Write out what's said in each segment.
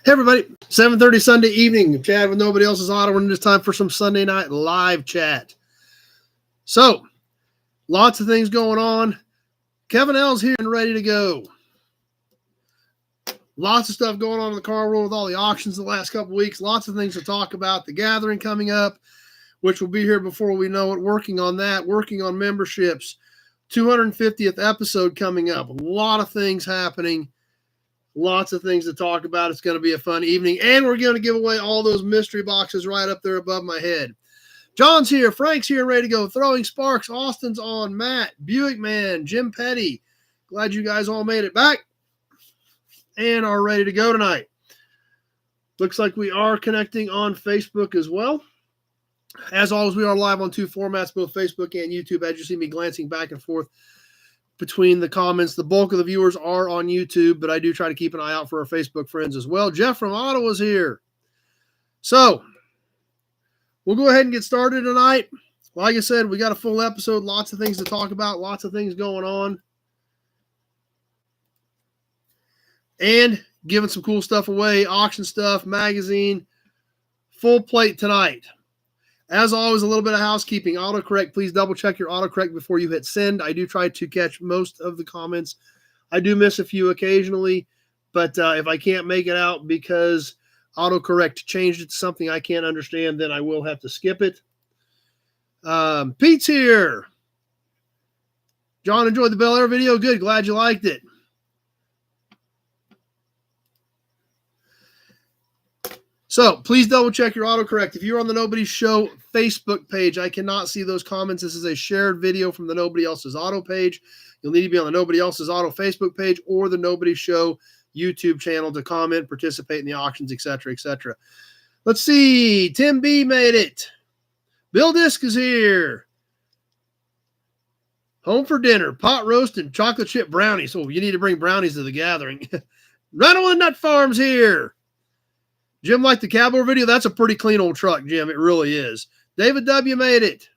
Hey everybody, 7:30 Sunday evening. Chad with Nobody Else's Auto, and it's time for some Sunday night live chat. So, lots of things going on. Kevin L's here and ready to go. Lots of stuff going on in the car world with all the auctions the last couple weeks. Lots of things to talk about. The gathering coming up, which will be here before we know it. Working on that, working on memberships. 250th episode coming up. A lot of things happening. Lots of things to talk about. It's going to be a fun evening. And we're going to give away all those mystery boxes right up there above my head. John's here. Frank's here, ready to go. Throwing Sparks. Austin's on. Matt. Buick Man. Jim Petty. Glad you guys all made it back and are ready to go tonight. Looks like we are connecting on Facebook as well. As always, we are live on two formats, both Facebook and YouTube. As you see me glancing back and forth between the comments, the bulk of the viewers are on YouTube, but I do try to keep an eye out for our Facebook friends as well. Jeff from Ottawa's here. So we'll go ahead and get started tonight. Like I said, we got a full episode, lots of things to talk about, lots of things going on, and giving some cool stuff away, auction stuff, magazine, full plate tonight. As always, a little bit of housekeeping. Autocorrect, please double check your autocorrect before you hit send. I do try to catch most of the comments. I do miss a few occasionally, but if I can't make it out because autocorrect changed it to something I can't understand, then I will have to skip it. Pete's here. John, enjoyed the Bel Air video. Good. Glad you liked it. So please double check your autocorrect. If you're on the Nobody Show Facebook page, I cannot see those comments. This is a shared video from the Nobody Else's Auto page. You'll need to be on the Nobody Else's Auto Facebook page or the Nobody Show YouTube channel to comment, participate in the auctions, etc., etc. Let's see. Tim B made it. Bill Disk is here. Home for dinner. Pot roast and chocolate chip brownies. So you need to bring brownies to the gathering. Ronald and Nut Farms here. Jim liked the Cab-Over video. That's a pretty clean old truck, Jim. It really is. David W. made it.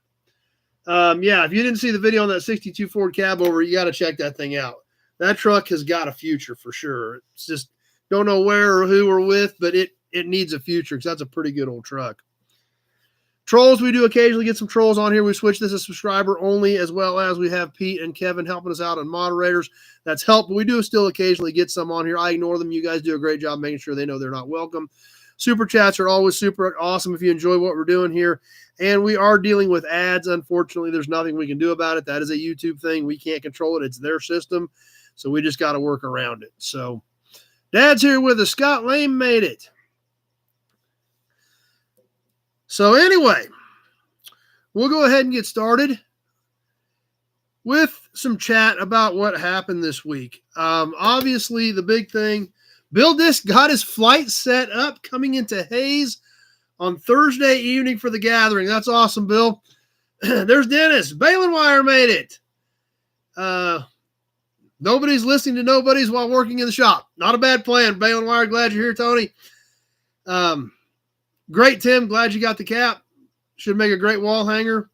Yeah, if you didn't see the video on that 62 Ford Cab-Over, you got to check that thing out. That truck has got a future for sure. It's just don't know where or who or with, but it needs a future because that's a pretty good old truck. Trolls, we do occasionally get some trolls on here. We switch this to subscriber only, as well as we have Pete and Kevin helping us out on moderators. That's helped, but we do still occasionally get some on here. I ignore them. You guys do a great job making sure they know they're not welcome. Super chats are always super awesome if you enjoy what we're doing here. And we are dealing with ads. Unfortunately, there's nothing we can do about it. That is a YouTube thing. We can't control it. It's their system. So we just got to work around it. So Dad's here with us. Scott Lame made it. So anyway, we'll go ahead and get started with some chat about what happened this week. Obviously, the big thing, Bill Disk got his flight set up coming into Hayes on Thursday evening for the gathering. That's awesome, Bill. There's Dennis. Balin Wire made it. Nobody's listening to nobodies while working in the shop. Not a bad plan. Balin Wire, glad you're here, Tony. Great, Tim. Glad you got the cap. Should make a great wall hanger.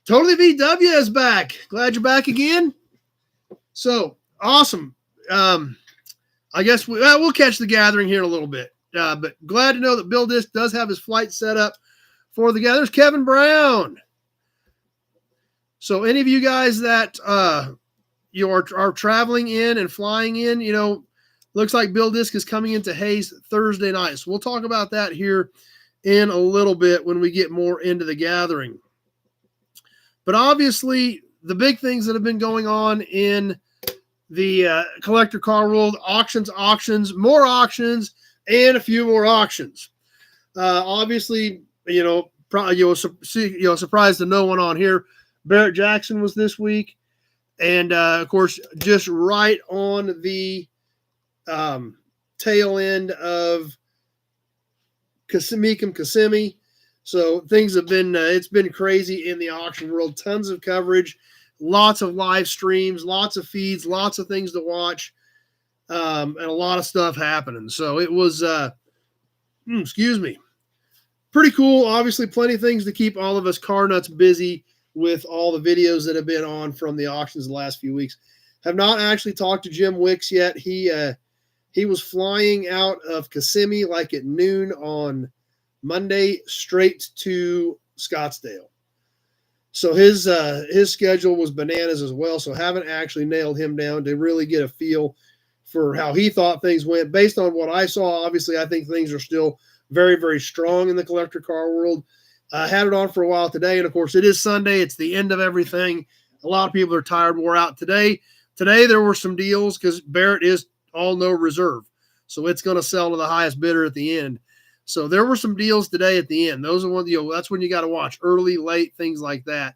Totally VW is back. Glad you're back again. So, awesome. I guess we'll catch the gathering here in a little bit. But glad to know that Bill Disk does have his flight set up for the gathering. There's Kevin Brown. So any of you guys that you are traveling in and flying in, looks like Bill Disk is coming into Hayes Thursday night. So we'll talk about that here in a little bit when we get more into the gathering. But obviously, the big things that have been going on in the collector car world, auctions, more auctions, and a few more auctions. Obviously, surprised to no one on here. Barrett Jackson was this week. And, of course, just right on the tail end of Meekum Kissimmee. So things have been, it's been crazy in the auction world. Tons of coverage, lots of live streams, lots of feeds, lots of things to watch, and a lot of stuff happening. So it was, pretty cool. Obviously, plenty of things to keep all of us car nuts busy with all the videos that have been on from the auctions the last few weeks. Have not actually talked to Jim Wicks yet. He He was flying out of Kissimmee like at noon on Monday straight to Scottsdale. So his schedule was bananas as well. So haven't actually nailed him down to really get a feel for how he thought things went. Based on what I saw, obviously I think things are still very, very strong in the collector car world. I had it on for a while today, and of course it is Sunday. It's the end of everything. A lot of people are tired, wore out today. Today there were some deals because Barrett is all no reserve, so it's going to sell to the highest bidder at the end. So there were some deals today at the end. Those are one, that's when you got to watch early, late, things like that.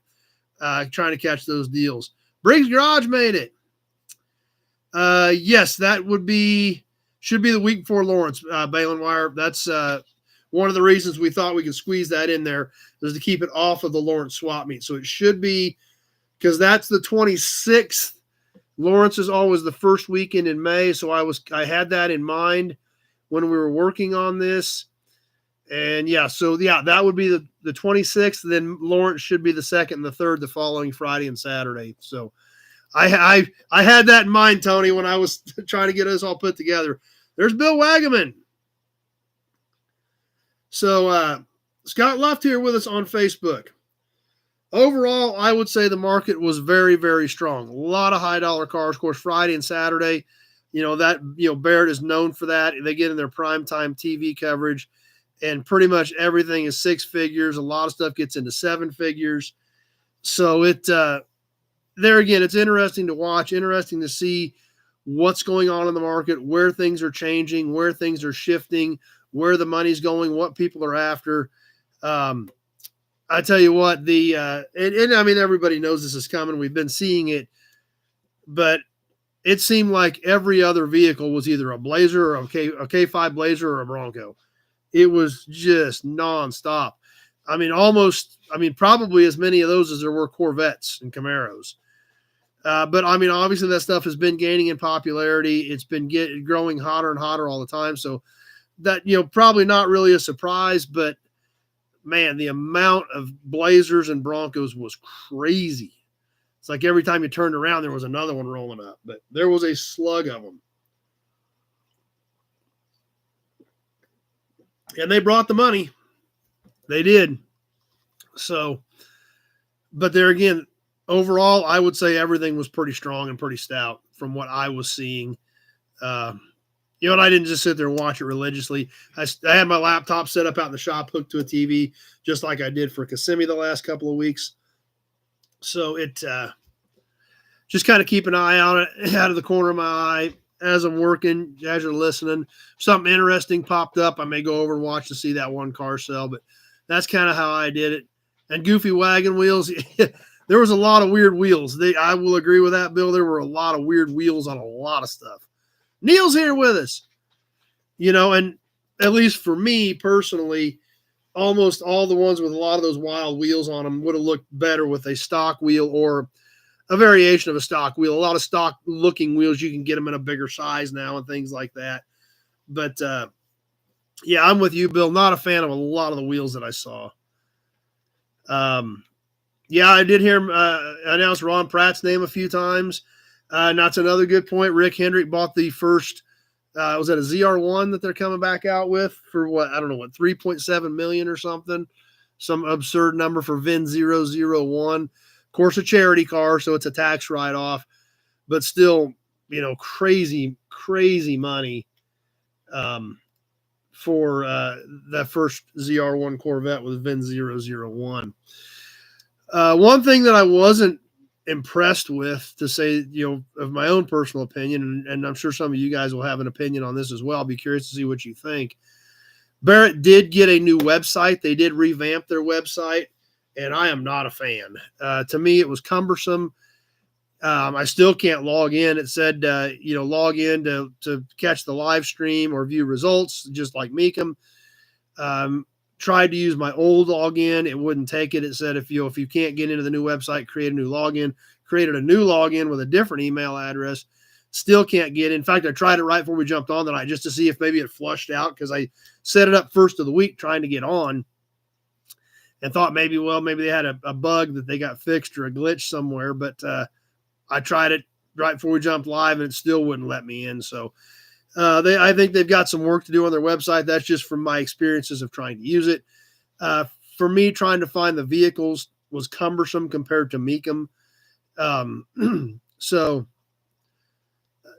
Trying to catch those deals. Briggs Garage made it. Yes, that should be the week before Lawrence, Balin Wire. That's one of the reasons we thought we could squeeze that in there is to keep it off of the Lawrence swap meet. So it should be, because that's the 26th. Lawrence is always the first weekend in May. So I had that in mind when we were working on this. And that would be the 26th. Then Lawrence should be the 2nd and the 3rd, the following Friday and Saturday. So I had that in mind, Tony, when I was trying to get us all put together. There's Bill Wagaman. So Scott Luft here with us on Facebook. Overall, I would say the market was very, very strong. A lot of high dollar cars, of course, Friday and Saturday. Barrett is known for that. They get in their primetime TV coverage. And pretty much everything is 6 figures. A lot of stuff gets into 7 figures. So there again, it's interesting to watch, interesting to see what's going on in the market, where things are changing, where things are shifting, where the money's going, what people are after. I tell you what, everybody knows this is coming. We've been seeing it, but it seemed like every other vehicle was either a Blazer or a K5 Blazer or a Bronco. It was just nonstop. Probably as many of those as there were Corvettes and Camaros. But obviously that stuff has been gaining in popularity. It's been growing hotter and hotter all the time. So that, probably not really a surprise, but man, the amount of Blazers and Broncos was crazy. It's like every time you turned around, there was another one rolling up, but there was a slug of them. And they brought the money. They did. So, but there again, overall, I would say everything was pretty strong and pretty stout from what I was seeing. And I didn't just sit there and watch it religiously. I had my laptop set up out in the shop, hooked to a TV, just like I did for Kissimmee the last couple of weeks. So it just kind of keep an eye on it out of the corner of my eye. As I'm working, as you're listening, something interesting popped up. I may go over and watch to see that one car sell, but that's kind of how I did it. And goofy wagon wheels, there was a lot of weird wheels. I will agree with that, Bill. There were a lot of weird wheels on a lot of stuff. Neil's here with us, and at least for me personally, almost all the ones with a lot of those wild wheels on them would have looked better with a stock wheel or a variation of a stock wheel. A lot of stock looking wheels, you can get them in a bigger size now and things like that. But I'm with you, Bill. Not a fan of a lot of the wheels that I saw. I did hear him announce Ron Pratt's name a few times. And that's another good point. Rick Hendrick bought the first, was that a ZR1 that they're coming back out with for what? I don't know what, 3.7 million or something. Some absurd number for VIN 001. Of course, a charity car, so it's a tax write-off, but still, crazy, crazy money for that first ZR1 Corvette with VIN 001. One thing that I wasn't impressed with, to say, of my own personal opinion, and I'm sure some of you guys will have an opinion on this as well. I'll be curious to see what you think. Barrett did get a new website. They did revamp their website, and I am not a fan. To me, it was cumbersome. I still can't log in. It said, log in to catch the live stream or view results, just like Meekum. Tried to use my old login. It wouldn't take it. It said, if you can't get into the new website, create a new login. Created a new login with a different email address. Still can't get in. In fact, I tried it right before we jumped on tonight just to see if maybe it flushed out, because I set it up first of the week trying to get on and thought maybe they had a bug that they got fixed or a glitch somewhere. But I tried it right before we jumped live and it still wouldn't let me in. So I think they've got some work to do on their website. That's just from my experiences of trying to use it. For me, trying to find the vehicles was cumbersome compared to Mecum. So,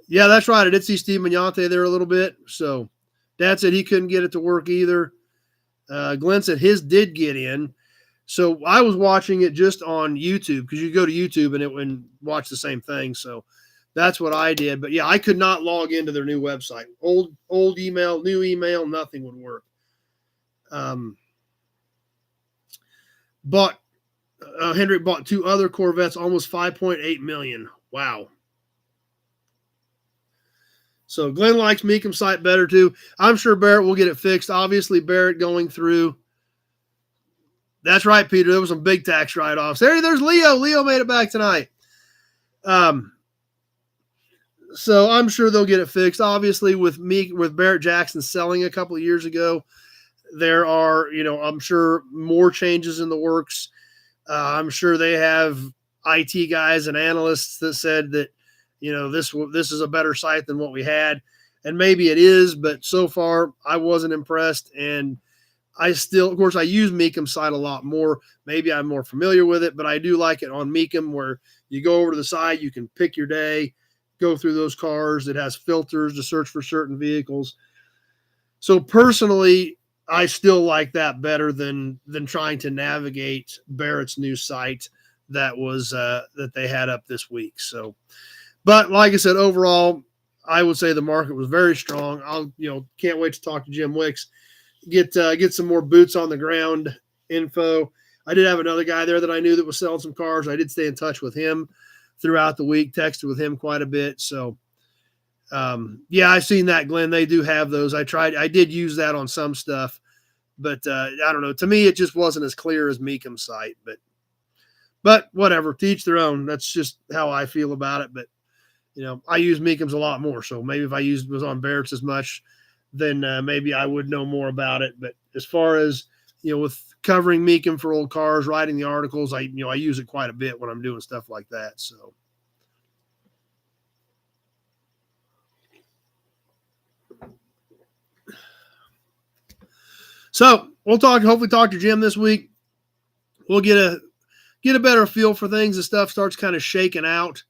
yeah, that's right. I did see Steve Magnante there a little bit. So, Dad said he couldn't get it to work either. Glenn said his did get in. So I was watching it just on YouTube because you go to YouTube and watch the same thing. So that's what I did. But yeah, I could not log into their new website. Old email, new email, nothing would work. Hendrick bought 2 other Corvettes, almost $5.8 million. Wow. So Glenn likes Mecum site better too. I'm sure Barrett will get it fixed. Obviously, Barrett going through. That's right, Peter. There was some big tax write-offs. There's Leo. Leo made it back tonight. So I'm sure they'll get it fixed. Obviously, with Barrett Jackson selling a couple of years ago, there are, I'm sure more changes in the works. I'm sure they have IT guys and analysts that said that, this is a better site than what we had. And maybe it is, but so far I wasn't impressed. And I still, of course, I use Mecum's site a lot more. Maybe I'm more familiar with it, but I do like it on Mecum where you go over to the side, you can pick your day, go through those cars. It has filters to search for certain vehicles. So personally, I still like that better than trying to navigate Barrett's new site that was that they had up this week. So, but like I said, overall, I would say the market was very strong. Can't wait to talk to Jim Wicks. Get some more boots on the ground info. I did have another guy there that I knew that was selling some cars. I did stay in touch with him throughout the week, texted with him quite a bit. So, yeah, I've seen that, Glenn. They do have those. I did use that on some stuff, but I don't know. To me, it just wasn't as clear as Mecum's site, but whatever, to each their own. That's just how I feel about it. But, I use Mecum's a lot more. So maybe if I was on Barrett's as much, then maybe I would know more about it. But as far as, with covering Mecum for old cars, writing the articles, I use it quite a bit when I'm doing stuff like that. So we'll hopefully talk to Jim this week. We'll get a better feel for things as stuff starts kind of shaking out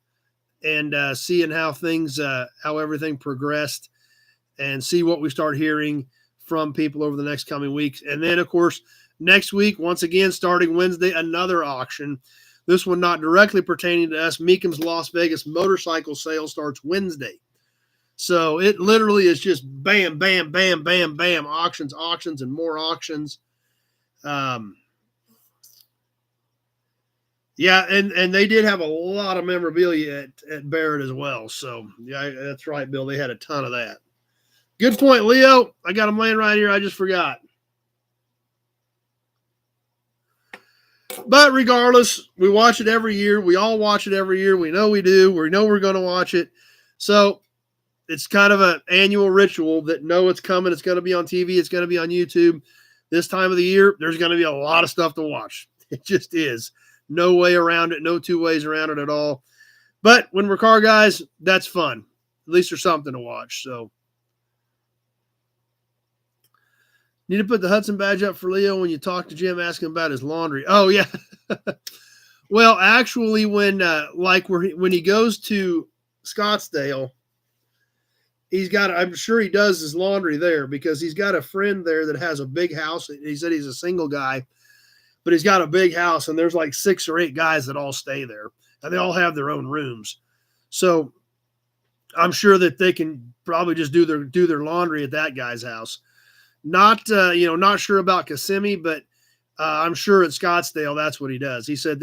and seeing how everything progressed and see what we start hearing from people over the next coming weeks. And then, of course, next week, once again, starting Wednesday, another auction. This one not directly pertaining to us. Mecum's Las Vegas motorcycle sale starts Wednesday. So it literally is just bam, bam, bam, bam, bam, auctions, and more auctions. Yeah, and they did have a lot of memorabilia at Barrett as well. So, yeah, that's right, Bill. They had a ton of that. Good point, Leo. I got them laying right here. I just forgot. But regardless, we watch it every year. We all watch it every year. We know we do. We know we're going to watch it. So it's kind of an annual ritual that it's coming. It's going to be on TV. It's going to be on YouTube. This time of the year, there's going to be a lot of stuff to watch. It just is. No way around it. No two ways around it at all. But when we're car guys, that's fun. At least there's something to watch. So need to put the Hudson badge up for Leo when you talk to Jim, asking about his laundry. Oh, yeah. Well, actually, when he goes to Scottsdale, I'm sure he does his laundry there because he's got a friend there that has a big house. He said he's a single guy, but he's got a big house, and there's like 6 or 8 guys that all stay there, and they all have their own rooms. So I'm sure that they can probably just do their laundry at that guy's house. Not sure about Kissimmee, but I'm sure at Scottsdale that's what he does. He said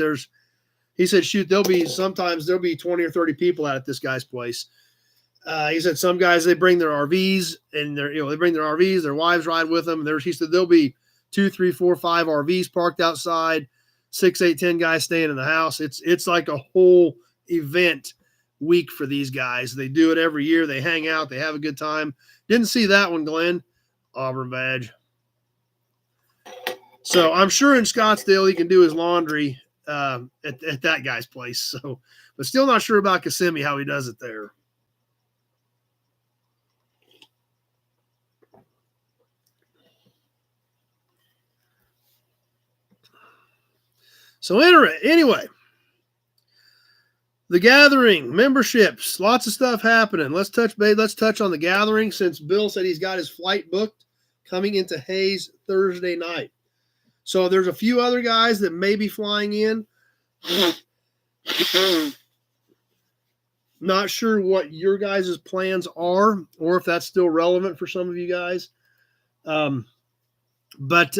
shoot, there'll be 20 or 30 out at this guy's place. He said some guys, they bring their RVs and their wives ride with them. He said there'll be 2, 3, 4, 5 RVs parked outside, 6, 8, 10 guys staying in the house. It's like a whole event week for these guys. They do it every year. They hang out. They have a good time. Didn't see that one, Glenn. Auburn badge. So I'm sure in Scottsdale he can do his laundry at that guy's place. So, but still not sure about Kissimmee, how he does it there. So anyway, the gathering, memberships, lots of stuff happening. Let's touch on the gathering, since Bill said he's got his flight booked coming into Hayes Thursday night. So there's a few other guys that may be flying in. Not sure what your guys' plans are, or if that's still relevant for some of you guys. But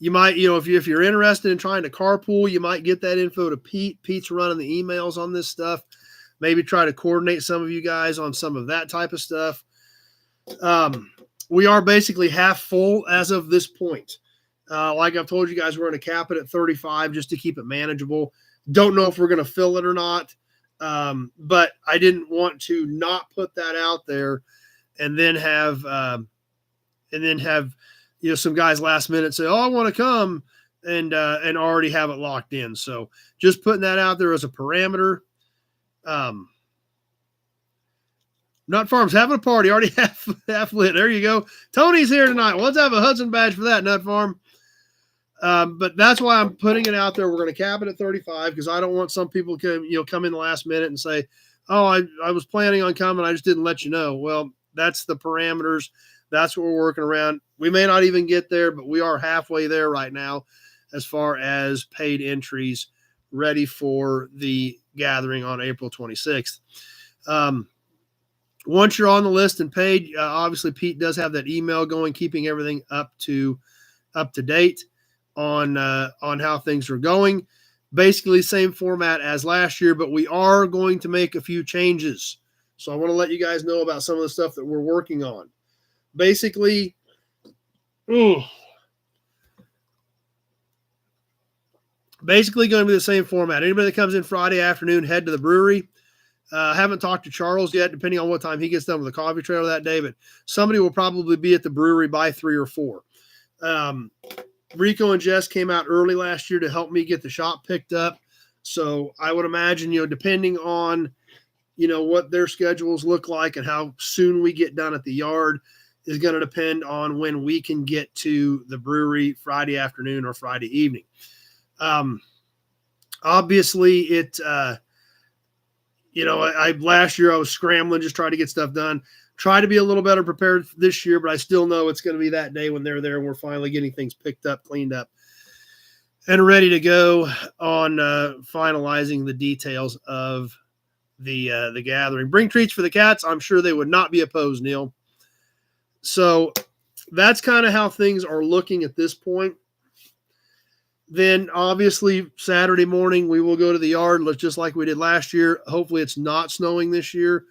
you might, if you're interested in trying to carpool, you might get that info to Pete. Pete's running the emails on this stuff. Maybe try to coordinate some of you guys on some of that type of stuff. We are basically half full as of this point. Like I've told you guys, we're going to cap it at 35 just to keep it manageable. Don't know if we're going to fill it or not. But I didn't want to not put that out there and then have some guys last minute say, "Oh, I want to come," and already have it locked in. So just putting that out there as a parameter. Nut Farm's having a party, already half lit. There you go. Tony's here tonight. Well, let's have a Hudson badge for that, Nut Farm. But that's why I'm putting it out there. We're going to cap it at 35 because I don't want some people to come in the last minute and say, "Oh, I was planning on coming. I just didn't let you know." Well, that's the parameters. That's what we're working around. We may not even get there, but we are halfway there right now as far as paid entries ready for the gathering on April 26th. Once you're on the list and paid, obviously Pete does have that email going, keeping everything up to date on how things are going. Basically same format as last year, but we are going to make a few changes. So I want to let you guys know about some of the stuff that we're working on. Basically, going to be the same format. Anybody that comes in Friday afternoon, head to the brewery. Haven't talked to Charles yet, depending on what time he gets done with the coffee trailer that day, but somebody will probably be at the brewery by 3 or 4. Rico and Jess came out early last year to help me get the shop picked up. So I would imagine, depending on, what their schedules look like and how soon we get done at the yard is going to depend on when we can get to the brewery Friday afternoon or Friday evening. Obviously last year I was scrambling, just trying to get stuff done. Try to be a little better prepared this year, but I still know it's going to be that day when they're there and we're finally getting things picked up, cleaned up, and ready to go on finalizing the details of the gathering. Bring treats for the cats. I'm sure they would not be opposed, Neil. So that's kind of how things are looking at this point. Then obviously Saturday morning we will go to the yard just like we did last year. Hopefully it's not snowing this year.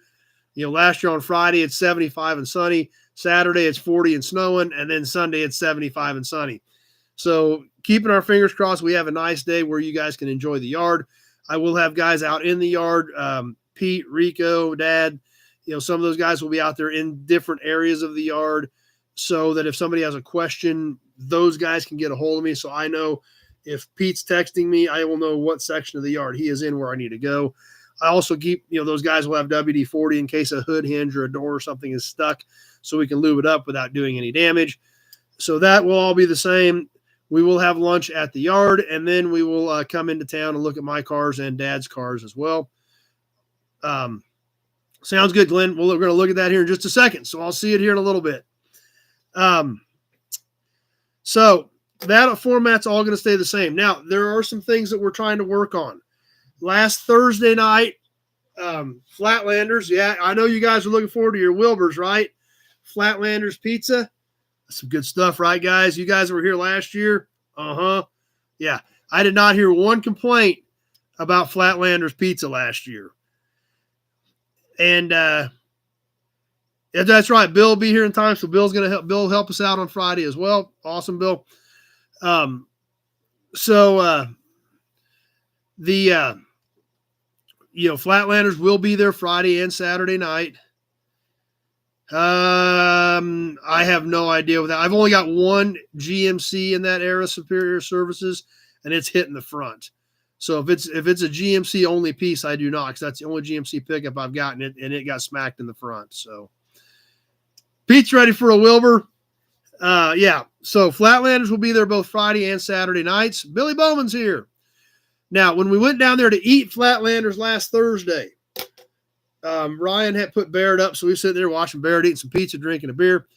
Last year on Friday it's 75 and sunny. Saturday it's 40 and snowing, and then Sunday it's 75 and sunny. So keeping our fingers crossed we have a nice day where you guys can enjoy the yard. I will have guys out in the yard. Pete, Rico, Dad, some of those guys will be out there in different areas of the yard so that if somebody has a question, those guys can get a hold of me. So I know if Pete's texting me, I will know what section of the yard he is in where I need to go. I also keep, those guys will have WD-40 in case a hood hinge or a door or something is stuck so we can lube it up without doing any damage. So that will all be the same. We will have lunch at the yard, and then we will come into town and look at my cars and Dad's cars as well. Sounds good, Glenn. Well, we're going to look at that here in just a second. So I'll see it here in a little bit. So that format's all going to stay the same. Now, there are some things that we're trying to work on. Last Thursday night, Flatlanders. Yeah, I know you guys are looking forward to your Wilbur's, right? Flatlanders Pizza. That's some good stuff, right, guys? You guys were here last year. Yeah, I did not hear one complaint about Flatlanders Pizza last year. And yeah, that's right. Bill will be here in time, so Bill's going to help us out on Friday as well. Awesome, Bill. Flatlanders will be there Friday and Saturday night. I have no idea with that. I've only got one GMC in that era, Superior Services, and it's hitting the front. So if it's a GMC only piece, I do not, because that's the only GMC pickup I've gotten, and it got smacked in the front. So Pete's ready for a Wilbur. Yeah. So Flatlanders will be there both Friday and Saturday nights. Billy Bowman's here. Now, when we went down there to eat Flatlanders last Thursday, Ryan had put Barrett up, so we sitting there watching Barrett eating some pizza, drinking a beer.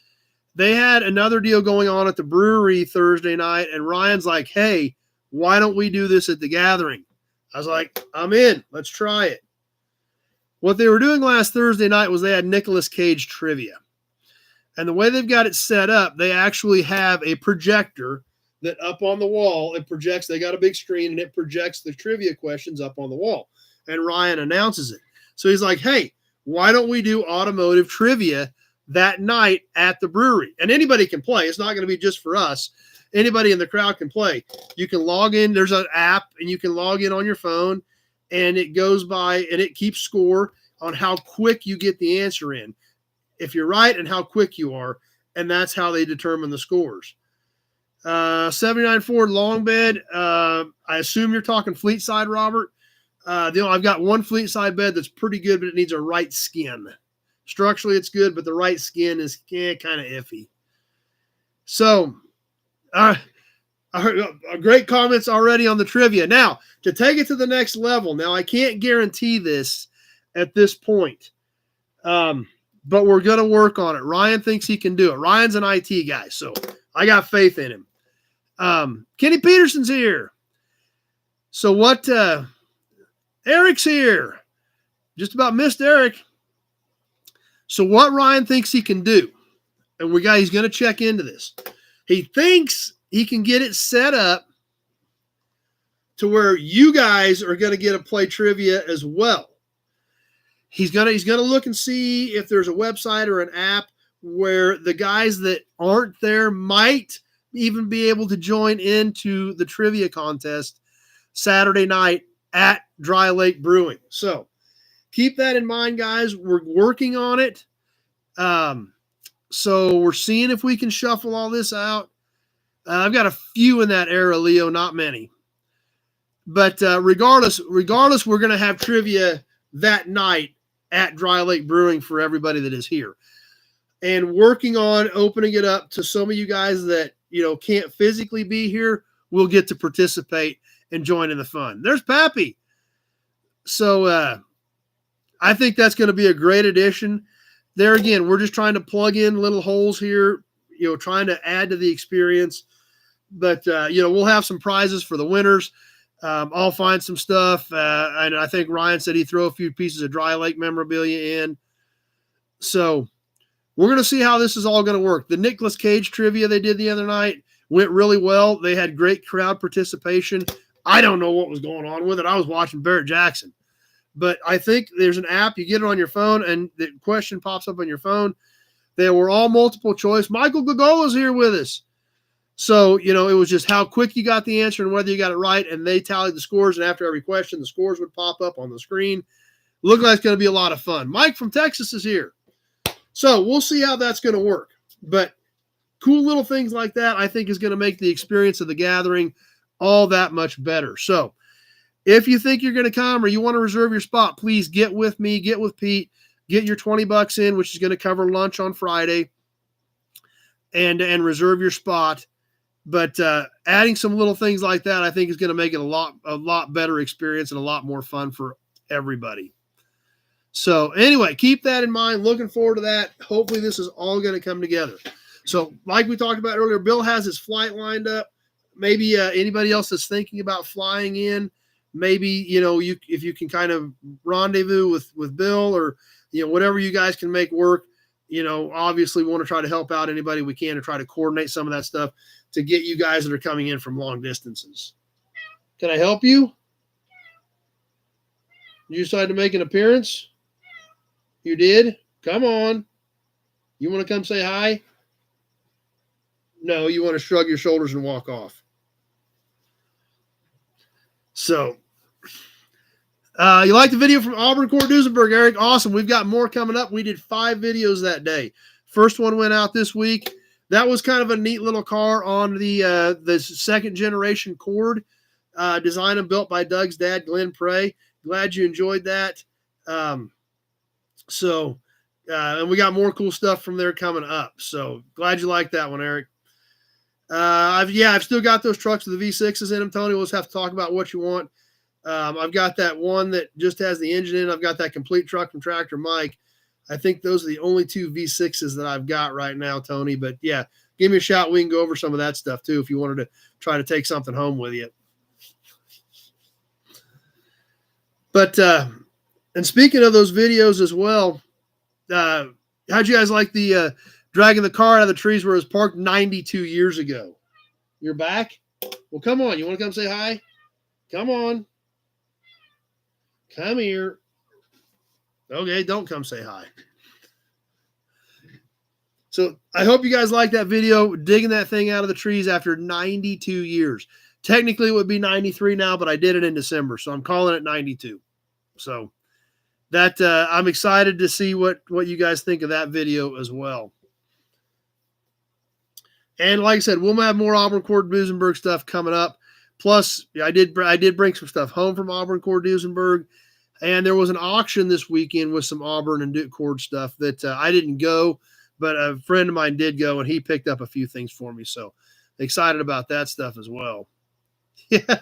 They had another deal going on at the brewery Thursday night, and Ryan's like, hey, why don't we do this at the gathering? I was like, I'm in. Let's try it. What they were doing last Thursday night was they had Nicolas Cage trivia. And the way they've got it set up, they actually have a projector that up on the wall, it projects. They got a big screen, and it projects the trivia questions up on the wall. And Ryan announces it. So he's like, hey, why don't we do automotive trivia that night at the brewery? And anybody can play. It's not going to be just for us. Anybody in the crowd can play. You can log in. There's an app, and you can log in on your phone, and it goes by, and it keeps score on how quick you get the answer in, if you're right and how quick you are, and that's how they determine the scores. 79 Ford long bed. I assume you're talking fleet side, Robert. I've got one fleet side bed that's pretty good, but it needs a right skin. Structurally, it's good, but the right skin is kind of iffy. So, I heard great comments already on the trivia. Now, to take it to the next level, now I can't guarantee this at this point, but we're going to work on it. Ryan thinks he can do it. Ryan's an IT guy, so I got faith in him. Kenny Peterson's here. So what? Eric's here. Just about missed Eric. So what Ryan thinks he can do, and he's going to check into this. He thinks he can get it set up to where you guys are going to get to play trivia as well. He's gonna look and see if there's a website or an app where the guys that aren't there might even be able to join into the trivia contest Saturday night at Dry Lake Brewing. So keep that in mind, guys. We're working on it. So we're seeing if we can shuffle all this out. I've got a few in that era, Leo, not many. But regardless, we're going to have trivia that night at Dry Lake Brewing for everybody that is here. And working on opening it up to some of you guys that, can't physically be here, will get to participate and join in the fun. There's Pappy. So I think that's going to be a great addition. There again, we're just trying to plug in little holes here, trying to add to the experience. But, we'll have some prizes for the winners. I'll find some stuff. And I think Ryan said he'd throw a few pieces of Dry Lake memorabilia in. So we're going to see how this is all going to work. The Nicolas Cage trivia they did the other night went really well. They had great crowd participation. I don't know what was going on with it. I was watching Barrett Jackson. But I think there's an app. You get it on your phone, and the question pops up on your phone. They were all multiple choice. Michael Gagola's here with us. So, it was just how quick you got the answer and whether you got it right, and they tallied the scores, and after every question, the scores would pop up on the screen. Looked like it's going to be a lot of fun. Mike from Texas is here. So we'll see how that's going to work. But cool little things like that, I think, is going to make the experience of the gathering all that much better. So if you think you're going to come or you want to reserve your spot, please get with me, get with Pete, get your $20 in, which is going to cover lunch on Friday, and reserve your spot. But adding some little things like that, I think, is going to make it a lot better experience and a lot more fun for everybody. So anyway, keep that in mind. Looking forward to that. Hopefully this is all going to come together. So like we talked about earlier, Bill has his flight lined up. Maybe anybody else that's thinking about flying in, maybe, if you can kind of rendezvous with Bill or, whatever you guys can make work, obviously we want to try to help out anybody we can to try to coordinate some of that stuff to get you guys that are coming in from long distances. Can I help you? You decided to make an appearance? You did? Come on. You want to come say hi? No, you want to shrug your shoulders and walk off. So, you like the video from Auburn Court Duesenberg, Eric? Awesome. We've got more coming up. We did 5 videos that day. First one went out this week. That was kind of a neat little car on the second generation Cord, designed and built by Doug's dad, Glenn Prey. Glad you enjoyed that. And we got more cool stuff from there coming up. So glad you liked that one, Eric. I've still got those trucks with the V6s in them, Tony. We'll just have to talk about what you want. I've got that one that just has the engine in. I've got that complete truck from Tractor Mike. I think those are the only two V6s that I've got right now, Tony. But yeah, give me a shout. We can go over some of that stuff too if you wanted to try to take something home with you. But and speaking of those videos as well, how'd you guys like the dragging the car out of the trees where it was parked 92 years ago? You're back? Well, come on. You want to come say hi? Come on. Come here. Okay, don't come say hi. So I hope you guys like that video, digging that thing out of the trees after 92 years. Technically, it would be 93 now, but I did it in December, so I'm calling it 92. So that I'm excited to see what you guys think of that video as well. And like I said, we'll have more Auburn Cord Duesenberg stuff coming up. Plus, I did bring some stuff home from Auburn Cord Duesenberg, and there was an auction this weekend with some Auburn and Cord stuff that I didn't go, but a friend of mine did go, and he picked up a few things for me. So excited about that stuff as well. Yeah,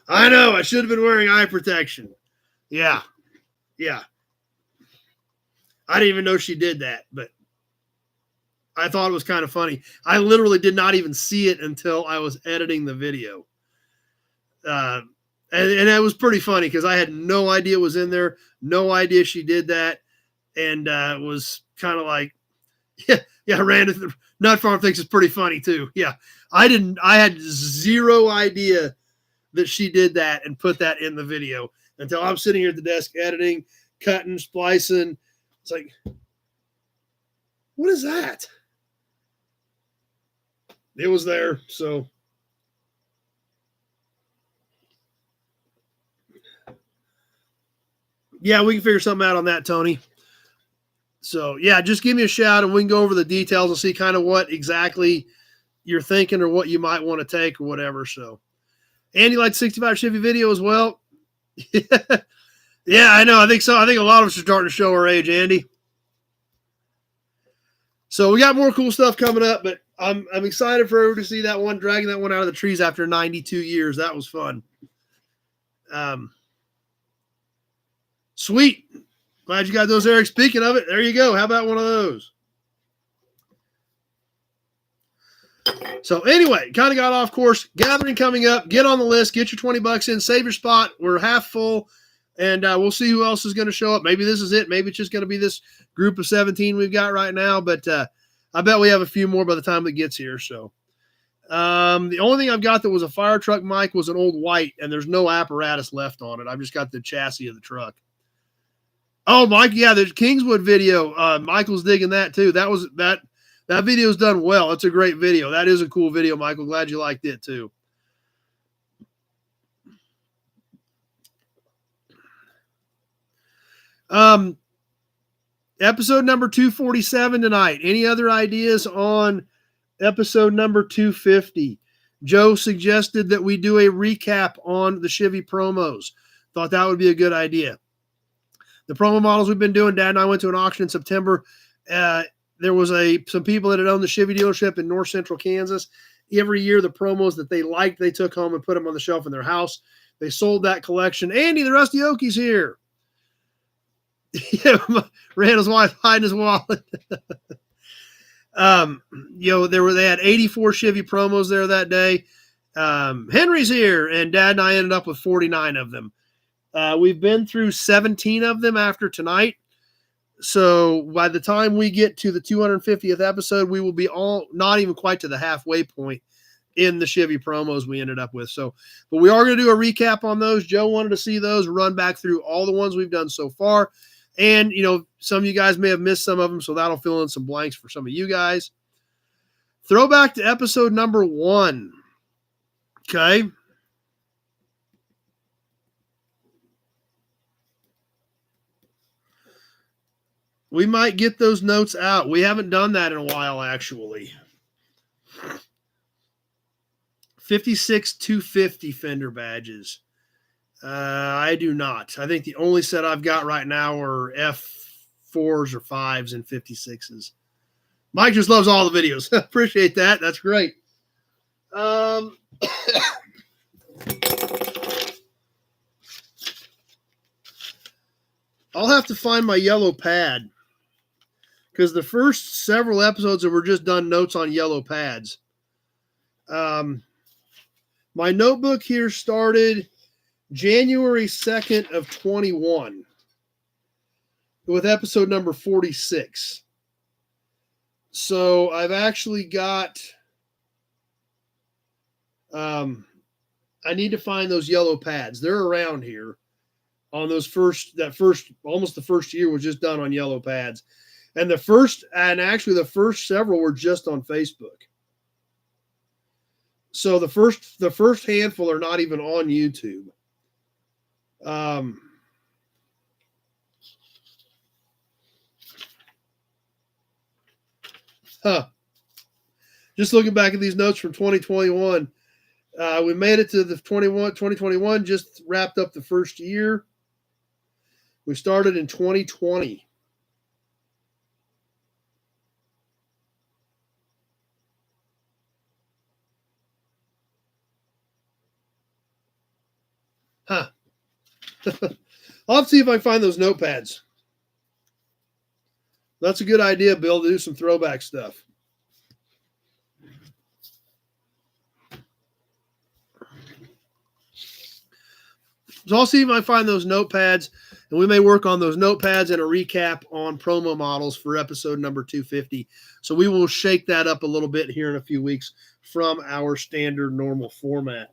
I know. I should have been wearing eye protection. Yeah. I didn't even know she did that, but I thought it was kind of funny. I literally did not even see it until I was editing the video. And it was pretty funny because I had no idea it was in there, no idea she did that, and was kind of like, yeah, Random Nut Farm thinks it's pretty funny too. Yeah, I had zero idea that she did that and put that in the video until I'm sitting here at the desk editing, cutting, splicing. It's like, what is that? It was there, so. Yeah, we can figure something out on that, Tony. So, yeah, just give me a shout and we can go over the details and see kind of what exactly you're thinking or what you might want to take or whatever. So, Andy liked 65 Chevy video as well. Yeah, I know. I think so. I think a lot of us are starting to show our age, Andy. So we got more cool stuff coming up, but I'm excited for everyone to see that one, dragging that one out of the trees after 92 years. That was fun. Sweet. Glad you got those, Eric. Speaking of it, there you go. How about one of those? So anyway, kind of got off course. Gathering coming up. Get on the list. Get your $20 in. Save your spot. We're half full, and we'll see who else is going to show up. Maybe this is it. Maybe it's just going to be this group of 17 we've got right now, but I bet we have a few more by the time it gets here. So the only thing I've got that was a fire truck mic was an old white, and there's no apparatus left on it. I've just got the chassis of the truck. Oh, Mike, yeah, the Kingswood video. Michael's digging that too. That video's done well. It's a great video. That is a cool video, Michael. Glad you liked it too. Episode number 247 tonight. Any other ideas on episode number 250? Joe suggested that we do a recap on the Chevy promos. Thought that would be a good idea. The promo models we've been doing, Dad and I went to an auction in September. There was some people that had owned the Chevy dealership in North Central Kansas. Every year, the promos that they liked, they took home and put them on the shelf in their house. They sold that collection. Andy, the Rusty Oakie's here. Yeah, Randall's wife hiding his wallet. They had 84 Chevy promos there that day. Henry's here, and Dad and I ended up with 49 of them. We've been through 17 of them after tonight. So by the time we get to the 250th episode, we will be not even quite to the halfway point in the Chevy promos we ended up with. So, but we are going to do a recap on those. Joe wanted to see those, run back through all the ones we've done so far. And, some of you guys may have missed some of them, so that'll fill in some blanks for some of you guys. Throwback to episode number 1. Okay. We might get those notes out. We haven't done that in a while, actually. 56 250 fender badges. I do not. I think the only set I've got right now are F4s or 5s and 56s. Mike just loves all the videos. Appreciate that. That's great. I'll have to find my yellow pad because the first several episodes that were just done notes on yellow pads. My notebook here started January 2nd of 21 with episode number 46. So I've actually got, I need to find those yellow pads. They're around here on those almost the first year was just done on yellow pads. And actually the first several were just on Facebook. So the first handful are not even on YouTube. Just looking back at these notes from 2021, we made it to the 2021, just wrapped up the first year. We started in 2020. I'll have to see if I can find those notepads. That's a good idea, Bill, to do some throwback stuff. So I'll see if I find those notepads, and we may work on those notepads and a recap on promo models for episode number 250. So we will shake that up a little bit here in a few weeks from our standard normal format.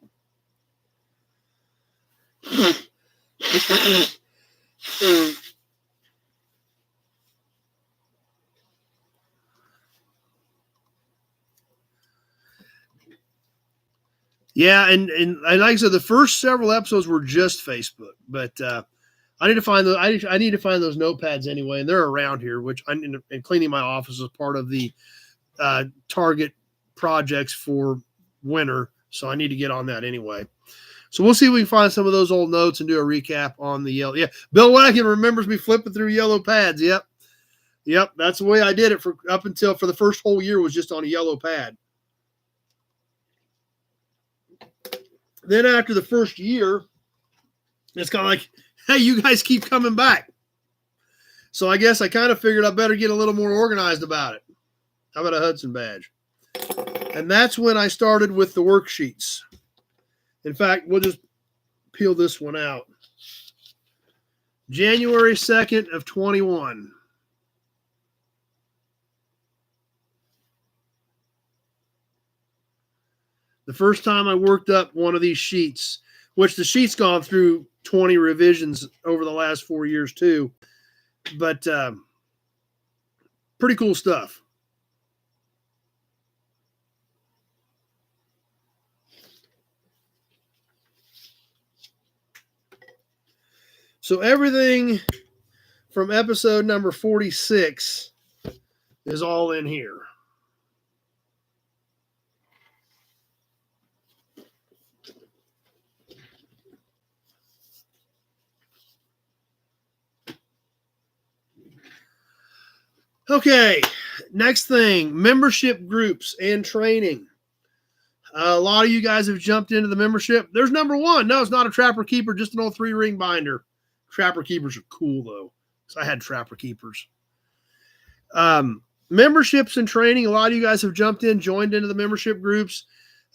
Yeah, and like I said, the first several episodes were just Facebook, but I need to find those. I need to find those notepads anyway, and they're around here. Which and cleaning my office is part of the target projects for winter, so I need to get on that anyway. So we'll see if we can find some of those old notes and do a recap on the yellow. Yeah, Bill Wagon remembers me flipping through yellow pads. Yep, that's the way I did it for the first whole year was just on a yellow pad. Then after the first year, it's kind of like, hey, you guys keep coming back. So I guess I kind of figured I better get a little more organized about it. How about a Hudson badge? And that's when I started with the worksheets. In fact, we'll just peel this one out. January 2nd of 21. The first time I worked up one of these sheets, which the sheet's gone through 20 revisions over the last 4 years too. But pretty cool stuff. So everything from episode number 46 is all in here. Okay, next thing, membership groups and training. A lot of you guys have jumped into the membership. There's number one. No, it's not a Trapper Keeper, just an old 3-ring binder. Trapper Keepers are cool, though, because I had Trapper Keepers. Memberships and training. A lot of you guys have jumped in, joined into the membership groups.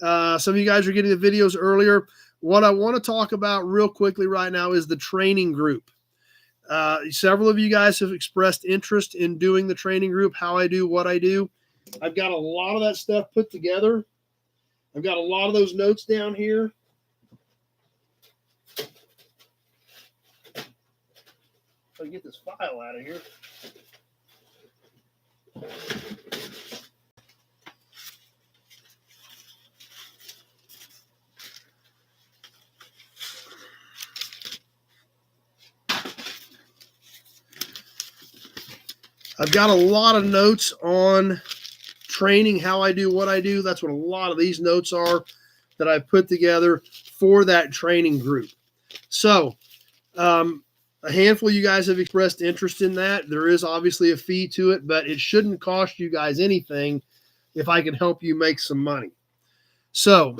Some of you guys are getting the videos earlier. What I want to talk about real quickly right now is the training group. Several of you guys have expressed interest in doing the training group, how I do what I do. I've got a lot of that stuff put together. I've got a lot of those notes down here. If I can get this file out of here. I've got a lot of notes on training, how I do what I do. That's what a lot of these notes are that I put together for that training group. So A handful of you guys have expressed interest in that. There is obviously a fee to it, but it shouldn't cost you guys anything if I can help you make some money. So,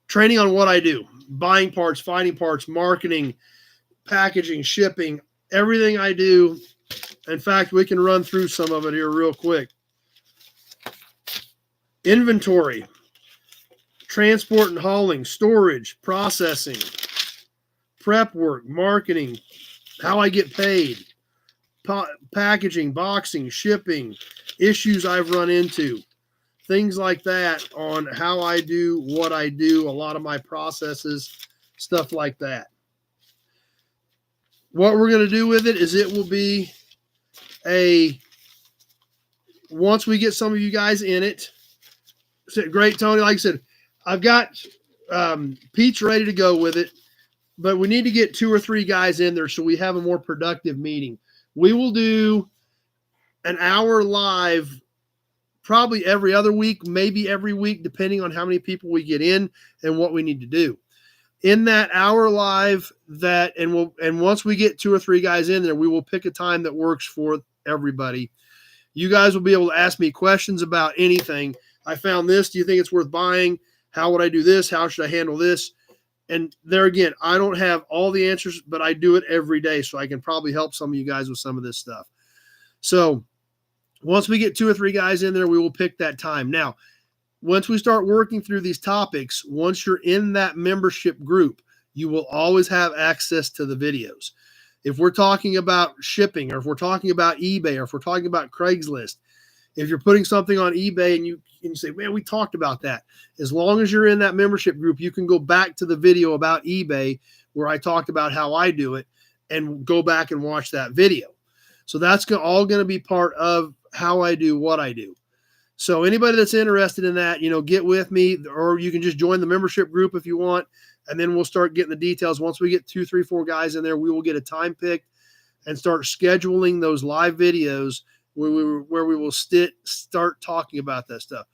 training on what I do, buying parts, finding parts, marketing, packaging, shipping, everything I do. In fact, we can run through some of it here real quick. Inventory, transport and hauling, storage, processing, prep work, marketing, how I get paid, packaging, boxing, shipping, issues I've run into, things like that on how I do what I do, a lot of my processes, stuff like that. What we're going to do with it is it will be once we get some of you guys in it. Great, Tony. Like I said, I've got Pete's ready to go with it, but we need to get 2 or 3 guys in there so we have a more productive meeting. We will do an hour live probably every other week, maybe every week, depending on how many people we get in and what we need to do. In that hour live, and once we get 2 or 3 guys in there, we will pick a time that works for everybody. You guys will be able to ask me questions about anything. I found this. Do you think it's worth buying? How would I do this? How should I handle this? And there again, I don't have all the answers, but I do it every day, so I can probably help some of you guys with some of this stuff. So once we get 2 or 3 guys in there, we will pick that time. Now, once we start working through these topics, once you're in that membership group, you will always have access to the videos. If we're talking about shipping, or if we're talking about eBay, or if we're talking about Craigslist, if you're putting something on eBay and you say, man, we talked about that. As long as you're in that membership group, you can go back to the video about eBay where I talked about how I do it and go back and watch that video. So that's all going to be part of how I do what I do. So anybody that's interested in that, get with me, or you can just join the membership group if you want, and then we'll start getting the details. Once we get 2, 3, 4 guys in there, we will get a time picked and start scheduling those live videos where we will start talking about that stuff.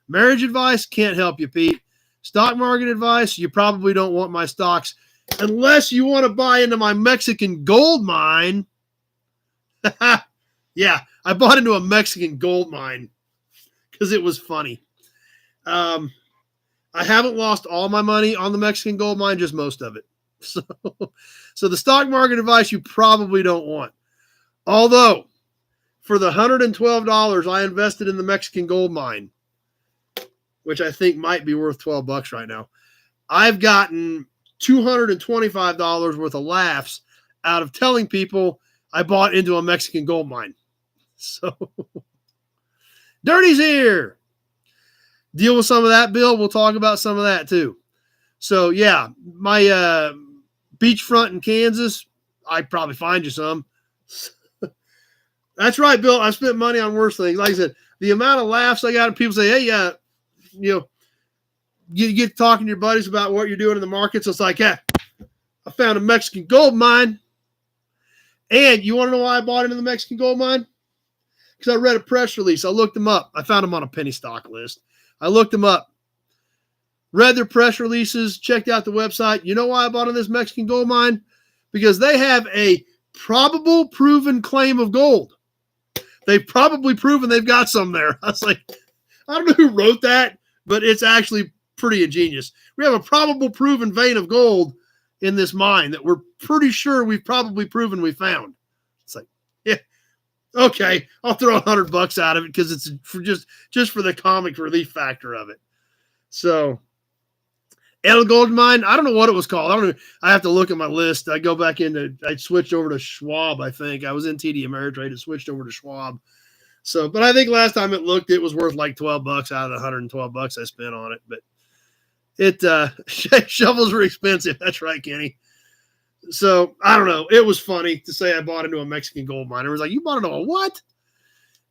Marriage advice, can't help you, Pete. Stock market advice, you probably don't want my stocks unless you want to buy into my Mexican gold mine. Yeah, I bought into a Mexican gold mine because it was funny. I haven't lost all my money on the Mexican gold mine, just most of it. So the stock market advice you probably don't want. Although, for the $112 I invested in the Mexican gold mine, which I think might be worth $12 right now, I've gotten $225 worth of laughs out of telling people I bought into a Mexican gold mine. So, Dirty's here. Deal with some of that, Bill. We'll talk about some of that too. So, yeah, my beachfront in Kansas, I'd probably find you some. That's right, Bill. I spent money on worse things. Like I said, the amount of laughs I got, and people say, hey, yeah, you get talking to your buddies about what you're doing in the markets. It's like, yeah, I found a Mexican gold mine. And you want to know why I bought into the Mexican gold mine? Because I read a press release. I looked them up. I found them on a penny stock list. I looked them up, read their press releases, checked out the website. You know why I bought in this Mexican gold mine? Because they have a probable proven claim of gold. They've probably proven they've got some there. I was like, I don't know who wrote that, but it's actually pretty ingenious. We have a probable proven vein of gold in this mine that we're pretty sure we've probably proven we found. It's like, yeah, okay, I'll throw $100 out of it because it's for just for the comic relief factor of it. So, El Gold Mine, I don't know what it was called. I don't know. I have to look at my list. I go back I switched over to Schwab, I think. I was in TD Ameritrade and switched over to Schwab. So, but I think last time it was worth like $12 out of the $112 I spent on it. But shovels were expensive. That's right, Kenny. So I don't know. It was funny to say I bought into a Mexican gold mine. It was like, you bought into a what?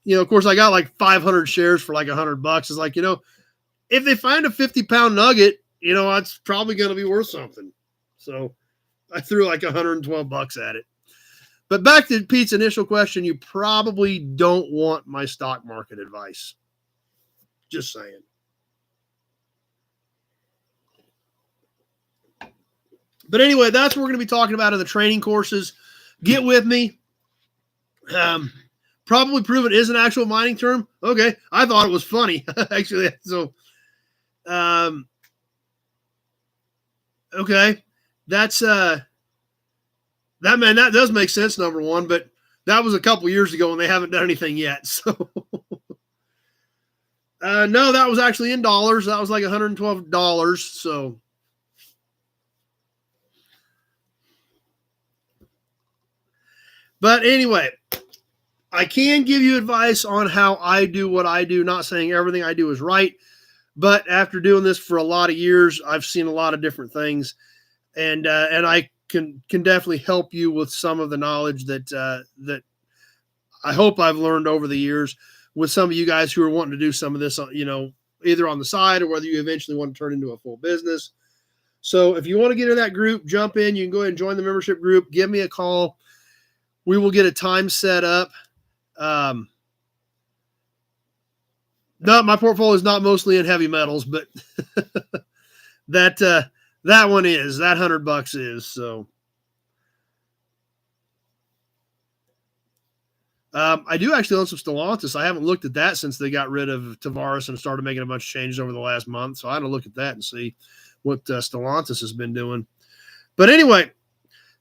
Of course, I got like 500 shares for like $100. It's like, if they find a 50-pound nugget, it's probably going to be worth something. So I threw like $112 at it. But back to Pete's initial question, you probably don't want my stock market advice. Just saying. But anyway, that's what we're going to be talking about in the training courses. Get with me. Probably prove it is an actual mining term. Okay. I thought it was funny, actually. So, okay. That's, that does make sense, number one, but that was a couple years ago and they haven't done anything yet. So, no, that was actually in dollars. That was like $112. So, but anyway, I can give you advice on how I do what I do. Not saying everything I do is right, but after doing this for a lot of years, I've seen a lot of different things, and I can definitely help you with some of the knowledge that I hope I've learned over the years with some of you guys who are wanting to do some of this, either on the side or whether you eventually want to turn into a full business. So if you want to get in that group, jump in. You can go ahead and join the membership group. Give me a call. We will get a time set up. No, my portfolio is not mostly in heavy metals, but that one is, that $100 is. So, I do actually own some Stellantis. I haven't looked at that since they got rid of Tavares and started making a bunch of changes over the last month. So I had to look at that and see what Stellantis has been doing. But anyway,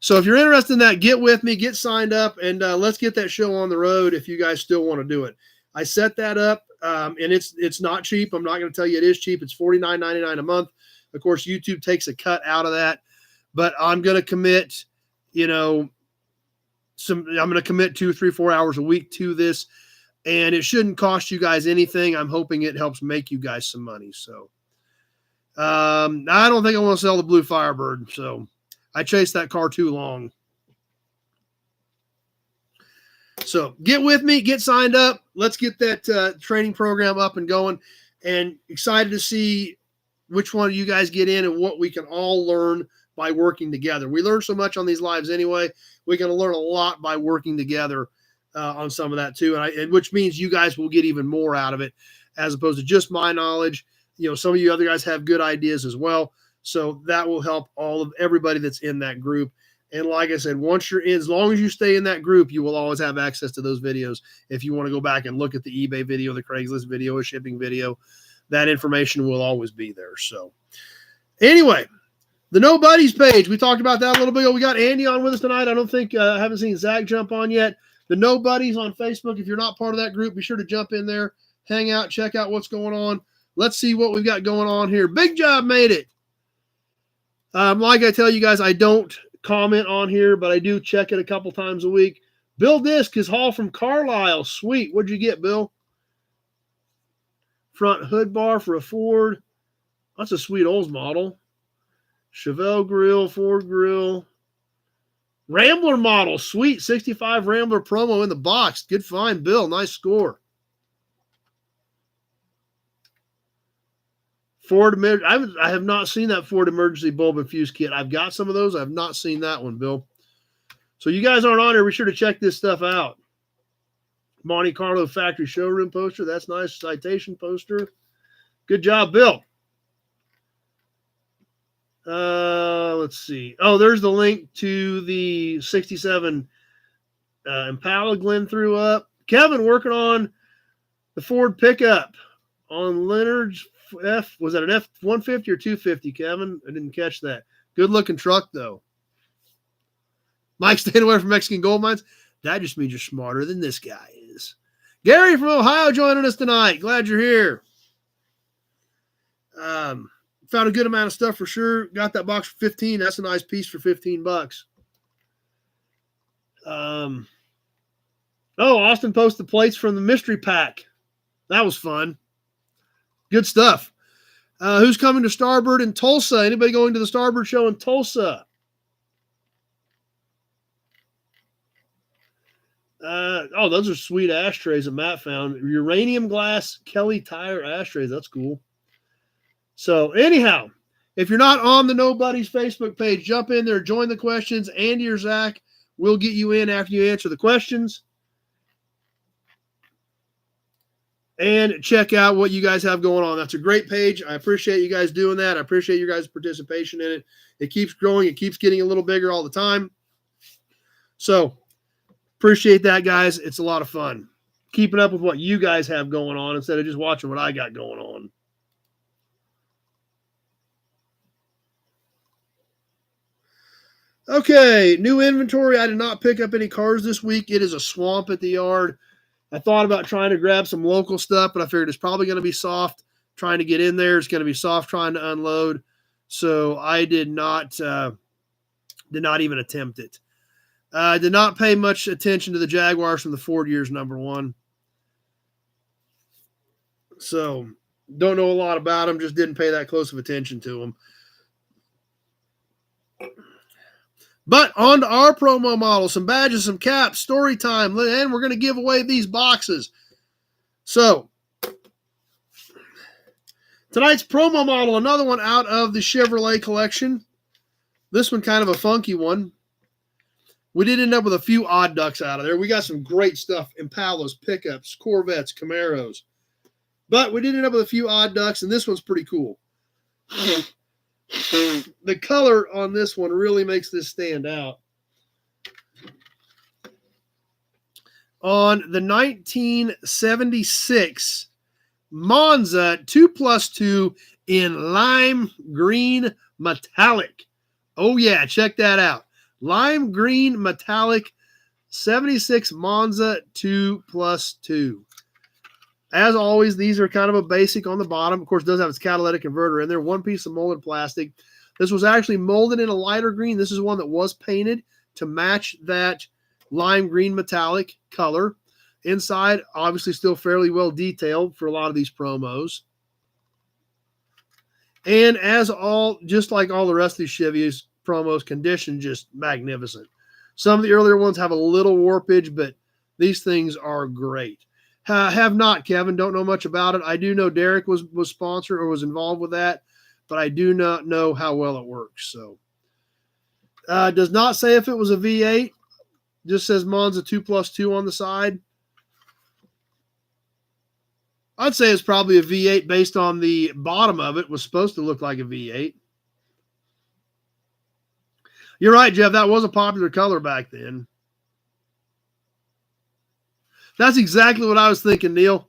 so if you're interested in that, get with me, get signed up, and let's get that show on the road if you guys still want to do it. I set that up, and it's not cheap. I'm not going to tell you it is cheap. It's $49.99 a month. Of course, YouTube takes a cut out of that, but I'm going to commit, I'm going to commit 2, 3, 4 hours a week to this, and it shouldn't cost you guys anything. I'm hoping it helps make you guys some money. So I don't think I want to sell the Blue Firebird, so I chased that car too long. So get with me, get signed up. Let's get that training program up and going, and excited to see which one of you guys get in and what we can all learn by working together. We learn so much on these lives anyway. We're going to learn a lot by working together on some of that too. And which means you guys will get even more out of it as opposed to just my knowledge. Some of you other guys have good ideas as well. So that will help everybody that's in that group. And like I said, once you're in, as long as you stay in that group, you will always have access to those videos. If you want to go back and look at the eBay video, the Craigslist video, a shipping video, that information will always be there. So anyway, the No Buddies page, we talked about that a little bit ago. We got Andy on with us tonight. I don't think, I haven't seen Zach jump on yet. The No Buddies on Facebook, if you're not part of that group, be sure to jump in there, hang out, check out what's going on. Let's see what we've got going on here. Big Job made it. Like I tell you guys, I don't comment on here, but I do check it a couple times a week. Bill Disc is haul from Carlisle. Sweet. What'd you get, Bill? Front hood bar for a Ford. That's a sweet Olds model. Chevelle grill, Ford grill. Rambler model. Sweet. 65 Rambler promo in the box. Good find, Bill. Nice score. Ford, I have not seen that Ford emergency bulb and fuse kit. I've got some of those. I have not seen that one, Bill. So you guys aren't on here. Be sure to check this stuff out. Monte Carlo factory showroom poster. That's nice. Citation poster. Good job, Bill. Let's see. Oh, there's the link to the 67 Impala Glenn threw up. Kevin working on the Ford pickup on Leonard's was that an F-150 or 250, Kevin? I didn't catch that. Good looking truck, though. Mike staying away from Mexican gold mines. That just means you're smarter than this guy is. Gary from Ohio joining us tonight. Glad you're here. Found a good amount of stuff for sure. Got that box for $15. That's a nice piece for $15. Austin posted plates from the mystery pack. That was fun. Good stuff. Who's coming to Starbird in Tulsa? Anybody going to the Starbird show in Tulsa? Those are sweet ashtrays that Matt found. Uranium glass Kelly tire ashtrays. That's cool. So anyhow, if you're not on the No Buddies Facebook page, jump in there, join the questions. Andy or Zach will get you in after you answer the questions. and check out what you guys have going on. That's a great page. I appreciate you guys doing that. I appreciate you guys' participation in it. It keeps growing. It keeps getting a little bigger all the time. So appreciate that, guys. It's a lot of fun keeping up with what you guys have going on instead of just watching what I got going on. Okay, new inventory. I did not pick up any cars this week. It is a swamp at the yard. I thought about trying to grab some local stuff, but I figured it's probably going to be soft trying to get in there. It's going to be soft trying to unload. So I did not even attempt it. I did not pay much attention to the Jaguars from the Ford years, number one. So don't know a lot about them. Just didn't pay that close of attention to them. But on to our promo model, some badges, some caps, story time, and we're going to give away these boxes. So tonight's promo model, another one out of the Chevrolet collection. This one kind of a funky one. We did end up with a few odd ducks out of there. We got some great stuff, Impalas, pickups, Corvettes, Camaros. But we did end up with a few odd ducks, and this one's pretty cool. The color on this one really makes this stand out. On the 1976 Monza 2+2 in lime green metallic. Oh, yeah, check that out. Lime green metallic 76 Monza 2+2. As always, these are kind of a basic on the bottom. Of course, it does have its catalytic converter in there. One piece of molded plastic. This was actually molded in a lighter green. This is one that was painted to match that lime green metallic color. Inside, obviously still fairly well detailed for a lot of these promos. And just like all the rest of these Chevy's promos, condition just magnificent. Some of the earlier ones have a little warpage, but these things are great. Have not, Kevin. Don't know much about it. I do know Derek was sponsored or was involved with that, but I do not know how well it works. So, does not say if it was a V8. Just says Monza 2+2 on the side. I'd say it's probably a V8 based on the bottom of it. Was supposed to look like a V8. You're right, Jeff. That was a popular color back then. That's exactly what I was thinking, Neil.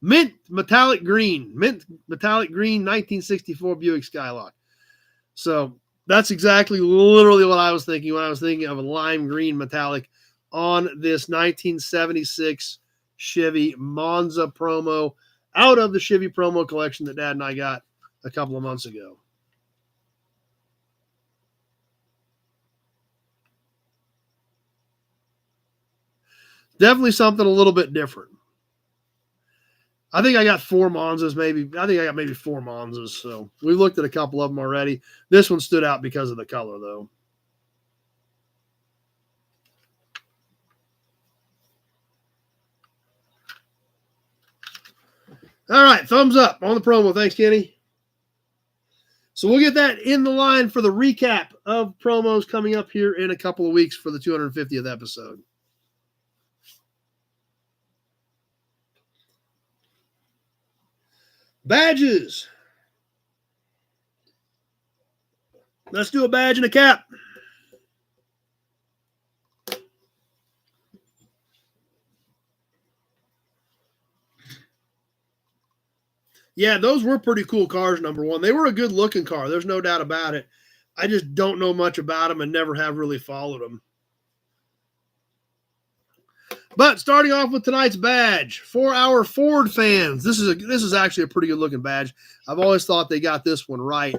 Mint metallic green 1964 Buick Skylark. So that's exactly literally what I was thinking when I was thinking of a lime green metallic on this 1976 Chevy Monza promo out of the Chevy promo collection that Dad and I got a couple of months ago. Definitely something a little bit different. I think I got 4 Monzas, maybe. I think I got maybe 4 Monzas. So we looked at a couple of them already. This one stood out because of the color, though. All right, thumbs up on the promo. Thanks, Kenny. So we'll get that in the line for the recap of promos coming up here in a couple of weeks for the 250th episode. Badges. Let's do a badge and a cap. Yeah, those were pretty cool cars, number one. They were a good looking car. There's no doubt about it. I just don't know much about them and never have really followed them. But starting off with tonight's badge for our Ford fans, this is actually a pretty good looking badge. I've always thought they got this one right.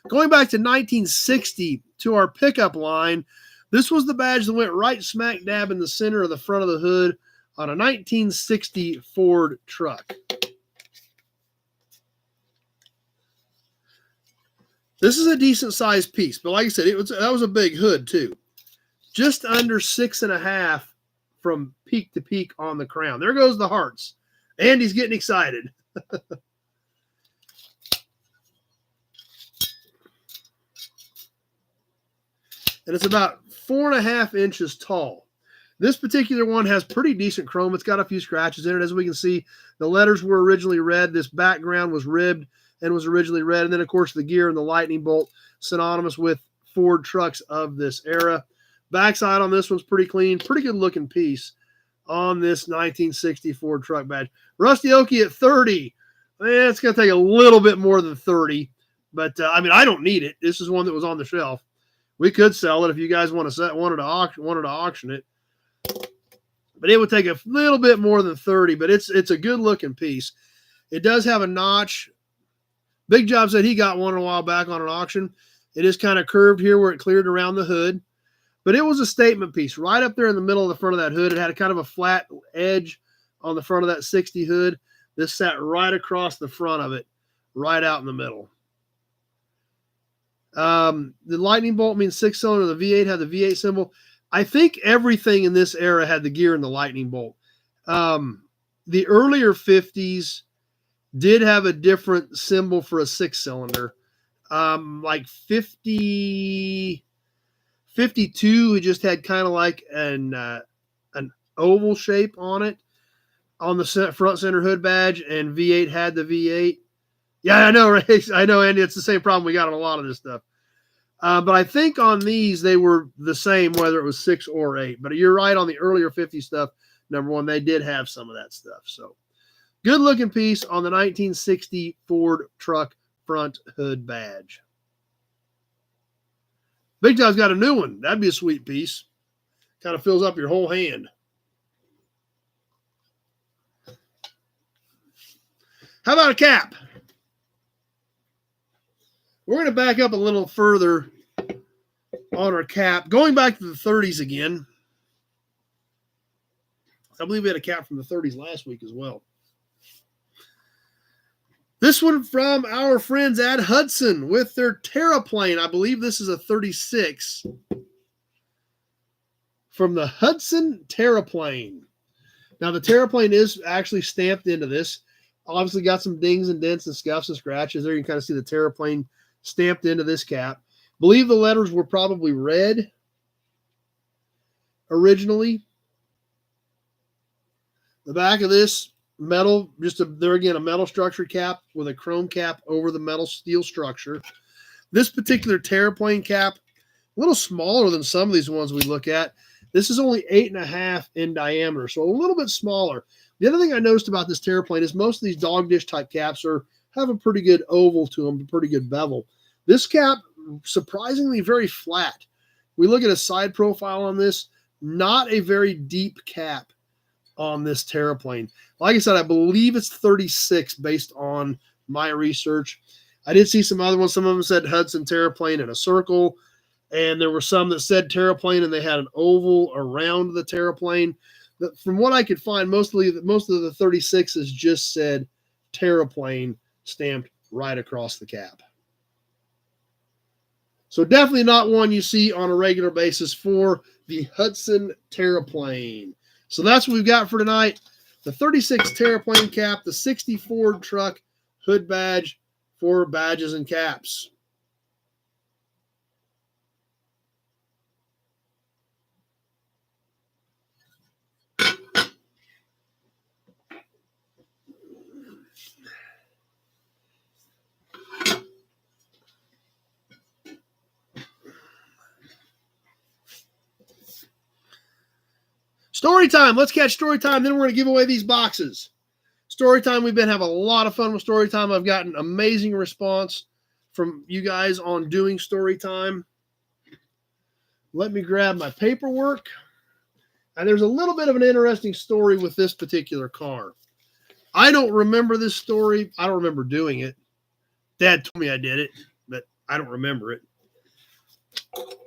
Going back to 1960 to our pickup line, this was the badge that went right smack dab in the center of the front of the hood on a 1960 Ford truck. This is a decent sized piece, but like I said, that was a big hood too. Just under 6.5 from peak to peak on the crown. There goes the hearts. Andy's getting excited. And it's about 4.5 inches tall. This particular one has pretty decent chrome. It's got a few scratches in it. As we can see, the letters were originally red. This background was ribbed and was originally red. And then, of course, the gear and the lightning bolt, synonymous with Ford trucks of this era. Backside on this one's pretty clean. Pretty good looking piece on this 1960 Ford truck badge. Rusty Okie at 30. It's going to take a little bit more than 30. But, I mean, I don't need it. This is one that was on the shelf. We could sell it if you guys wanted to auction it. But it would take a little bit more than 30, but it's a good looking piece. It does have a notch. Big Job said he got one a while back on an auction. It is kind of curved here where it cleared around the hood, but it was a statement piece right up there in the middle of the front of that hood. It had a kind of a flat edge on the front of that 60 hood. This sat right across the front of it, right out in the middle. The lightning bolt means 6-cylinder. The V8 had the V8 symbol. I think everything in this era had the gear and the lightning bolt. The earlier 50s did have a different symbol for a 6-cylinder. Like 52, it just had kind of like an oval shape on it on the front center hood badge, and V8 had the V8. Yeah, I know, right? I know, Andy. It's the same problem we got on a lot of this stuff. But I think on these, they were the same, whether it was 6 or 8. But you're right, on the earlier 50 stuff, number one, they did have some of that stuff. So good looking piece on the 1960 Ford truck front hood badge. Big Job's got a new one. That'd be a sweet piece. Kind of fills up your whole hand. How about a cap? We're going to back up a little further on our cap. Going back to the 30s again. I believe we had a cap from the 30s last week as well. This one from our friends at Hudson with their Terraplane. I believe this is a 36. From the Hudson Terraplane. Now, the Terraplane is actually stamped into this. Obviously got some dings and dents and scuffs and scratches there. You can kind of see the Terraplane stamped into this cap. Believe the letters were probably red originally. The back of this metal, there again, a metal structure cap with a chrome cap over the metal steel structure. This particular Terraplane cap, a little smaller than some of these ones we look at. This is only 8.5 in diameter, so a little bit smaller. The other thing I noticed about this Terraplane is most of these dog dish type caps have a pretty good oval to them, a pretty good bevel. This cap, surprisingly very flat. We look at a side profile on this, not a very deep cap on this Terraplane. Like I said, I believe it's 36 based on my research. I did see some other ones. Some of them said Hudson Terraplane in a circle, and there were some that said Terraplane and they had an oval around the Terraplane. But from what I could find, most of the 36s just said Terraplane stamped right across the cap. So definitely not one you see on a regular basis for the Hudson Terraplane. So that's what we've got for tonight. The 36 Terraplane cap, the 60 Ford truck hood badge for badges and caps. Story time. Let's catch story time. Then we're going to give away these boxes. Story time. We've been having a lot of fun with story time. I've gotten amazing response from you guys on doing story time. Let me grab my paperwork. And there's a little bit of an interesting story with this particular car. I don't remember this story. I don't remember doing it. Dad told me I did it, but I don't remember it.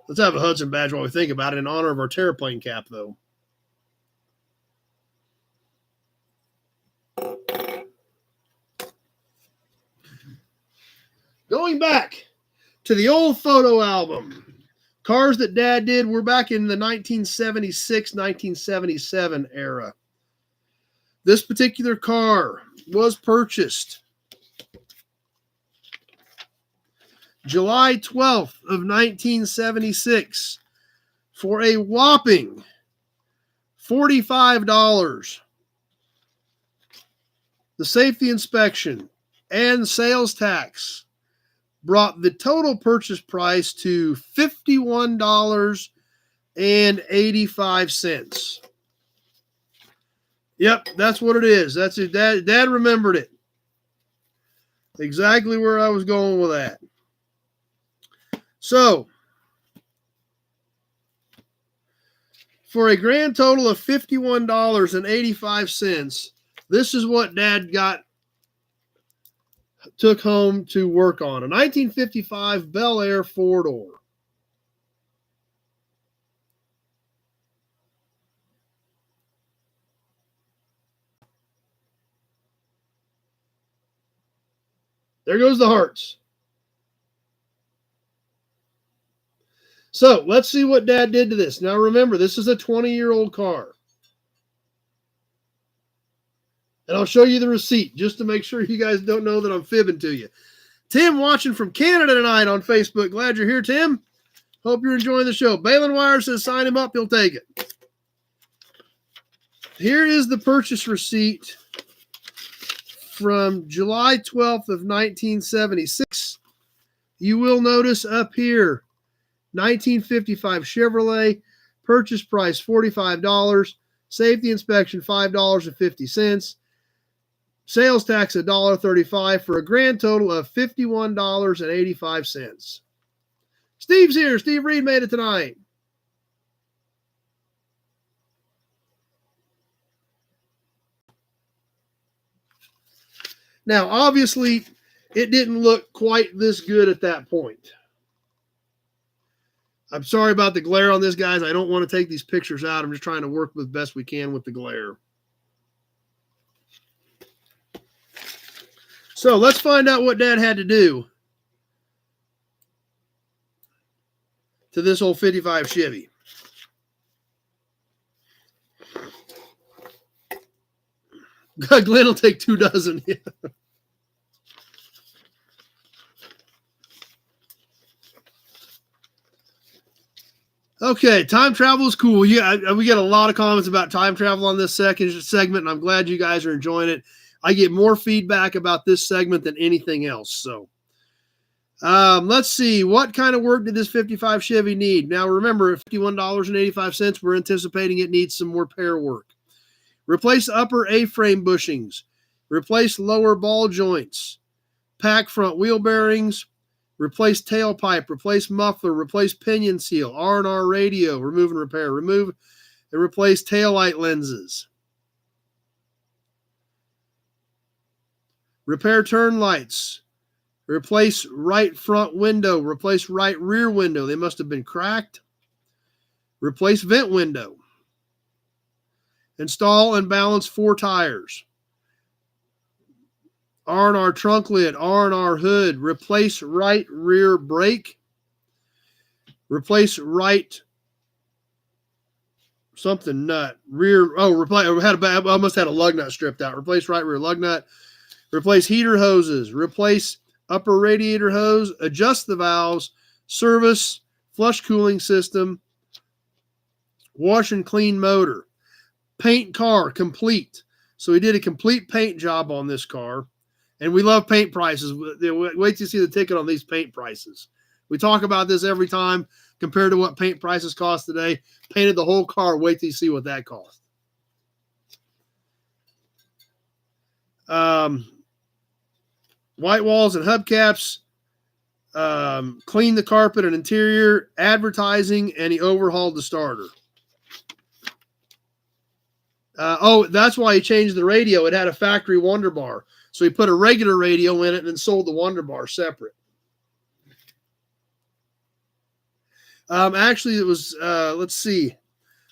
Let's have a Hudson badge while we think about it in honor of our Terraplane cap, though. Going back to the old photo album, cars that Dad did, we're back in the 1976, 1977 era. This particular car was purchased July 12th of 1976 for a whopping $45. The safety inspection and sales tax brought the total purchase price to $51.85. Yep, that's what it is. That's it. Dad remembered it. Exactly where I was going with that. So, for a grand total of $51.85, this is what Dad took home to work on. A 1955 Bel Air 4-door. There goes the hearts. So let's see what Dad did to this. Now remember, this is a 20-year-old car. And I'll show you the receipt just to make sure you guys don't know that I'm fibbing to you. Tim watching from Canada tonight on Facebook. Glad you're here, Tim. Hope you're enjoying the show. Balin Wire says sign him up. He'll take it. Here is the purchase receipt from July 12th of 1976. You will notice up here, 1955 Chevrolet, purchase price $45, safety inspection $5.50, sales tax $1.35 for a grand total of $51.85. Steve's here. Steve Reed made it tonight. Now, obviously, it didn't look quite this good at that point. I'm sorry about the glare on this, guys. I don't want to take these pictures out. I'm just trying to work with best we can with the glare. So let's find out what Dad had to do to this old 55 Chevy. Glenn will take 2 dozen. Okay, time travel is cool. Yeah, we get a lot of comments about time travel on this second segment, and I'm glad you guys are enjoying it. I get more feedback about this segment than anything else. So let's see. What kind of work did this 55 Chevy need? Now, remember, at $51.85, we're anticipating it needs some more repair work. Replace upper A-frame bushings. Replace lower ball joints. Pack front wheel bearings. Replace tailpipe. Replace muffler. Replace pinion seal. R&R radio. Remove and repair. Remove and replace taillight lenses. Repair turn lights. Replace right front window. Replace right rear window. They must have been cracked. Replace vent window. Install and balance 4 tires. R&R trunk lid, R&R hood. Replace right rear brake. Replace right something nut. Rear, replace, I almost had a lug nut stripped out. Replace right rear lug nut. Replace heater hoses. Replace upper radiator hose. Adjust the valves. Service, flush cooling system. Wash and clean motor. Paint car, complete. So he did a complete paint job on this car. And we love paint prices. Wait till you see the ticket on these paint prices. We talk about this every time compared to what paint prices cost today. Painted the whole car. Wait till you see what that cost. White walls and hubcaps. Clean the carpet and interior. Advertising. And he overhauled the starter. That's why he changed the radio. It had a factory Wonder Bar. So he put a regular radio in it and then sold the Wonder Bar separate. Actually, it was, let's see.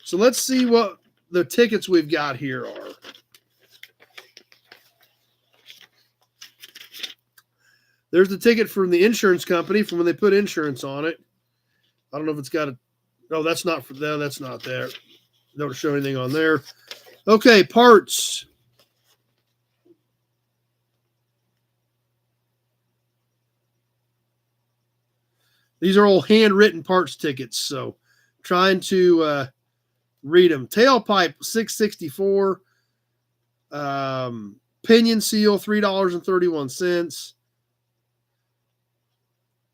So let's see what the tickets we've got here are. There's the ticket from the insurance company from when they put insurance on it. I don't know if it's got a, no, that's not for them. That's not there. Don't show anything on there. Okay, parts. These are all handwritten parts tickets. So trying to Read them. Tailpipe, $6.64. Pinion seal, $3.31.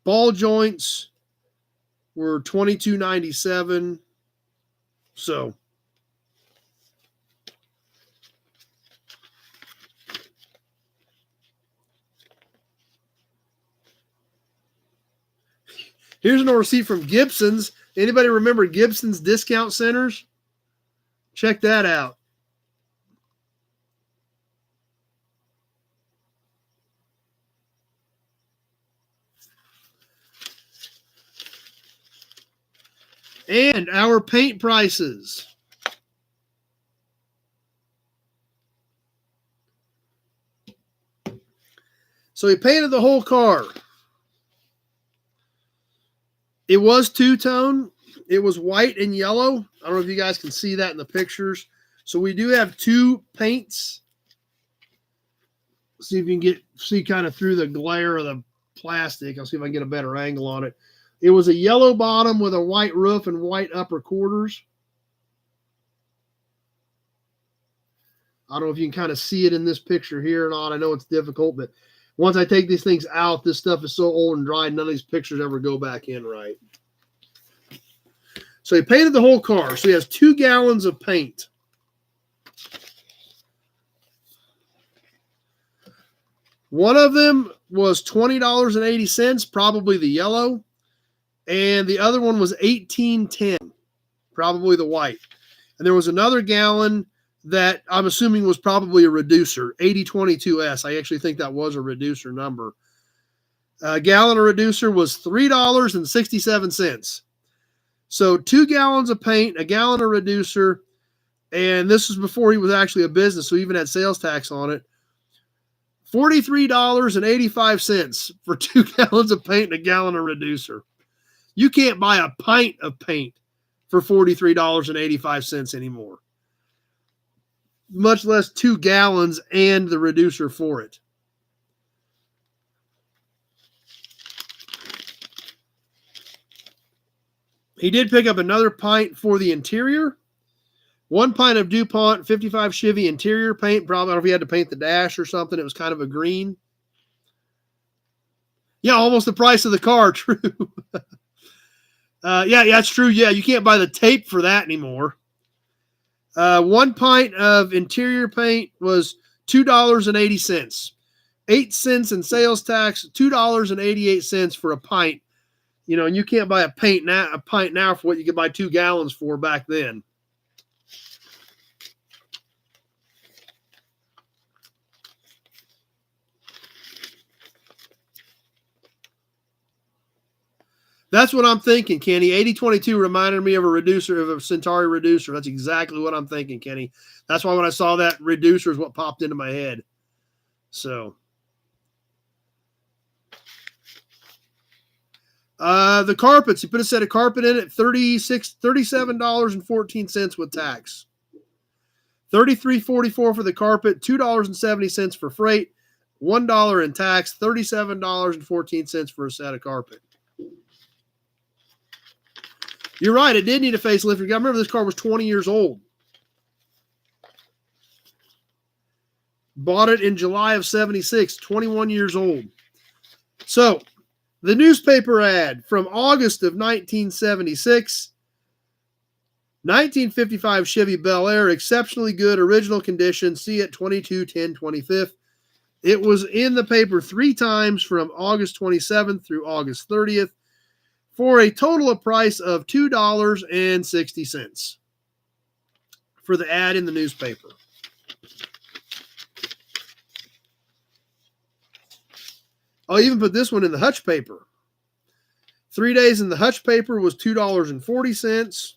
Ball joints were $22.97. So here's an receipt from Gibson's. Anybody remember Gibson's discount centers? Check that out. And our paint prices. So he painted the whole car. It was two-tone. It was white and yellow. I don't know if you guys can see that in the pictures. So we do have two paints. See if you can see kind of through the glare of the plastic. I'll see if I can get a better angle on it. It was a yellow bottom with a white roof and white upper quarters. I don't know if you can kind of see it in this picture here or not. I know it's difficult, but once I take these things out, this stuff is so old and dry, none of these pictures ever go back in right. So he painted the whole car. So he has 2 gallons of paint. One of them was $20.80, probably the yellow. And the other one was $18.10, probably the white. And there was another gallon that I'm assuming was probably a reducer, 8022S. I actually think that was a reducer number. A gallon of reducer was $3.67. So 2 gallons of paint, a gallon of reducer, and this was before he was actually a business, so he even had sales tax on it. $43.85 for 2 gallons of paint and a gallon of reducer. You can't buy a pint of paint for $43.85 anymore, much less 2 gallons and the reducer for it. He did pick up another pint for the interior. 1 pint of DuPont 55 Chevy interior paint. Probably, I don't know if he had to paint the dash or something. It was kind of a green. Yeah, almost the price of the car. True. Yeah, that's true. Yeah, you can't buy the tape for that anymore. 1 pint of interior paint was $2.80. 8 cents in sales tax, $2.88 for a pint. You know, and you can't buy a pint now for what you could buy 2 gallons for back then. That's what I'm thinking, Kenny. 8022 reminded me of a reducer, of a Centauri reducer. That's exactly what I'm thinking, Kenny. That's why when I saw that reducer is what popped into my head. So, the carpets, he put a set of carpet in at $37.14 with tax. $33.44 for the carpet, $2.70 for freight, $1 in tax, $37.14 for a set of carpet. You're right, it did need a facelift. I remember this car was 20 years old. Bought it in July of 76, 21 years old. So, the newspaper ad from August of 1976, 1955 Chevy Bel Air, exceptionally good, original condition, see it 22/10/25. It was in the paper 3 times from August 27th through August 30th. For a total price of $2.60 for the ad in the newspaper. I'll even put this one in the Hutch paper. 3 days in the Hutch paper was $2.40.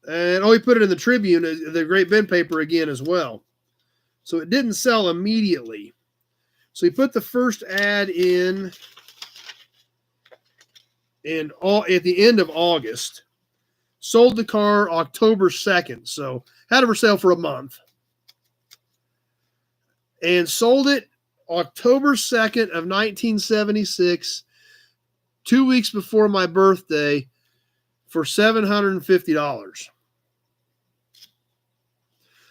And he put it in the Tribune, the Great Bend paper again as well. So it didn't sell immediately. So he put the first ad in at the end of August, sold the car October 2nd. So had it for sale for a month. And sold it October 2nd of 1976, 2 weeks before my birthday, for $750.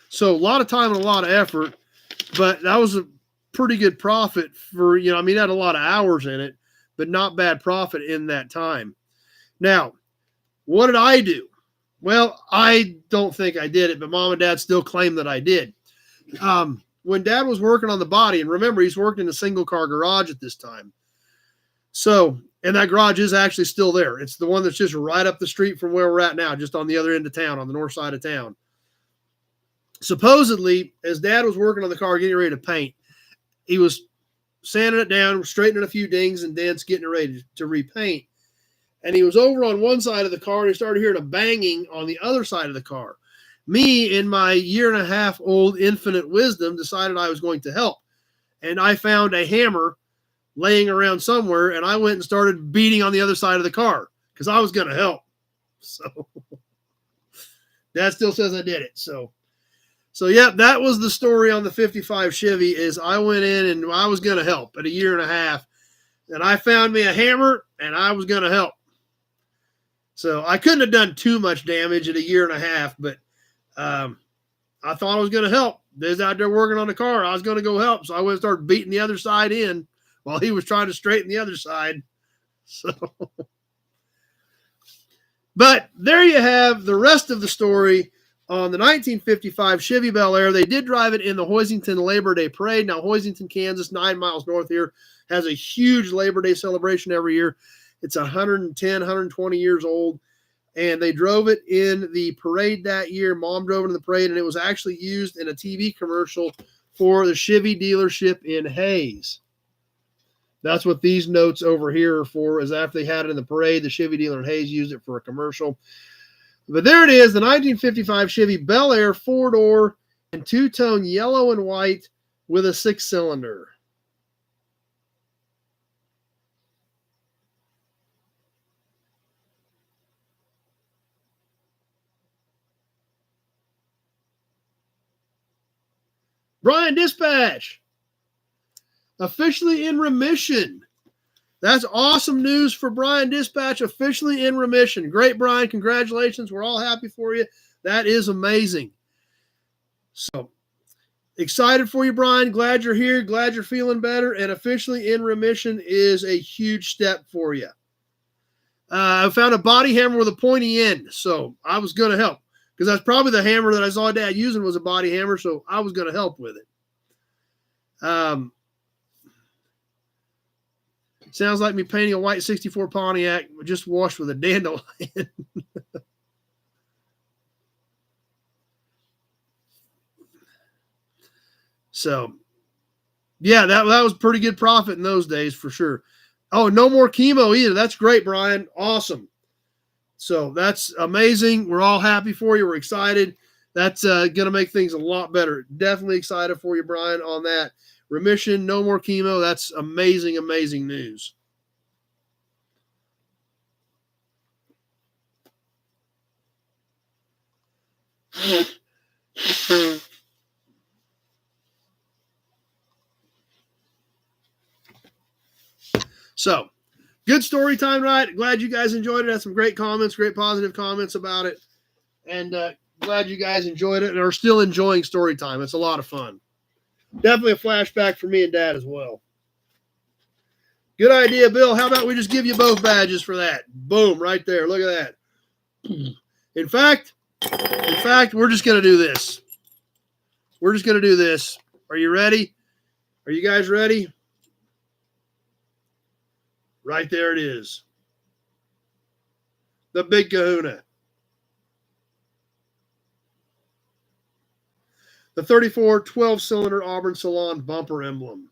So a lot of time and a lot of effort, but that was a pretty good profit for, it had a lot of hours in it, but not bad profit in that time. Now, what did I do? Well, I don't think I did it, but Mom and Dad still claim that I did. When Dad was working on the body, and remember, he's working in a single car garage at this time. So, and that garage is actually still there. It's the one that's just right up the street from where we're at now, just on the other end of town, on the north side of town. Supposedly, as Dad was working on the car, getting ready to paint, he was sanding it down, straightening a few dings and dents, getting it ready to repaint. And he was over on one side of the car, and he started hearing a banging on the other side of the car. Me, in my 1.5-year-old infinite wisdom, decided I was going to help. And I found a hammer laying around somewhere, and I went and started beating on the other side of the car because I was going to help. So Dad still says I did it. So yeah, that was the story on the 55 Chevy. Is I went in and I was going to help at 1.5 years, and I found me a hammer and I was going to help. So I couldn't have done too much damage at 1.5 years, but I thought I was going to help. They was out there working on the car. I was going to go help. So I went and started beating the other side in while he was trying to straighten the other side. So, but there you have the rest of the story on the 1955 Chevy Bel Air. They did drive it in the Hoisington Labor Day Parade. Now, Hoisington, Kansas, 9 miles north here, has a huge Labor Day celebration every year. It's 110, 120 years old. And they drove it in the parade that year. Mom drove it in the parade, and it was actually used in a TV commercial for the Chevy dealership in Hayes. That's what these notes over here are for, is after they had it in the parade, the Chevy dealer in Hayes used it for a commercial. But there it is, the 1955 Chevy Bel Air 4-door and 2-tone yellow and white with a 6-cylinder. Brian Dispatch, officially in remission. That's awesome news for Brian Dispatch, officially in remission. Great, Brian. Congratulations. We're all happy for you. That is amazing. So excited for you, Brian. Glad you're here. Glad you're feeling better. And officially in remission is a huge step for you. I found a body hammer with a pointy end, so I was going to help. Because that's probably the hammer that I saw Dad using was a body hammer, so I was going to help with it. Sounds like me painting a white 64 Pontiac just washed with a dandelion. So, yeah, that was pretty good profit in those days for sure. Oh, no more chemo either. That's great, Brian. Awesome. So that's amazing. We're all happy for you. We're excited. That's going to make things a lot better. Definitely excited for you, Brian, on that. Remission, no more chemo. That's amazing, amazing news. So, good story time tonight. Glad you guys enjoyed it. Had some great comments, great positive comments about it. And glad you guys enjoyed it and are still enjoying story time. It's a lot of fun. Definitely a flashback for me and Dad as well. Good idea, Bill. How about we just give you both badges for that? Boom, right there. Look at that. In fact, we're just going to do this. We're just going to do this. Are you ready? Are you guys ready? Right there it is. The Big Kahuna. The 34 12-cylinder Auburn Salon bumper emblem.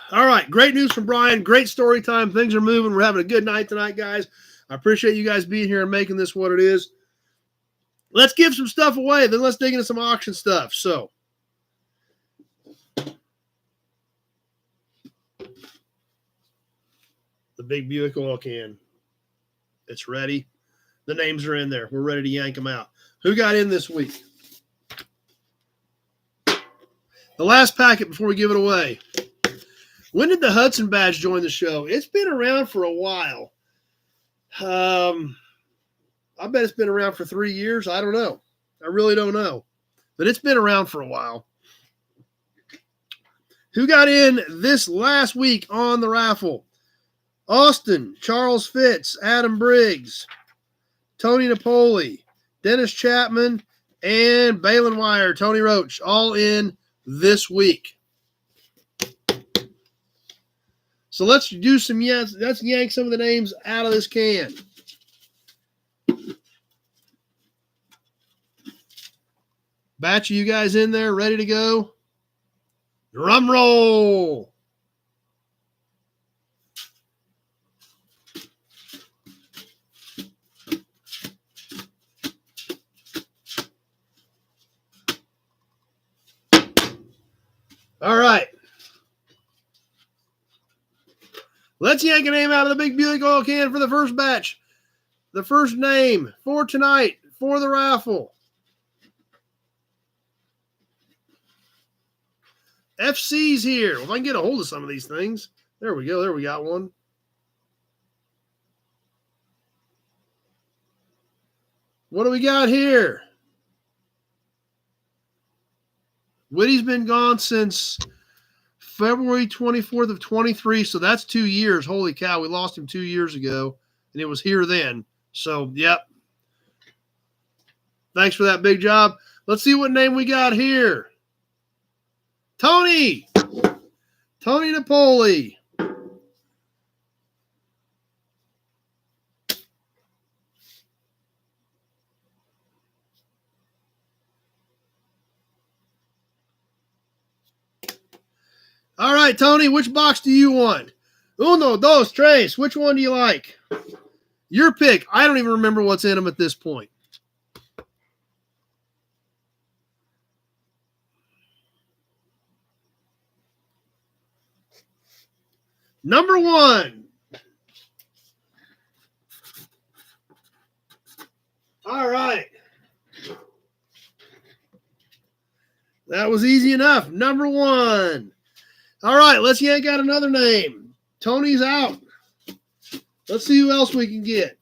All right, great news from Brian. Great story time. Things are moving. We're having a good night tonight, guys. I appreciate you guys being here and making this what it is. Let's give some stuff away. Then let's dig into some auction stuff. So, The big Buick oil can. It's ready. The names are in there. We're ready to yank them out. Who got in this week? The last packet before we give it away. When did the Hudson badge join the show? It's been around for a while. I bet it's been around for 3 years. I don't know. I really don't know. But it's been around for a while. Who got in this last week on the raffle? Austin, Charles Fitz, Adam Briggs, Tony Napoli, Dennis Chapman, and Balin Wire, Tony Roach, all in this week. So let's do some yes. Let's yank some of the names out of this can. Batch of you guys in there, ready to go? Drum roll. All right. Let's yank a name out of the big Buick oil can for the first batch. The first name for tonight for the raffle. FC's here. Well, if I can get a hold of some of these things. There we go. There we got one. What do we got here? Whitty's been gone since February 24th of 23, so that's 2 years. Holy cow, we lost him 2 years ago, and it was here then. So, yep. Thanks for that big job. Let's see what name we got here. Tony. Tony Napoli. All right, Tony, which box do you want? Uno, dos, tres. Which one do you like? Your pick. I don't even remember what's in them at this point. Number 1. All right. That was easy enough. Number 1. All right, let's yank out another name. Tony's out. Let's see who else we can get.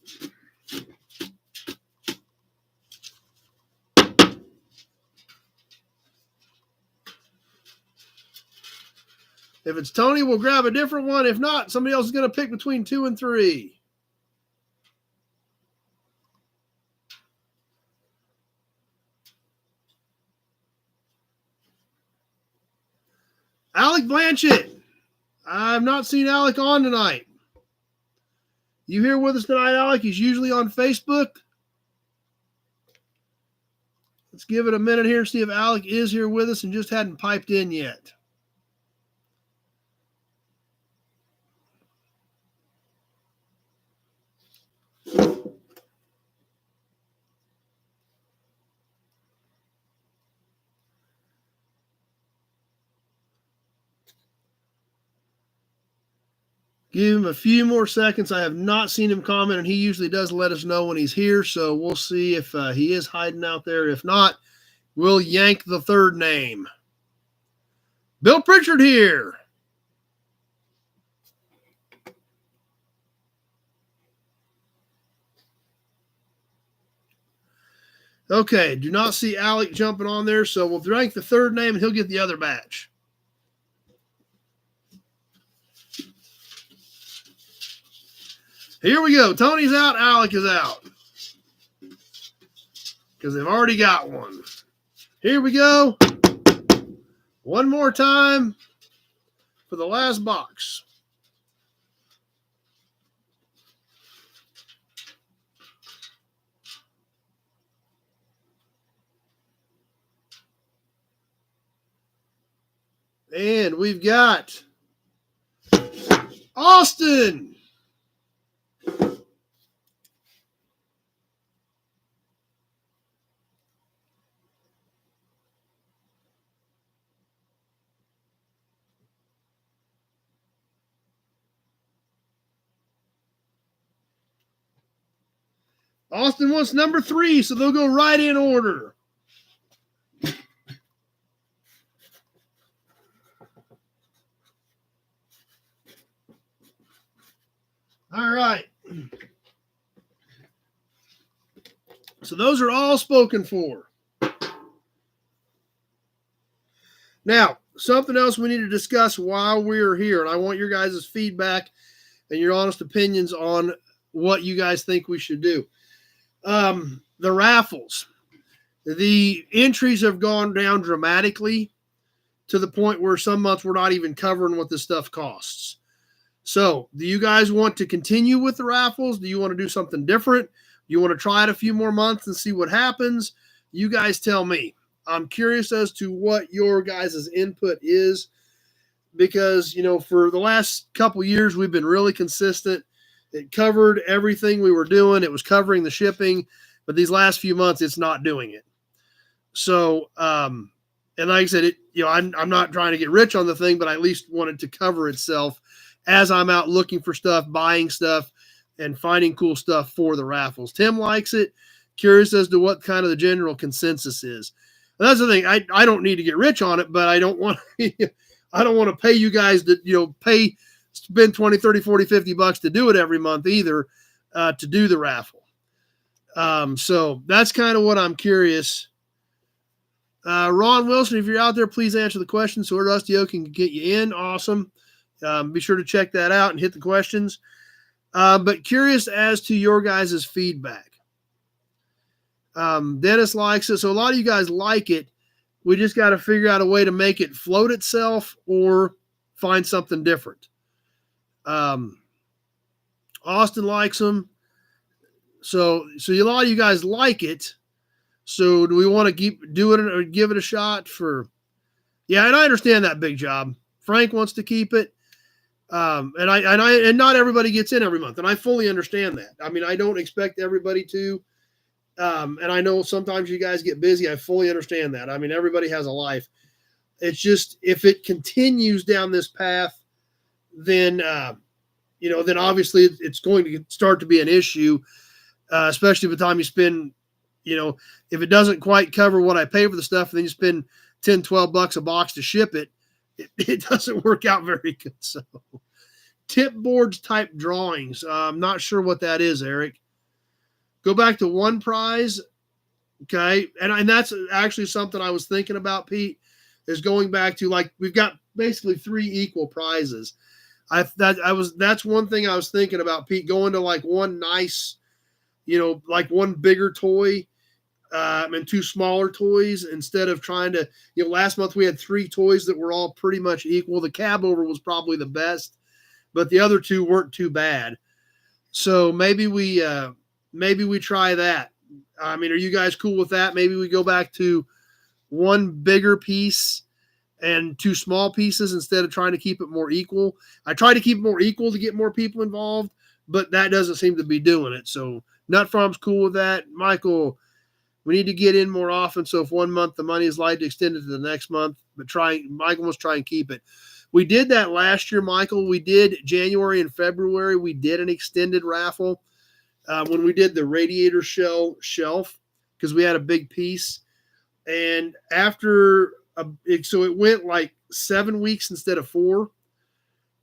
If it's Tony, we'll grab a different one. If not, somebody else is going to pick between 2 and 3. Alec Blanchett. I've not seen Alec on tonight. You here with us tonight, Alec? He's usually on Facebook. Let's give it a minute here and see if Alec is here with us and just hadn't piped in yet. Give him a few more seconds. I have not seen him comment, and he usually does let us know when he's here, so we'll see if he is hiding out there. If not, we'll yank the third name. Bill Pritchard here. Okay, do not see Alec jumping on there, so we'll yank the third name, and he'll get the other batch. Here we go. Tony's out. Alec is out. Because they've already got one. Here we go. One more time for the last box. And we've got Austin. Austin wants number 3, so they'll go right in order. All right. So those are all spoken for. Now, something else we need to discuss while we're here, and I want your guys' feedback and your honest opinions on what you guys think we should do. The raffles. The entries have gone down dramatically to the point where some months we're not even covering what this stuff costs. So, do you guys want to continue with the raffles? Do you want to do something different? Do you want to try it a few more months and see what happens? You guys tell me. I'm curious as to what your guys' input is because, you know, for the last couple years, we've been really consistent. It covered everything we were doing. It was covering the shipping, but these last few months, it's not doing it. So, and like I said, I'm not trying to get rich on the thing, but I at least want it to cover itself as I'm out looking for stuff, buying stuff, and finding cool stuff for the raffles. Tim likes it. Curious as to what kind of the general consensus is. And that's the thing. I don't need to get rich on it, but I don't want to pay you guys to, spend 20, 30, 40, 50 bucks to do it every month either, to do the raffle. So that's kind of what I'm curious. Ron Wilson, if you're out there, please answer the question so Rusty O can get you in. Awesome. Be sure to check that out and hit the questions. But curious as to your guys' feedback. Dennis likes it. So a lot of you guys like it. We just got to figure out a way to make it float itself or find something different. Austin likes them. So a lot of you guys like it. So do we want to keep doing it or give it a shot for? Yeah, and I understand that, Big Job. Frank wants to keep it. And not everybody gets in every month, and I fully understand that. I mean, I don't expect everybody to. And I know sometimes you guys get busy. I fully understand that. I mean, everybody has a life. It's just if it continues down this path, then then obviously it's going to start to be an issue, especially by the time you spend. If it doesn't quite cover what I pay for the stuff, and then you spend 10, 12 bucks a box to ship it, it doesn't work out very good. So tip boards type drawings. I'm not sure what that is, Eric. Go back to one prize. Okay. And that's actually something I was thinking about, Pete, is going back to, like, we've got basically 3 equal prizes. That's one thing I was thinking about, Pete, going to like one nice, like one bigger toy, and 2 smaller toys instead of trying to, last month we had 3 toys that were all pretty much equal. The cab over was probably the best, but the other 2 weren't too bad. So maybe we try that. I mean, are you guys cool with that? Maybe we go back to 1 bigger piece and 2 small pieces instead of trying to keep it more equal. I try to keep it more equal to get more people involved, but that doesn't seem to be doing it. So Nut Farm's cool with that. Michael, we need to get in more often. So if one month the money is light, to extend it to the next month, but Michael must try and keep it. We did that last year, Michael. We did January and February. We did an extended raffle when we did the radiator shelf because we had a big piece. And after, so it went like 7 weeks instead of 4.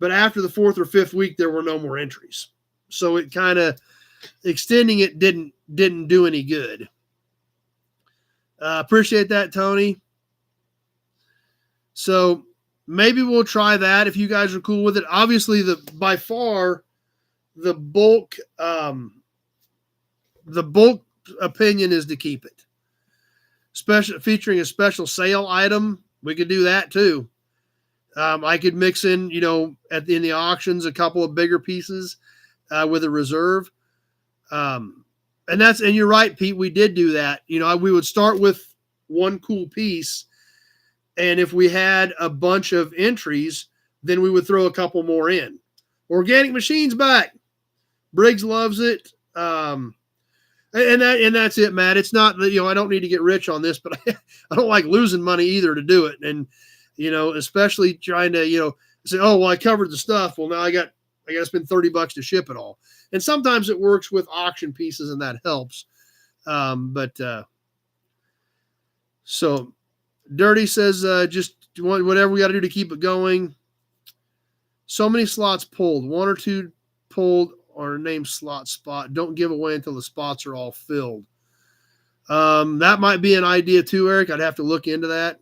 But after the 4th or 5th week, there were no more entries. So it kind of, extending it didn't do any good. Appreciate that, Tony. So maybe we'll try that if you guys are cool with it. Obviously, by far the bulk opinion is to keep it. Featuring a special sale item, we could do that too. I could mix in, in the auctions, a couple of bigger pieces with a reserve. And you're right, Pete, we did do that. We would start with 1 cool piece. And if we had a bunch of entries, then we would throw a couple more in. Organic Machines back. Briggs loves it. And that's it, Matt. It's not, I don't need to get rich on this, but I don't like losing money either to do it. And, especially trying to, say, oh, well, I covered the stuff. Well, now I got I got to spend $30 to ship it all. And sometimes it works with auction pieces, and that helps. So Dirty says, just whatever we got to do to keep it going. So many slots pulled, 1 or 2 pulled or named slot spot. Don't give away until the spots are all filled. That might be an idea too, Eric. I'd have to look into that.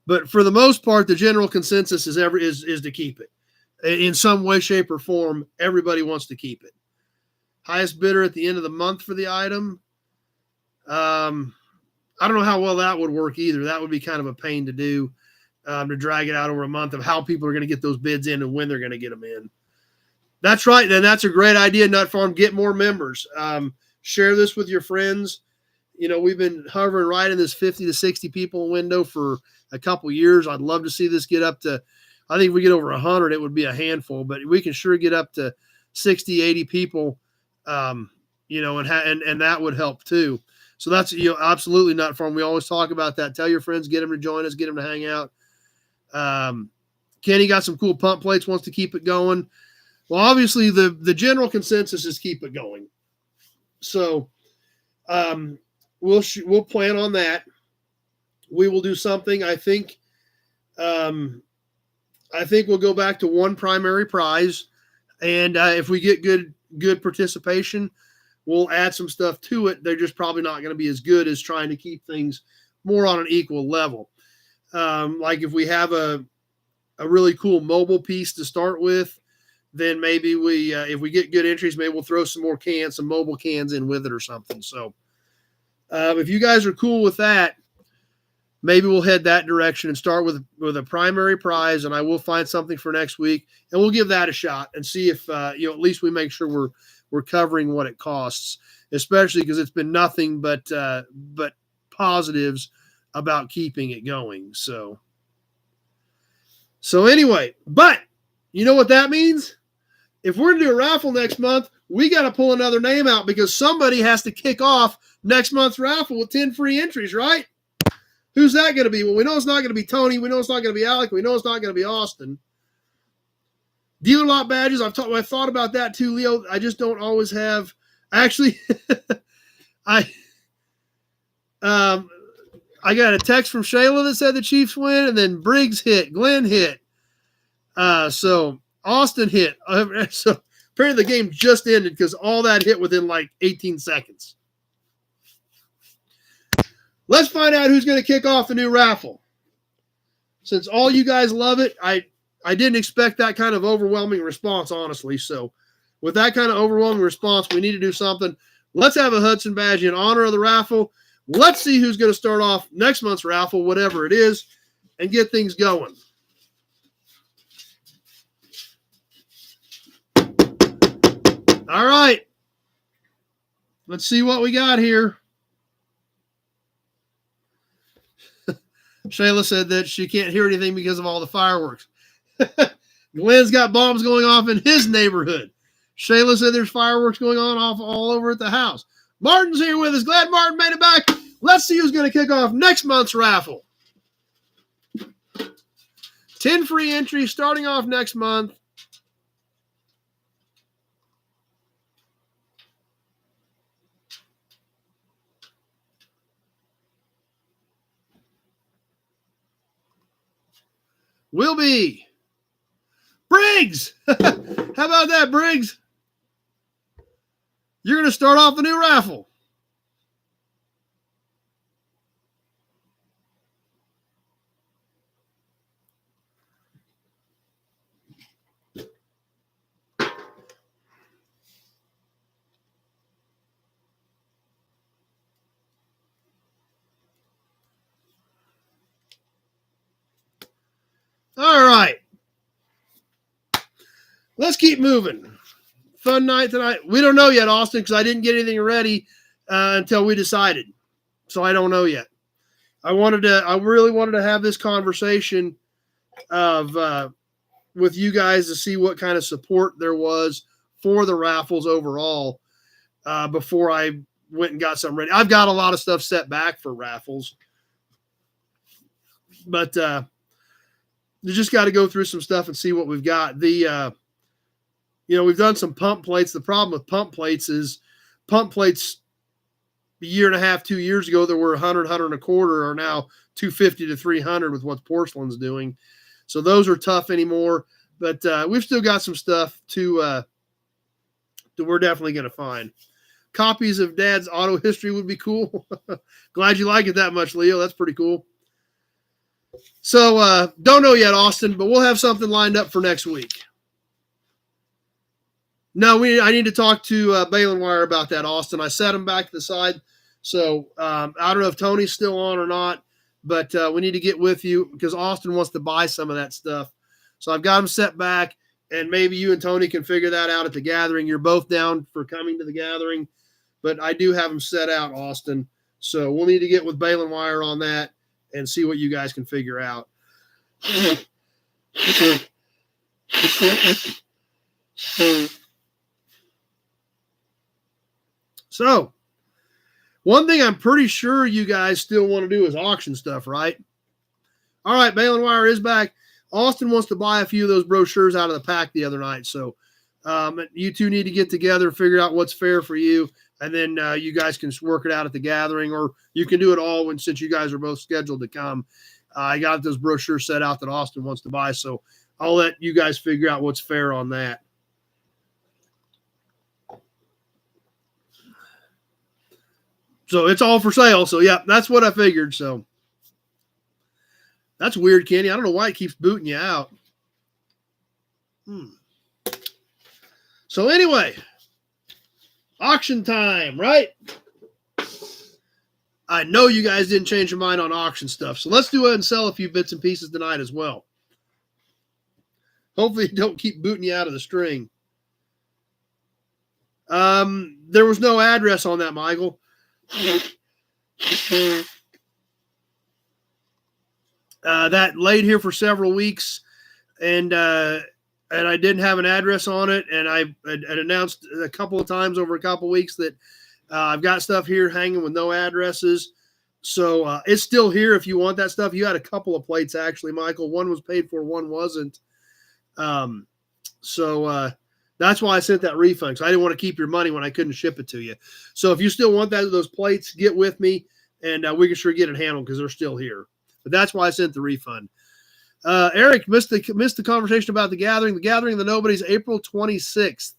But for the most part, the general consensus is to keep it. In some way, shape, or form, everybody wants to keep it. Highest bidder at the end of the month for the item. I don't know how well that would work either. That would be kind of a pain to do, to drag it out over a month of how people are going to get those bids in and when they're going to get them in. That's right. Then that's a great idea, Nut Farm. Get more members. Share this with your friends. We've been hovering right in this 50 to 60 people window for a couple years. I'd love to see this get up to, I think if we get over 100, it would be a handful, but we can sure get up to 60, 80 people, and that would help too. So that's, absolutely Nut Farm. We always talk about that. Tell your friends, get them to join us, get them to hang out. Kenny got some cool pump plates, wants to keep it going. Well, obviously the general consensus is keep it going. So, we'll plan on that. We will do something. I think we'll go back to one primary prize, and if we get good participation, we'll add some stuff to it. They're just probably not going to be as good as trying to keep things more on an equal level. Like if we have a really cool mobile piece to start with, then maybe if we get good entries, maybe we'll throw some mobile cans in with it or something. So if you guys are cool with that, maybe we'll head that direction and start with a primary prize, and I will find something for next week, and we'll give that a shot and see if at least we make sure we're covering what it costs, especially because it's been nothing but positives about keeping it going. So anyway, but you know what that means? If we're going to do a raffle next month, we got to pull another name out because somebody has to kick off next month's raffle with 10 free entries, right? Who's that going to be? Well, we know it's not going to be Tony. We know it's not going to be Alec. We know it's not going to be Austin. Dealer lot badges. I've thought about that too, Leo. I just don't always have. Actually, I got a text from Shayla that said the Chiefs win, and then Briggs hit, Glenn hit. So Austin hit. So apparently the game just ended because all that hit within like 18 seconds. Let's find out who's going to kick off the new raffle. Since all you guys love it, I didn't expect that kind of overwhelming response, honestly. So with that kind of overwhelming response, we need to do something. Let's have a Hudson badge in honor of the raffle. Let's see who's going to start off next month's raffle, whatever it is, and get things going. All right. Let's see what we got here. Shayla said that she can't hear anything because of all the fireworks. Glenn's got bombs going off in his neighborhood. Shayla said there's fireworks going on all over at the house. Martin's here with us. Glad Martin made it back. Let's see who's going to kick off next month's raffle. 10 free entries starting off next month. Will be Briggs. How about that, Briggs? You're going to start off the new raffle. All right. Let's keep moving. Fun night tonight. We don't know yet, Austin, because I didn't get anything ready until we decided. So I don't know yet. I really wanted to have this conversation with you guys to see what kind of support there was for the raffles overall before I went and got something ready. I've got a lot of stuff set back for raffles, but you just got to go through some stuff and see what we've got. The we've done some pump plates. The problem with pump plates is pump plates a year and a half, 2 years ago, there were 100, 100 and a quarter, are now 250 to 300 with what Porcelain's doing. So those are tough anymore. But we've still got some stuff that we're definitely going to find. Copies of Dad's auto history would be cool. Glad you like it that much, Leo. That's pretty cool. So don't know yet, Austin, but we'll have something lined up for next week. No, I need to talk to Balin Wire about that, Austin. I set him back to the side. So I don't know if Tony's still on or not, but we need to get with you because Austin wants to buy some of that stuff. So I've got him set back, and maybe you and Tony can figure that out at the gathering. You're both down for coming to the gathering, but I do have them set out, Austin. So we'll need to get with Balin Wire on that and see what you guys can figure out. So, one thing I'm pretty sure you guys still want to do is auction stuff, right? All right, Balin Wire is back. Austin wants to buy a few of those brochures out of the pack the other night. So, you two need to get together, figure out what's fair for you, and then you guys can work it out at the gathering, or you can do it all since you guys are both scheduled to come. I got those brochures set out that Austin wants to buy, so I'll let you guys figure out what's fair on that. So it's all for sale. So, yeah, that's what I figured. So that's weird, Kenny. I don't know why it keeps booting you out. So anyway, auction time, right? I know you guys didn't change your mind on auction stuff. So let's do it and sell a few bits and pieces tonight as well. Hopefully it don't keep booting you out of the string. There was no address on that, Michael. That laid here for several weeks, and I didn't have an address on it, and I had announced a couple of times over a couple of weeks that I've got stuff here hanging with no addresses. So it's still here if you want that stuff. You had a couple of plates, actually, Michael. One was paid for, one wasn't. That's why I sent that refund, because I didn't want to keep your money when I couldn't ship it to you. So if you still want those plates, get with me, and we can sure get it handled because they're still here. But that's why I sent the refund. Eric missed the conversation about the gathering. The gathering of the Nobodies, April 26th.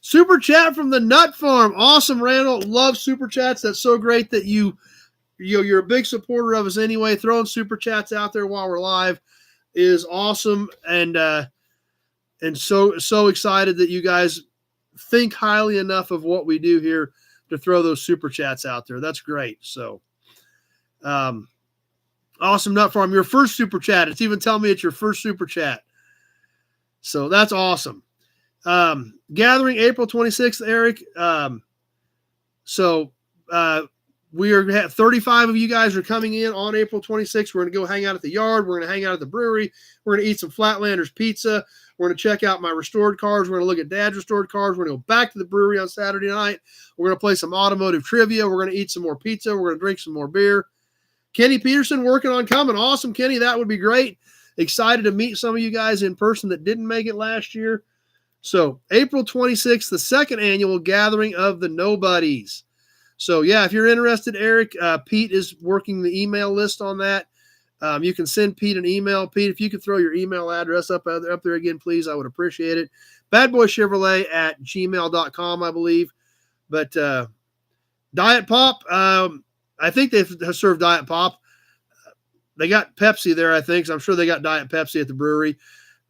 Super chat from the Nut Farm. Awesome, Randall. Love super chats. That's so great that you're a big supporter of us anyway. Throwing super chats out there while we're live is awesome, and so excited that you guys think highly enough of what we do here to throw those super chats out there. That's great. So, awesome, Nut Farm. Your first super chat. It's even telling me it's your first super chat. So that's awesome. Gathering April 26th, Eric. We are 35 of you guys are coming in on April 26th. We're going to go hang out at the yard. We're going to hang out at the brewery. We're going to eat some Flatlanders pizza. We're going to check out my restored cars. We're going to look at Dad's restored cars. We're going to go back to the brewery on Saturday night. We're going to play some automotive trivia. We're going to eat some more pizza. We're going to drink some more beer. Kenny Peterson working on coming. Awesome, Kenny. That would be great. Excited to meet some of you guys in person that didn't make it last year. So April 26th, the second annual gathering of the Nobodies. So, yeah, if you're interested, Eric, Pete is working the email list on that. You can send Pete an email. Pete, if you could throw your email address up there again, please, I would appreciate it. badboychevrolet@gmail.com, I believe. But Diet Pop, I think they serve Diet Pop. They got Pepsi there, I think, so I'm sure they got Diet Pepsi at the brewery.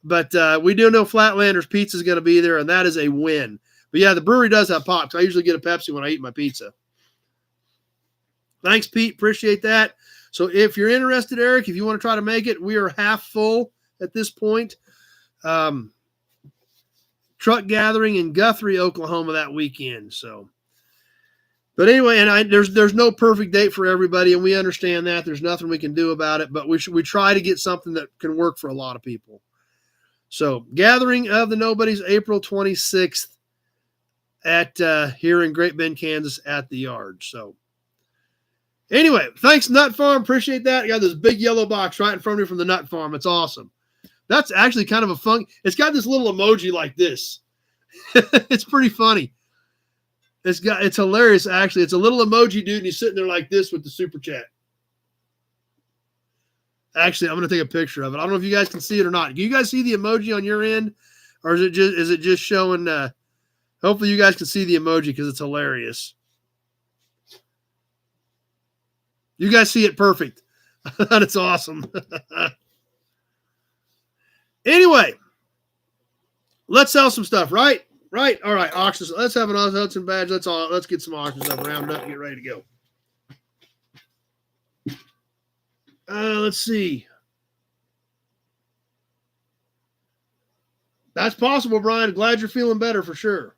But we do know Flatlanders Pizza is going to be there, and that is a win. But, yeah, the brewery does have pop, so I usually get a Pepsi when I eat my pizza. Thanks, Pete. Appreciate that. So if you're interested, Eric, if you want to try to make it, we are half full at this point. Truck gathering in Guthrie, Oklahoma that weekend. So, but anyway, and there's no perfect date for everybody, and we understand that. There's nothing we can do about it, but we try to get something that can work for a lot of people. So, gathering of the Nobodies, April 26th at here in Great Bend, Kansas, at the yard. So, Anyway, thanks, Nut Farm. Appreciate that. I got this big yellow box right in front of me from the Nut Farm. It's awesome. That's actually kind of a fun. It's got this little emoji like this. It's pretty funny. It's hilarious, actually. It's a little emoji dude, and he's sitting there like this with the super chat. Actually, I'm going to take a picture of it. I don't know if you guys can see it or not. Do you guys see the emoji on your end? Or is it just showing hopefully you guys can see the emoji because it's hilarious. You guys see it perfect. That's awesome. Anyway, let's sell some stuff, right? Right. All right. Auctions. Let's have an Hudson badge. Let's get some auction stuff rounded up and get ready to go. Let's see. That's possible, Brian. Glad you're feeling better for sure.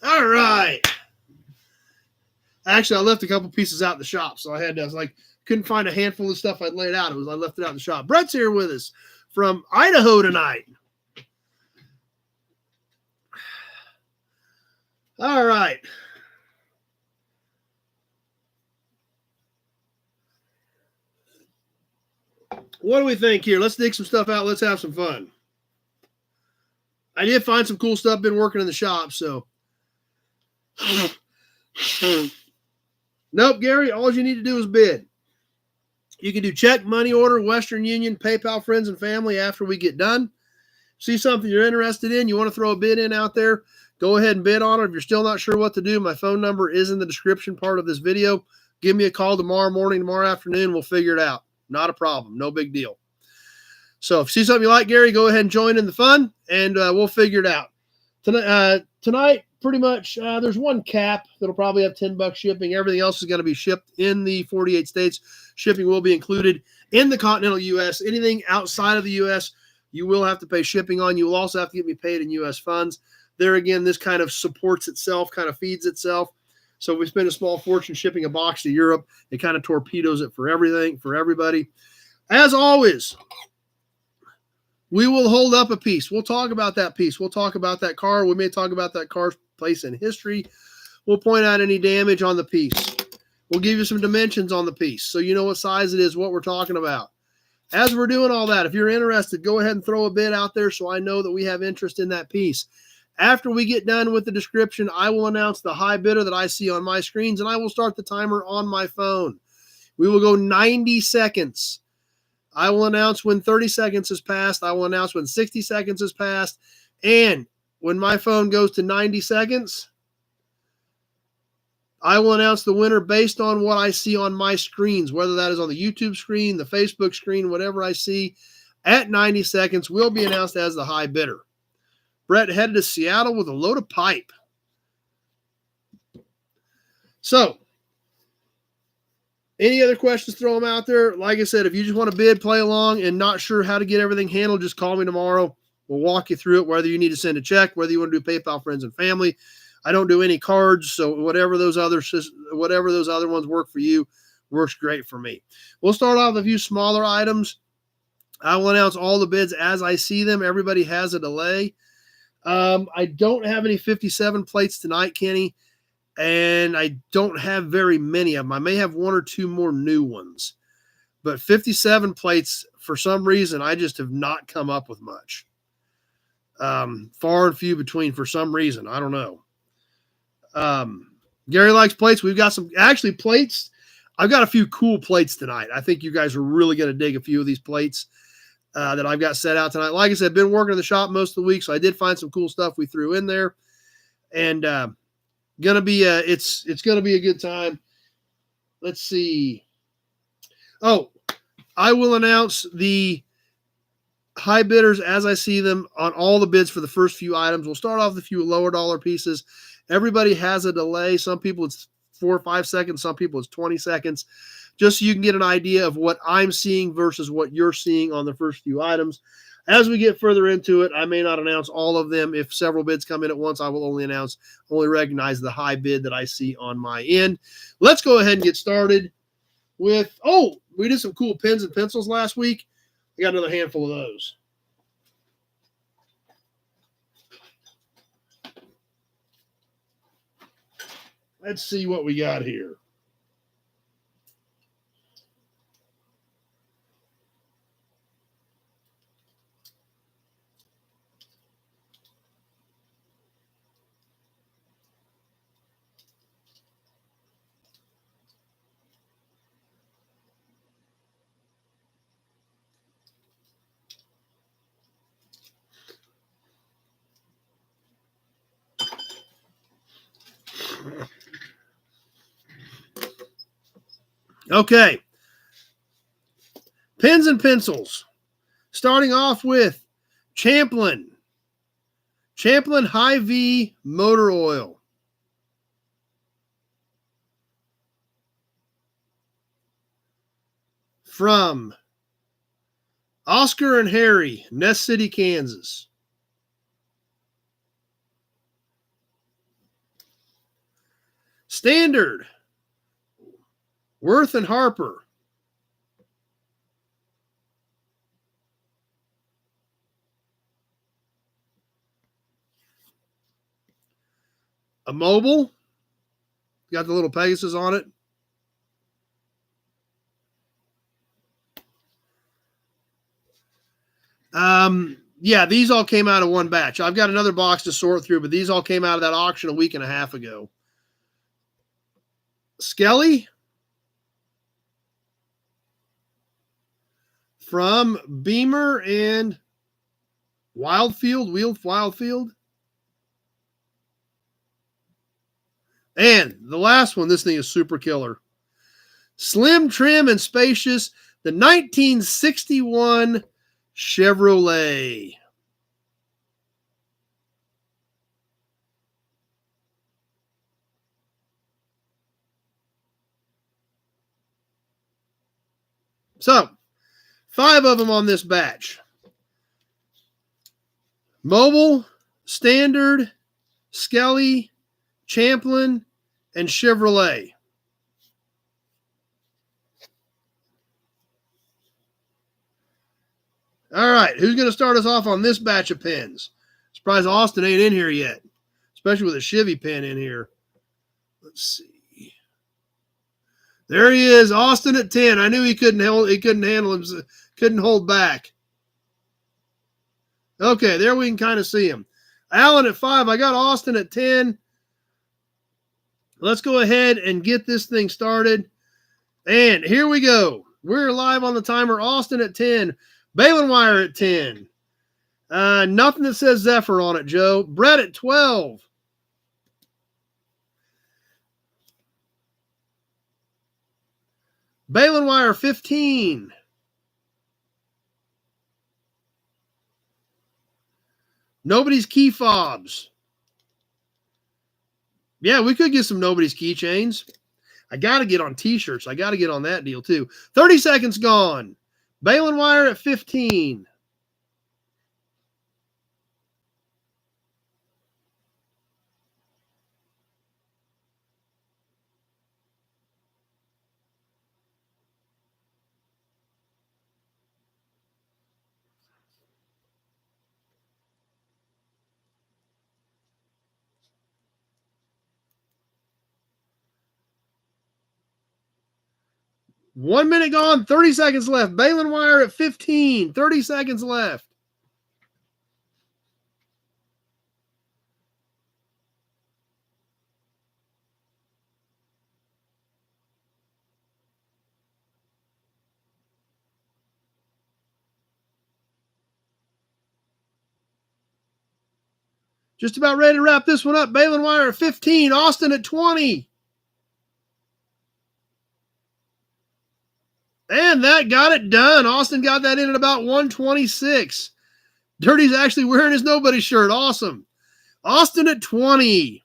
All right. Actually, I left a couple pieces out in the shop, so I was like, couldn't find a handful of stuff I'd laid out. I left it out in the shop. Brett's here with us from Idaho tonight. All right. What do we think here? Let's dig some stuff out. Let's have some fun. I did find some cool stuff. Been working in the shop, so. Nope, Gary. All you need to do is bid. You can do check, money order, Western Union, PayPal, friends and family after we get done. See something you're interested in, you want to throw a bid in out there, go ahead and bid on it. If you're still not sure what to do, my phone number is in the description part of this video. Give me a call tomorrow morning, tomorrow afternoon. We'll figure it out. Not a problem. No big deal. So if you see something you like, Gary, go ahead and join in the fun, and we'll figure it out. Tonight, pretty much, there's one cap that'll probably have $10 shipping. Everything else is going to be shipped in the 48 states. Shipping will be included in the continental U.S. Anything outside of the U.S., you will have to pay shipping on. You will also have to get me paid in U.S. funds. There again, this kind of supports itself, kind of feeds itself. So if we spend a small fortune shipping a box to Europe, it kind of torpedoes it for everything, for everybody. As always, we will hold up a piece. We'll talk about that piece. We'll talk about that car. We may talk about that car's place in history. We'll point out any damage on the piece. We'll give you some dimensions on the piece so you know what size it is, what we're talking about. As we're doing all that, if you're interested, go ahead and throw a bid out there so I know that we have interest in that piece. After we get done with the description, I will announce the high bidder that I see on my screens, and I will start the timer on my phone. We will go 90 seconds. I will announce when 30 seconds has passed. I will announce when 60 seconds has passed. And when my phone goes to 90 seconds, I will announce the winner based on what I see on my screens, whether that is on the YouTube screen, the Facebook screen, whatever I see. At 90 seconds will be announced as the high bidder. Brett headed to Seattle with a load of pipe. So, any other questions, throw them out there. Like I said, if you just want to bid, play along, and not sure how to get everything handled, just call me tomorrow. We'll walk you through it, whether you need to send a check, whether you want to do PayPal, friends and family. I don't do any cards, so whatever those other ones work for you works great for me. We'll start off with a few smaller items. I will announce all the bids as I see them. Everybody has a delay. I don't have any 57 plates tonight, Kenny, and I don't have very many of them. I may have one or two more new ones, but 57 plates, for some reason, I just have not come up with much. Far and few between for some reason. I don't know. Gary likes plates. We've got some actually plates. I've got a few cool plates tonight. I think you guys are really going to dig a few of these plates that I've got set out tonight. Like I said, I've been working in the shop most of the week, so I did find some cool stuff we threw in there, and gonna be it's gonna be a good time. Let's see. Oh, I will announce the high bidders as I see them on all the bids for the first few items. We'll start off with a few lower dollar pieces. Everybody has a delay. Some people it's 4 or 5 seconds. Some people it's 20 seconds. Just so you can get an idea of what I'm seeing versus what you're seeing on the first few items. As we get further into it, I may not announce all of them. If several bids come in at once, I will only recognize the high bid that I see on my end. Let's go ahead and get started with, we did some cool pens and pencils last week. I got another handful of those. Let's see what we got here. Okay. Pens and pencils. Starting off with Champlin. Champlin Hy-Vee motor oil. From Oscar and Harry, Nest City, Kansas. Standard. Worth and Harper. A Mobil. Got the little Pegasus on it. Yeah, these all came out of one batch. I've got another box to sort through, but these all came out of that auction a week and a half ago. Skelly. From Beamer and Wildfield. And the last one, this thing is super killer. Slim, trim, and spacious, the 1961 Chevrolet. So, 5 of them on this batch. Mobil, Standard, Skelly, Champlin, and Chevrolet. All right, who's going to start us off on this batch of pens? Surprised Austin ain't in here yet, especially with a Chevy pen in here. Let's see. There he is, Austin at 10. I knew he couldn't handle him, couldn't hold back. Okay, there we can kind of see him. Alan at 5. I got Austin at 10. Let's go ahead and get this thing started. And here we go. We're live on the timer. Austin at 10. Balin Wire at 10. Nothing that says Zephyr on it, Joe. Brett at 12. Balin Wire 15. Nobody's key fobs. Yeah, we could get some Nobody's keychains. I got to get on t-shirts. I got to get on that deal too. 30 seconds gone. Balin Wire at 15. 1 minute gone, 30 seconds left. Balin wire at 15, 30 seconds left. Just about ready to wrap this one up. Balin wire at 15, Austin at 20. And that got it done. Austin got that in at about 126. Dirty's actually wearing his nobody shirt. Awesome. Austin at 20.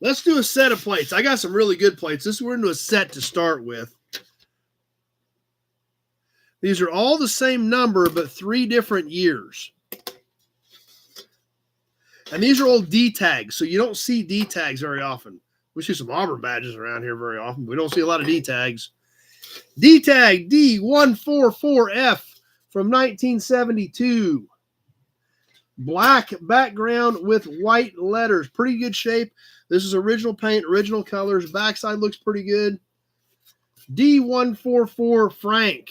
Let's do a set of plates. I got some really good plates. We're into a set to start with. These are all the same number, but 3 different years. And these are all D tags, so you don't see D tags very often. We see some Auburn badges around here very often. We don't see a lot of D tags. D tag D144F from 1972. Black background with white letters. Pretty good shape. This is original paint, original colors. Backside looks pretty good. D144 Frank.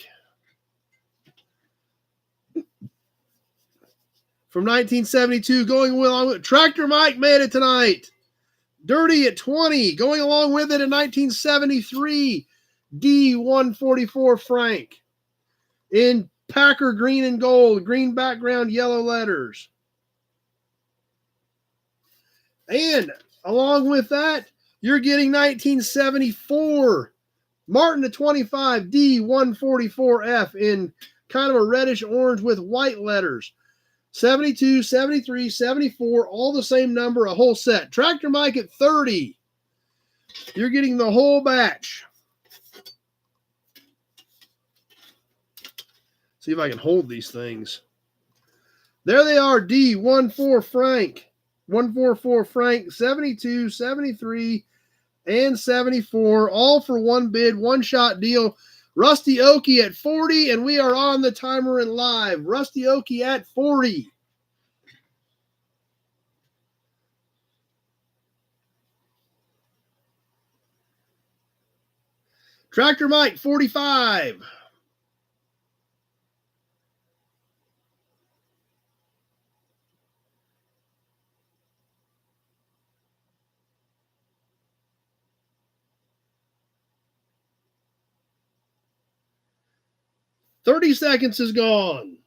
From 1972, going along with Tractor Mike made it tonight. Dirty at 20, going along with it in 1973. D144 Frank. In Packer green and gold, green background, yellow letters. And along with that, you're getting 1974 Martin at 25 D144F in kind of a reddish orange with white letters. 72, 73, 74, all the same number, a whole set. Tractor Mike at 30. You're getting the whole batch. See if I can hold these things. There they are, D14 Frank. 144 Frank, 72, 73, and 74, all for one bid, one shot deal. Rusty Okie at 40, and we are on the timer and live. Rusty Okie at 40. Tractor Mike, 45. $30 seconds is gone.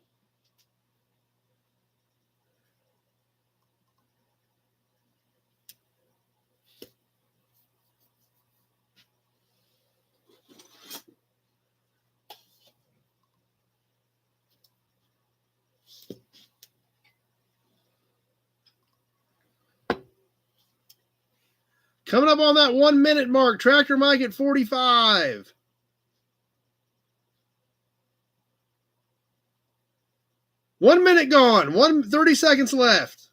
Coming up on that 1 minute mark, Tractor Mike at 45. One minute gone. 30 seconds left.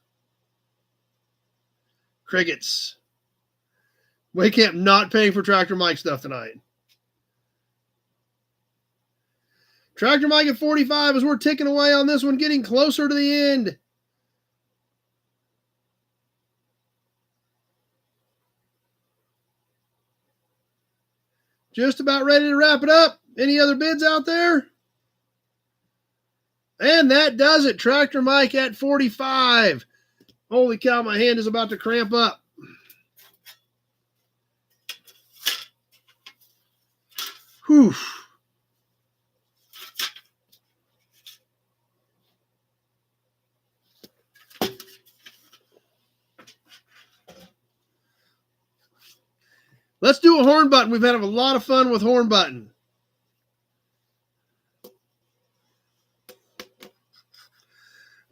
Crickets. Wake Camp not paying for Tractor Mike stuff tonight. Tractor Mike at 45 as we're ticking away on this one, getting closer to the end. Just about ready to wrap it up. Any other bids out there? And that does it. Tractor Mike at 45. Holy cow, my hand is about to cramp up. Whew. Let's do a horn button. We've had a lot of fun with horn button.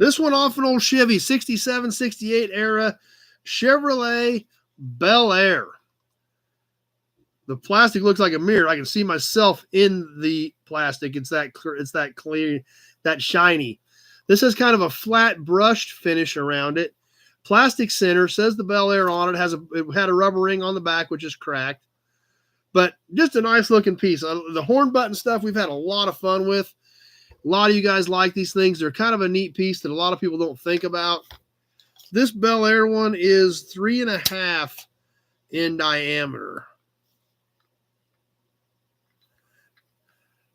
This one off an old Chevy, 67, 68 era Chevrolet Bel Air. The plastic looks like a mirror. I can see myself in the plastic. It's that clear, that shiny. This has kind of a flat brushed finish around it. Plastic center, says the Bel Air on it. It had a rubber ring on the back, which is cracked. But just a nice looking piece. The horn button stuff we've had a lot of fun with. A lot of you guys like these things. They're kind of a neat piece that a lot of people don't think about. This Bel Air one is 3.5 in diameter.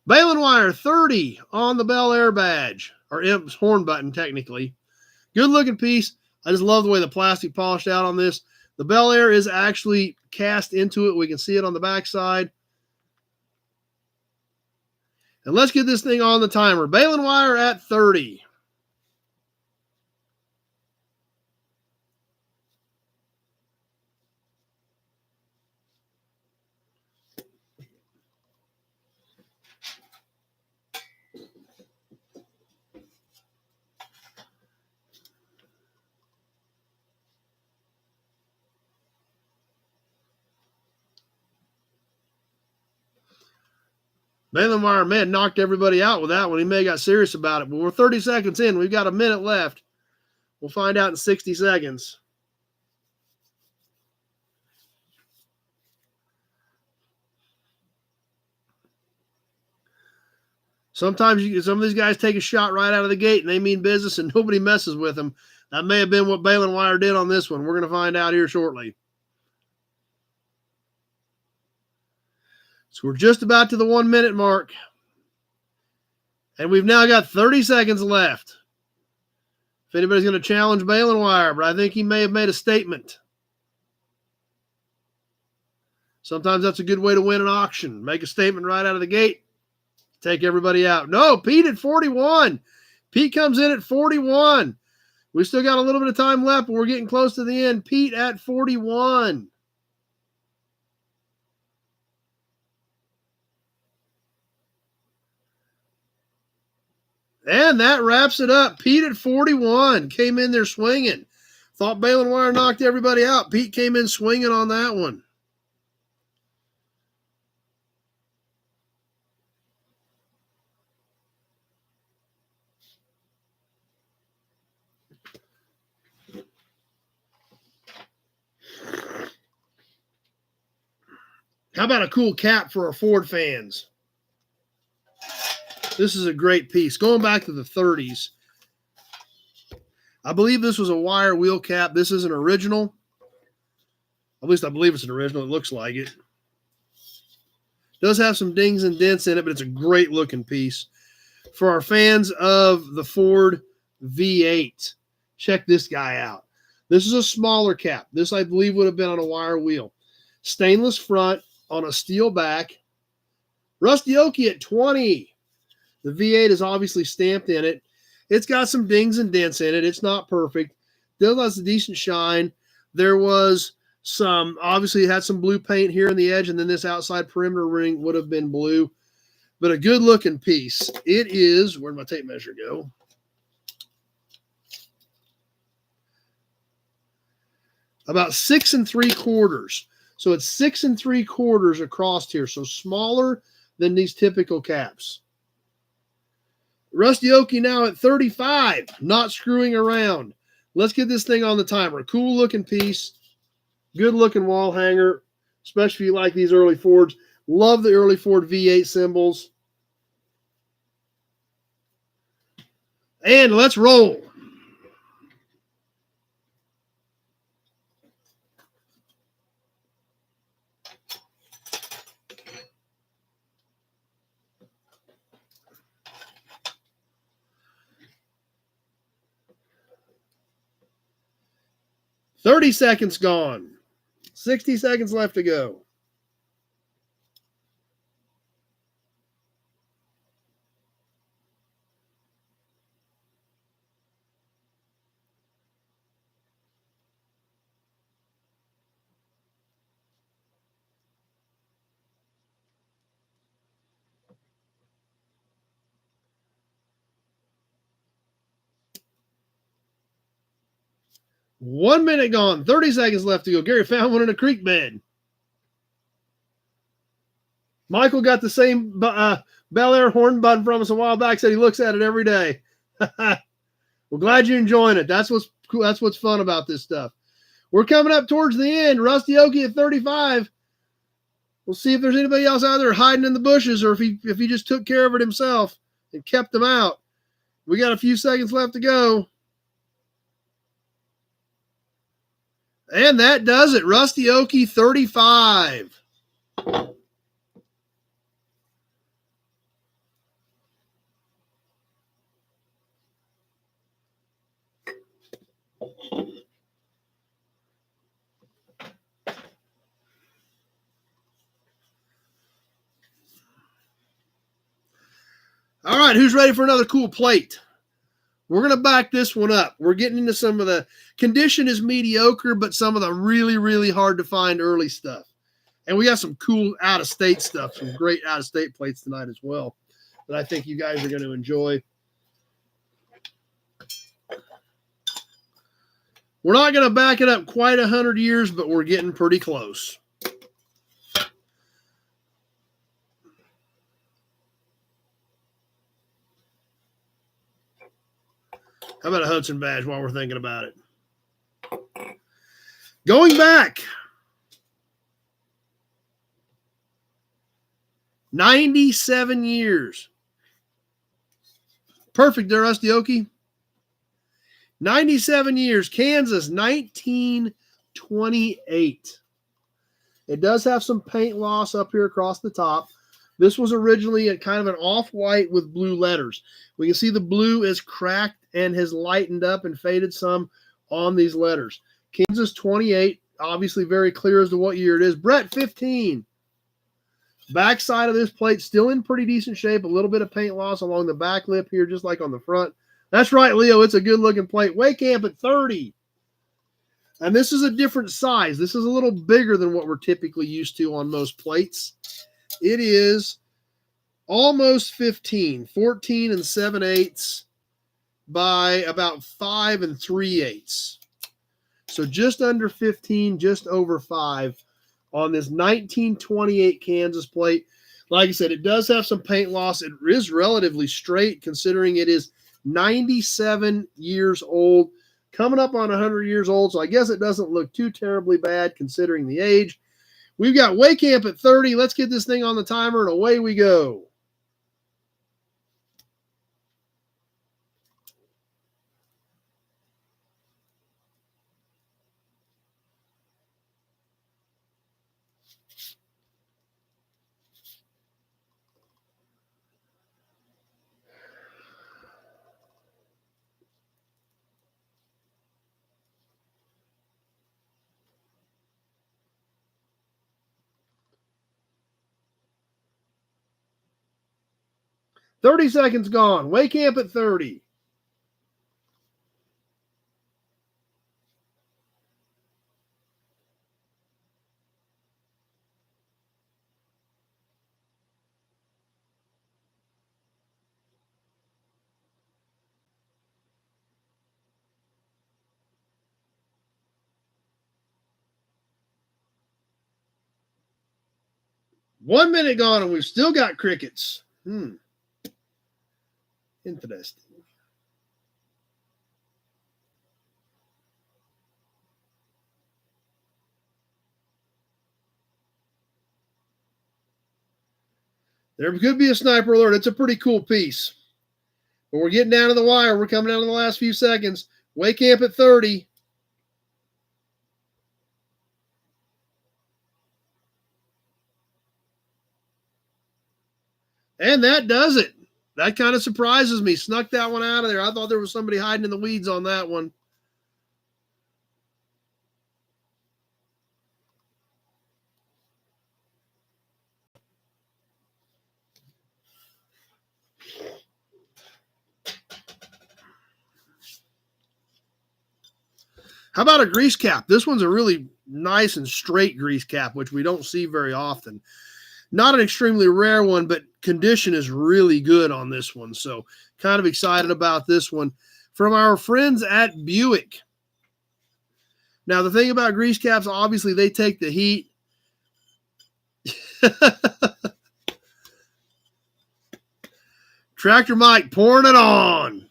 Balun wire 30 on the Bel Air badge, or Imp's horn button technically. Good looking piece. I just love the way the plastic polished out on this. The Bel Air is actually cast into it. We can see it on the backside. And let's get this thing on the timer. Balun wire at 30. Balun wire may have knocked everybody out with that one. He may have got serious about it, but we're 30 seconds in. We've got a minute left. We'll find out in 60 seconds. Sometimes some of these guys take a shot right out of the gate and they mean business and nobody messes with them. That may have been what Balun wire did on this one. We're going to find out here shortly. So we're just about to the 1 minute mark. And we've now got 30 seconds left. If anybody's going to challenge Balun wire, but I think he may have made a statement. Sometimes that's a good way to win an auction. Make a statement right out of the gate. Take everybody out. No, Pete at 41. Pete comes in at 41. We still got a little bit of time left, but we're getting close to the end. Pete at 41. And that wraps it up. Pete at 41 came in there swinging. Thought Balun wire knocked everybody out. Pete came in swinging on that one. How about a cool cap for our Ford fans? This is a great piece. Going back to the 30s. I believe this was a wire wheel cap. This is an original. At least I believe it's an original. It looks like it. Does have some dings and dents in it, but it's a great looking piece. For our fans of the Ford V8, check this guy out. This is a smaller cap. This, I believe, would have been on a wire wheel. Stainless front on a steel back. Rusty Okie at 20. The V8 is obviously stamped in it. It's got some dings and dents in it. It's not perfect. Still has a decent shine. There was some, obviously it had some blue paint here on the edge, and then this outside perimeter ring would have been blue. But a good looking piece. It is, where'd my tape measure go? About 6 3/4. So it's 6 3/4 across here. So smaller than these typical caps. Rusty Okie now at 35, not screwing around. Let's get this thing on the timer. Cool looking piece. Good looking wall hanger, especially if you like these early Fords. Love the early Ford V8 symbols. And let's roll. $30 seconds gone. 60 seconds left to go. 1 minute gone, 30 seconds left to go. Gary found one in a creek bed. Michael got the same Bel Air horn button from us a while back, said he looks at it every day. We're glad you're enjoying it. That's what's cool. That's what's fun about this stuff. We're coming up towards the end. Rusty Okie at 35. We'll see if there's anybody else out there hiding in the bushes or if he just took care of it himself and kept them out. We got a few seconds left to go. And that does it. Rusty Okie, 35. All right, who's ready for another cool plate? We're going to back this one up. We're getting into some of the condition is mediocre, but some of the really, really hard to find early stuff. And we got some cool out-of-state stuff, some great out-of-state plates tonight as well that I think you guys are going to enjoy. We're not going to back it up quite 100 years, but we're getting pretty close. How about a Hudson badge while we're thinking about it? Going back 97 years. Perfect there, Rusty Okie. 97 years. Kansas, 1928. It does have some paint loss up here across the top. This was originally a kind of an off-white with blue letters. We can see the blue is cracked and has lightened up and faded some on these letters. Kansas 28, obviously very clear as to what year it is. Brett 15. Back side of this plate still in pretty decent shape. A little bit of paint loss along the back lip here, just like on the front. That's right, Leo. It's a good-looking plate. Waycamp at 30. And this is a different size. This is a little bigger than what we're typically used to on most plates. It is almost 15, 14 7/8 by about 5 3/8. So just under 15, just over 5 on this 1928 Kansas plate. Like I said, it does have some paint loss. It is relatively straight considering it is 97 years old, coming up on 100 years old. So I guess it doesn't look too terribly bad considering the age. We've got Waycamp at 30. Let's get this thing on the timer, and away we go. "30 seconds gone. Waycamp at 30. "1 minute gone, and we've still got crickets. Interesting. There could be a sniper alert. It's a pretty cool piece. But we're getting down to the wire. We're coming down to the last few seconds. Waycamp at 30. And that does it. That kind of surprises me. Snuck that one out of there. I thought there was somebody hiding in the weeds on that one. How about a grease cap? This one's a really nice and straight grease cap, which we don't see very often. Not an extremely rare one, but condition is really good on this one. So kind of excited about this one. From our friends at Buick. Now, the thing about grease caps, obviously, they take the heat. Tractor Mike pouring it on.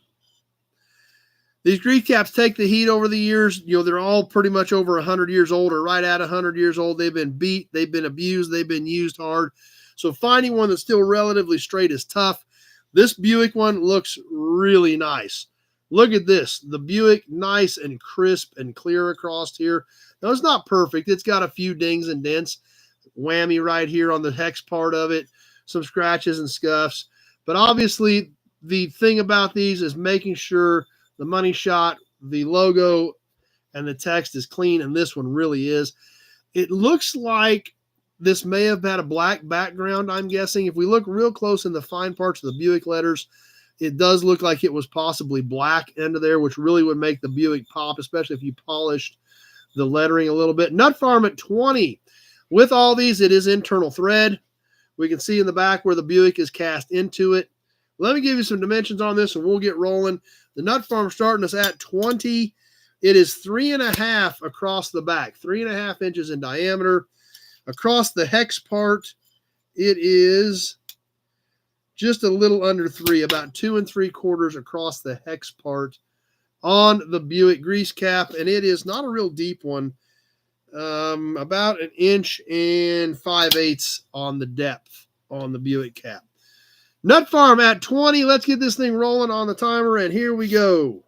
These grease caps take the heat over the years. You know, they're all pretty much over 100 years old or right at 100 years old. They've been beat. They've been abused. They've been used hard. So finding one that's still relatively straight is tough. This Buick one looks really nice. Look at this. The Buick, nice and crisp and clear across here. Now, it's not perfect. It's got a few dings and dents. Whammy right here on the hex part of it. Some scratches and scuffs. But obviously, the thing about these is making sure the money shot, the logo, and the text is clean, and this one really is. It looks like this may have had a black background, I'm guessing. If we look real close in the fine parts of the Buick letters, it does look like it was possibly black into there, which really would make the Buick pop, especially if you polished the lettering a little bit. Nut Farm at 20. With all these, it is internal thread. We can see in the back where the Buick is cast into it. Let me give you some dimensions on this, and we'll get rolling. The Nut Farm starting us at 20. It is 3.5 across the back, 3.5 inches in diameter. Across the hex part, it is just a little under 3, about 2 3/4 across the hex part on the Buick grease cap, and it is not a real deep one, about 1 5/8 inches on the depth on the Buick cap. Nut Farm at 20. Let's get this thing rolling on the timer, and here we go.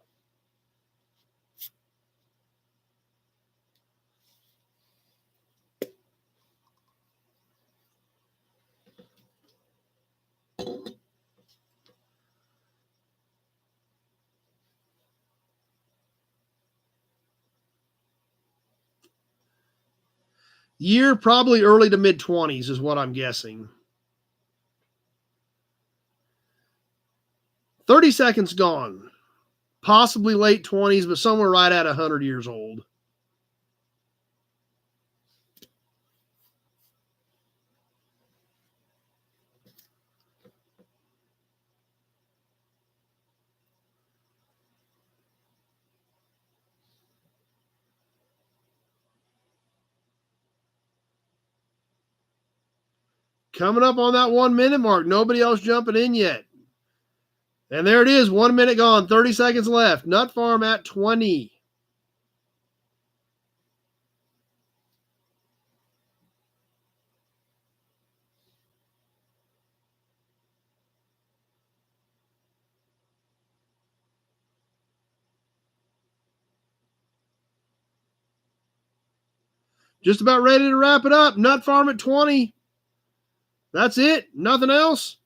Year probably early to mid-20s is what I'm guessing. 30 seconds gone. Possibly late 20s, but somewhere right at 100 years old. Coming up on that 1 minute mark. Nobody else jumping in yet. And there it is. 1 minute gone. 30 seconds left. Nut Farm at 20. Just about ready to wrap it up. Nut Farm at 20. That's it. Nothing else.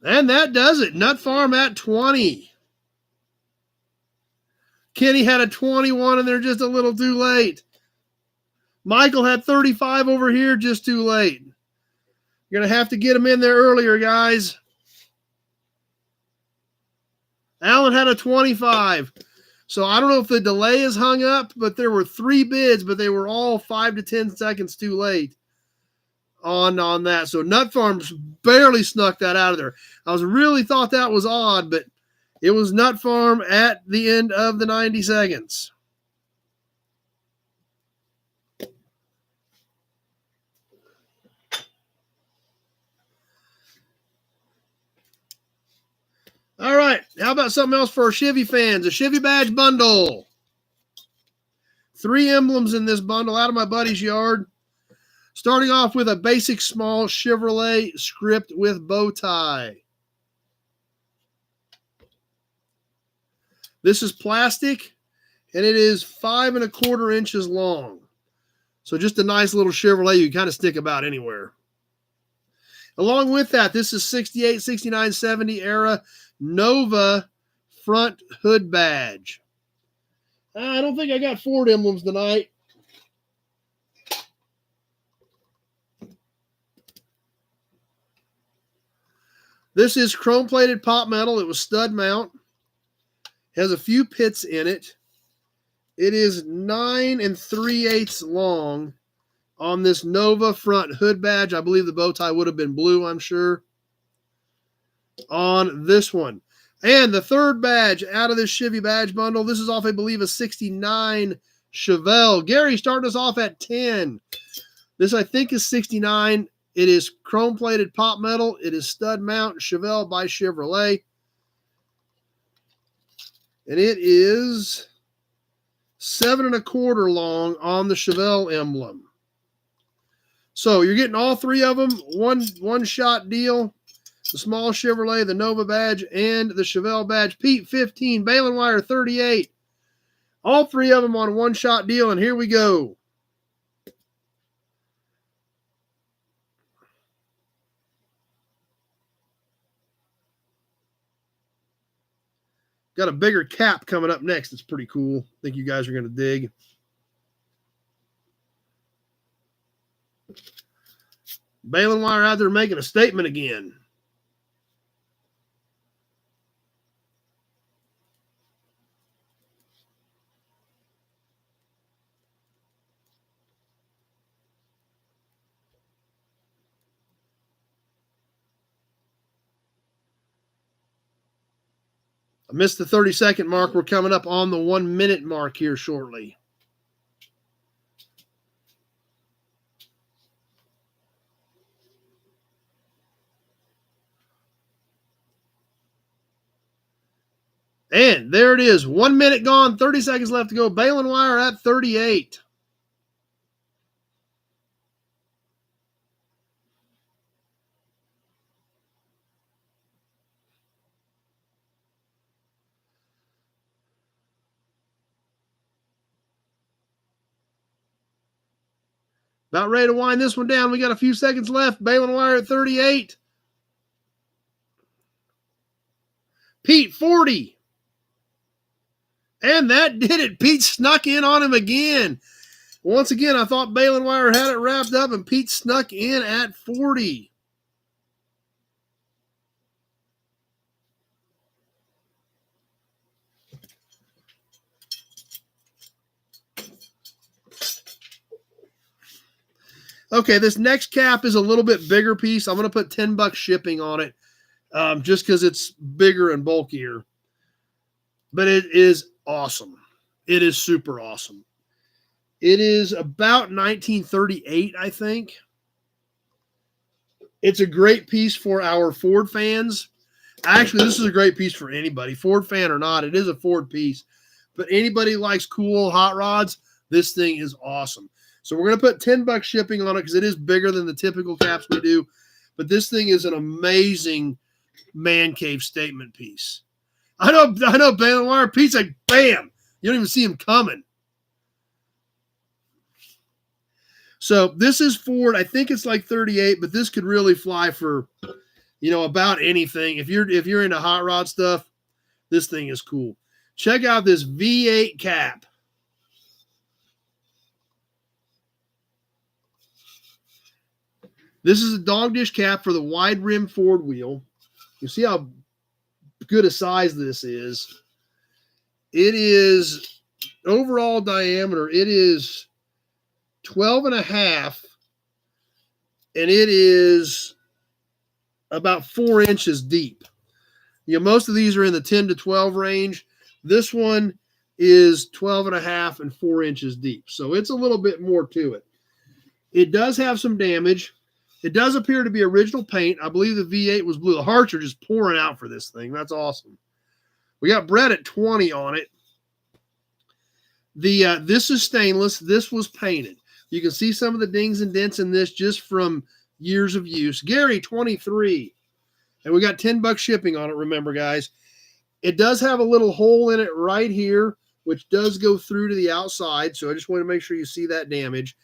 And that does it. Nut Farm at 20. Kenny had a 21 and they're just a little too late. Michael had 35 over here, just too late. You're going to have to get him in there earlier, guys. Alan had a 25. So I don't know if the delay is hung up, but there were 3 bids, but they were all 5 to 10 seconds too late on that. So Nut Farms barely snuck that out of there. I really thought that was odd, but it was Nut Farm at the end of the 90 seconds. All right, how about something else for our Chevy fans? A Chevy badge bundle. 3 emblems in this bundle out of my buddy's yard. Starting off with a basic small Chevrolet script with bow tie. This is plastic, and it is 5 1/4 inches long. So just a nice little Chevrolet you can kind of stick about anywhere. Along with that, this is 68, 69, 70 era Nova front hood badge. I don't think I got Ford emblems tonight. This is chrome-plated pop metal. It was stud mount. Has a few pits in it. It is 9 3/8 long on this Nova front hood badge. I believe the bow tie would have been blue, I'm sure. On this one. And the third badge out of this Chevy badge bundle, this is off, I believe, a 69 Chevelle. Gary, starting us off at 10. This, I think, is 69. It is chrome-plated pop metal. It is stud mount Chevelle by Chevrolet. And it is 7 1/4 long on the Chevelle emblem. So you're getting all three of them, one shot deal. The small Chevrolet, the Nova badge, and the Chevelle badge. Pete, 15. Balin Wire, 38. All three of them on a one-shot deal, and here we go. Got a bigger cap coming up next. It's pretty cool. I think you guys are going to dig. Balin Wire out there making a statement again. I missed the 30-second mark. We're coming up on the 1 minute mark here shortly. And there it is. 1 minute gone, 30 seconds left to go. Balin Wire at 38. About ready to wind this one down. We got a few seconds left. Balin Wire at 38. Pete, 40. And that did it. Pete snuck in on him again. Once again, I thought Balin Wire had it wrapped up, and Pete snuck in at 40. Okay, this next cap is a little bit bigger piece. I'm going to put $10 shipping on it just because it's bigger and bulkier. But it is awesome. It is super awesome. It is about 1938, I think. It's a great piece for our Ford fans. Actually, this is a great piece for anybody, Ford fan or not. It is a Ford piece. But anybody likes cool hot rods, this thing is awesome. So we're going to put $10 shipping on it because it is bigger than the typical caps we do. But this thing is an amazing man cave statement piece. I know, Balin Wire. Pete's like, bam. You don't even see him coming. So this is Ford. I think it's like 38, but this could really fly for, about anything. If you're into hot rod stuff, this thing is cool. Check out this V8 cap. This is a dog dish cap for the wide rim Ford wheel. You see how good a size this is. It is overall diameter. It is 12 and a half, and it is about 4 inches deep. Most of these are in the 10 to 12 range. This one is 12 and a half and 4 inches deep. So it's a little bit more to it. It does have some damage. It does appear to be original paint. I believe the V8 was blue. The hearts are just pouring out for this thing. That's awesome. We got Brett at 20 on it. This is stainless. This was painted. You can see some of the dings and dents in this just from years of use. Gary, 23. And we got $10 shipping on it, remember, guys. It does have a little hole in it right here, which does go through to the outside. So I just want to make sure you see that damage.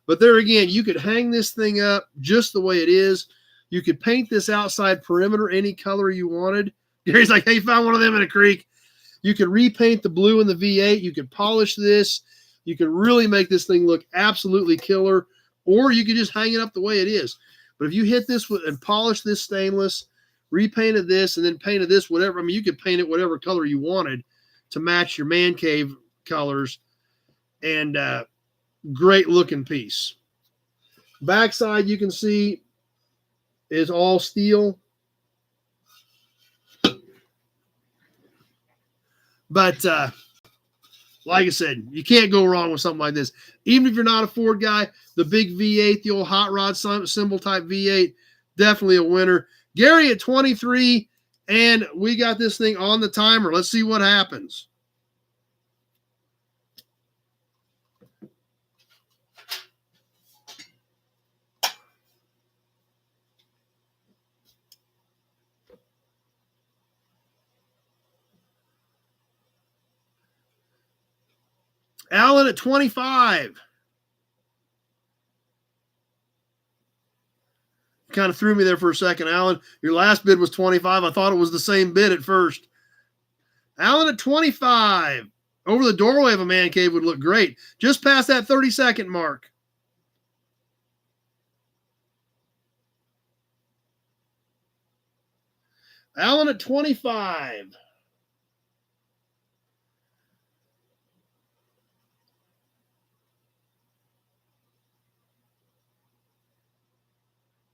But there again, you could hang this thing up just the way it is. You could paint this outside perimeter any color you wanted. Gary's like, hey, found one of them in a creek. You could repaint the blue in the V8. You could polish this. You could really make this thing look absolutely killer. Or you could just hang it up the way it is. But if you hit this and polish this stainless, repainted this, and then painted this, whatever. I mean, you could paint it whatever color you wanted to match your man cave colors. And great looking piece. Backside, you can see, is all steel. But like I said, you can't go wrong with something like this. Even if you're not a Ford guy, the big V8, the old hot rod symbol type V8, definitely a winner. Gary at 23, and we got this thing on the timer. Let's see what happens. Alan at 25. Kind of threw me there for a second, Alan. Your last bid was 25. I thought it was the same bid at first. Alan at 25. Over the doorway of a man cave would look great. Just past that 30-second mark. Alan at 25.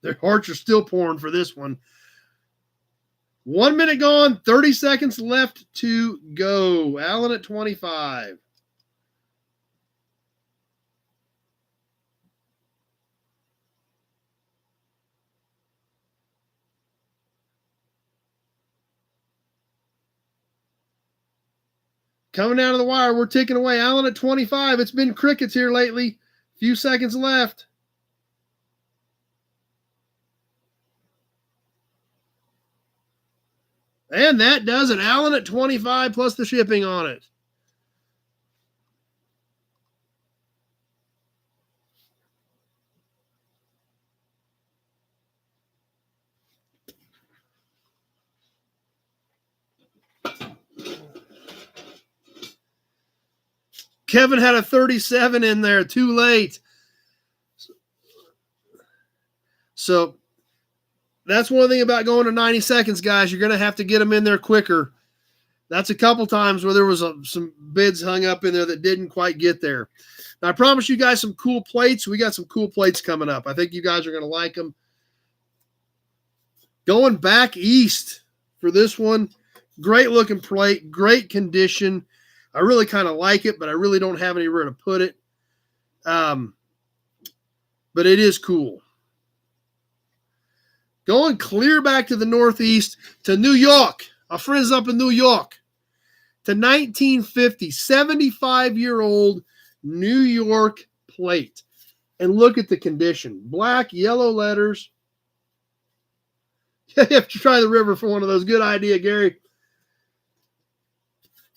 Their hearts are still pouring for this one. 1 minute gone, 30 seconds left to go. Alan at 25. Coming down to the wire, we're ticking away. Alan at 25. It's been crickets here lately. Few seconds left. And that does it. Alan at 25 plus the shipping on it. Kevin had a 37 in there, too late. So that's one thing about going to 90 seconds, guys. You're going to have to get them in there quicker. That's a couple times where there was some bids hung up in there that didn't quite get there. Now, I promise you guys some cool plates. We got some cool plates coming up. I think you guys are going to like them. Going back east for this one. Great looking plate. Great condition. I really kind of like it, but I really don't have anywhere to put it. But it is cool. Going clear back to the northeast to New York. Our friends up in New York. To 1950, 75-year-old New York plate. And look at the condition. Black, yellow letters. You have to try the river for one of those. Good idea, Gary.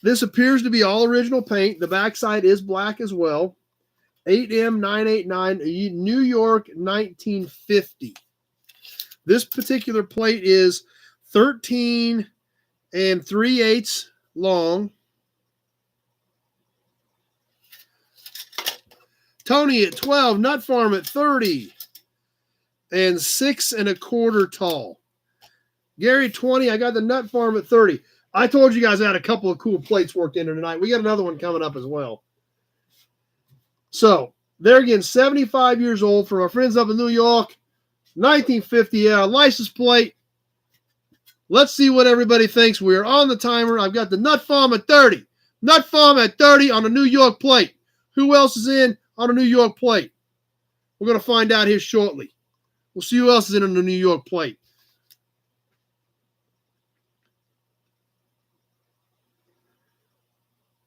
This appears to be all original paint. The backside is black as well. 8M989, New York, 1950. This particular plate is 13 3/8 long. Tony at 12, Nut Farm at 30, and 6 1/4 tall. Gary 20, I got the Nut Farm at 30. I told you guys I had a couple of cool plates worked in there tonight. We got another one coming up as well. So, there again, 75 years old from our friends up in New York. 1950, yeah, license plate. Let's see what everybody thinks. We're on the timer. I've got the Nut Farm at 30. Nut Farm at 30 on a New York plate. Who else is in on a New York plate? We're going to find out here shortly. We'll see who else is in on the New York plate.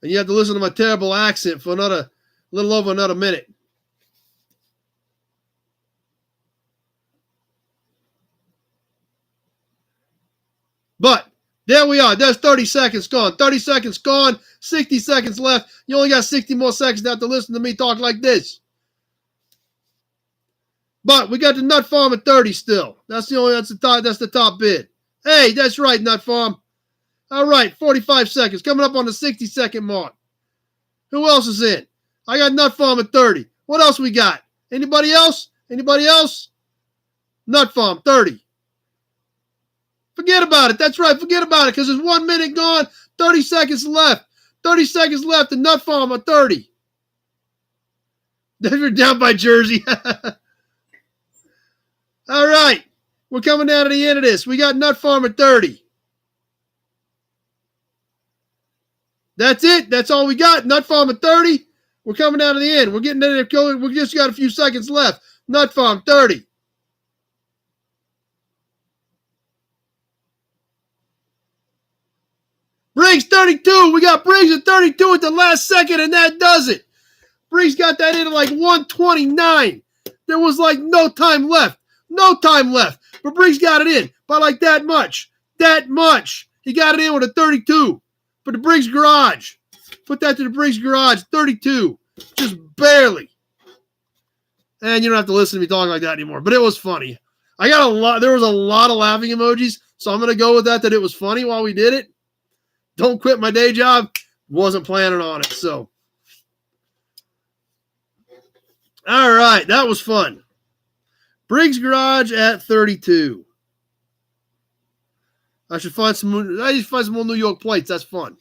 And you have to listen to my terrible accent for a little over another minute. But there we are. There's 30 seconds gone. 30 seconds gone. 60 seconds left. You only got 60 more seconds now to listen to me talk like this. But we got the Nut Farm at 30 still. That's the top bid. Hey, that's right, Nut Farm. All right, 45 seconds. Coming up on the 60-second mark. Who else is in? I got Nut Farm at 30. What else we got? Anybody else? Anybody else? Nut Farm, 30. Forget about it. That's right. Forget about it because there's 1 minute gone, 30 seconds left. 30 seconds left. The Nut Farm at 30. They're down by Jersey. All right. We're coming down to the end of this. We got Nut Farm at 30. That's it. That's all we got. Nut Farm at 30. We're coming down to the end. We're getting there. We just got a few seconds left. Nut Farm 30. Briggs 32. We got Briggs at 32 at the last second, and that does it. Briggs got that in at like 129. There was like no time left. No time left. But Briggs got it in by like that much. That much. He got it in with a 32 for the Briggs Garage. Put that to the Briggs Garage. 32. Just barely. And you don't have to listen to me talking like that anymore. But it was funny. I got a lot. There was a lot of laughing emojis. So I'm going to go with that it was funny while we did it. Don't quit my day job. Wasn't planning on it. So. All right. That was fun. Briggs Garage at 32. I should find some more New York plates. That's fun.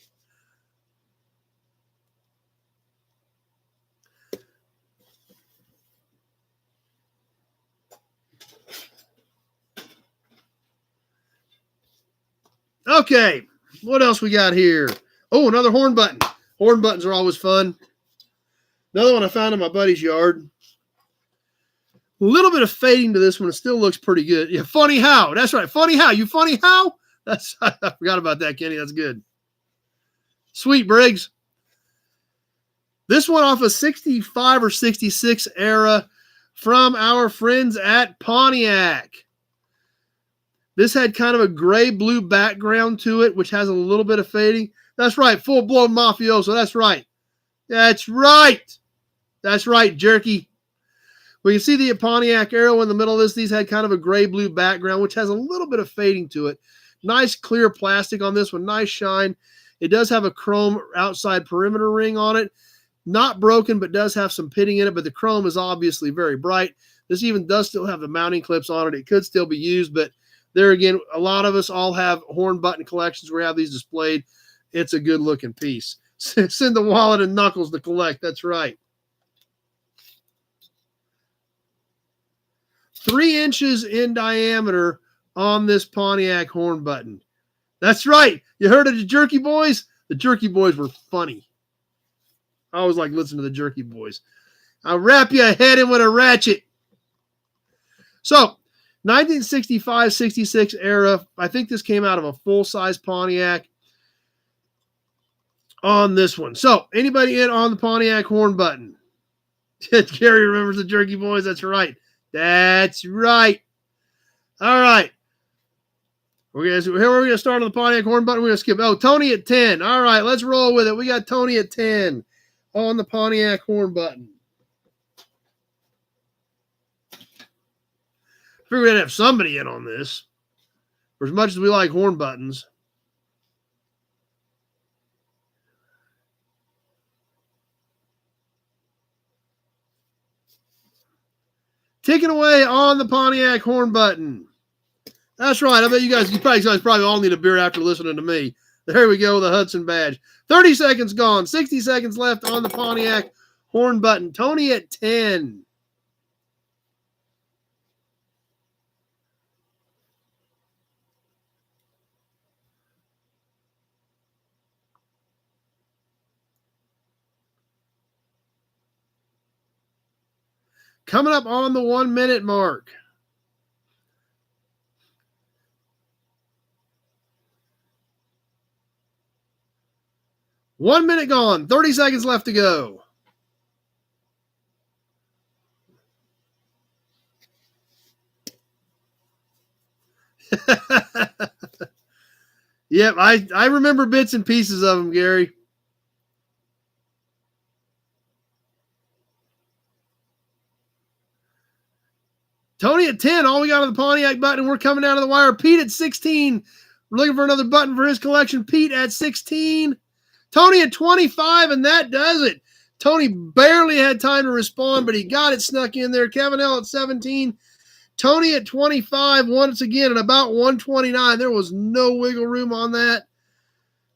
Okay. What else we got here? Oh, another horn button. Horn buttons are always fun. Another one I found in my buddy's yard. A little bit of fading to this one. It still looks pretty good. Yeah, Funny How. That's right. Funny How. You Funny How? I forgot about that, Kenny. That's good. Sweet, Briggs. This one off a 65 or 66 era from our friends at Pontiac. This had kind of a gray-blue background to it, which has a little bit of fading. That's right. Full-blown mafioso. That's right. That's right. That's right, Jerky. We can see the Pontiac arrow in the middle of this. These had kind of a gray-blue background, which has a little bit of fading to it. Nice clear plastic on this one. Nice shine. It does have a chrome outside perimeter ring on it. Not broken, but does have some pitting in it. But the chrome is obviously very bright. This even does still have the mounting clips on it. It could still be used, but there again, a lot of us all have horn button collections where we have these displayed. It's a good-looking piece. Send the wallet and knuckles to collect. That's right. 3 inches in diameter on this Pontiac horn button. That's right. You heard of the Jerky Boys? The Jerky Boys were funny. I always like listening to the Jerky Boys. I'll wrap your head in with a ratchet. So, 1965-66 era. I think this came out of a full-size Pontiac on this one. So, anybody in on the Pontiac horn button? Gary remembers the Jerky Boys. That's right. That's right. All right. We're going to start on the Pontiac horn button. We're going to skip. Oh, Tony at 10. All right, let's roll with it. We got Tony at 10 on the Pontiac horn button. Figure we'd have somebody in on this. For as much as we like horn buttons. Ticking away on the Pontiac horn button. That's right. I bet you guys probably all need a beer after listening to me. There we go, the Hudson badge. 30 seconds gone. 60 seconds left on the Pontiac horn button. Tony at 10. Coming up on the 1 minute mark. One minute gone. 30 seconds left to go. Yep, I remember bits and pieces of them, Gary. Tony at 10. All we got on the Pontiac button. We're coming down to the wire. Pete at 16. We're looking for another button for his collection. Pete at 16. Tony at 25, and that does it. Tony barely had time to respond, but he got it snuck in there. Kevin L at 17. Tony at 25, once again at about 129. There was no wiggle room on that,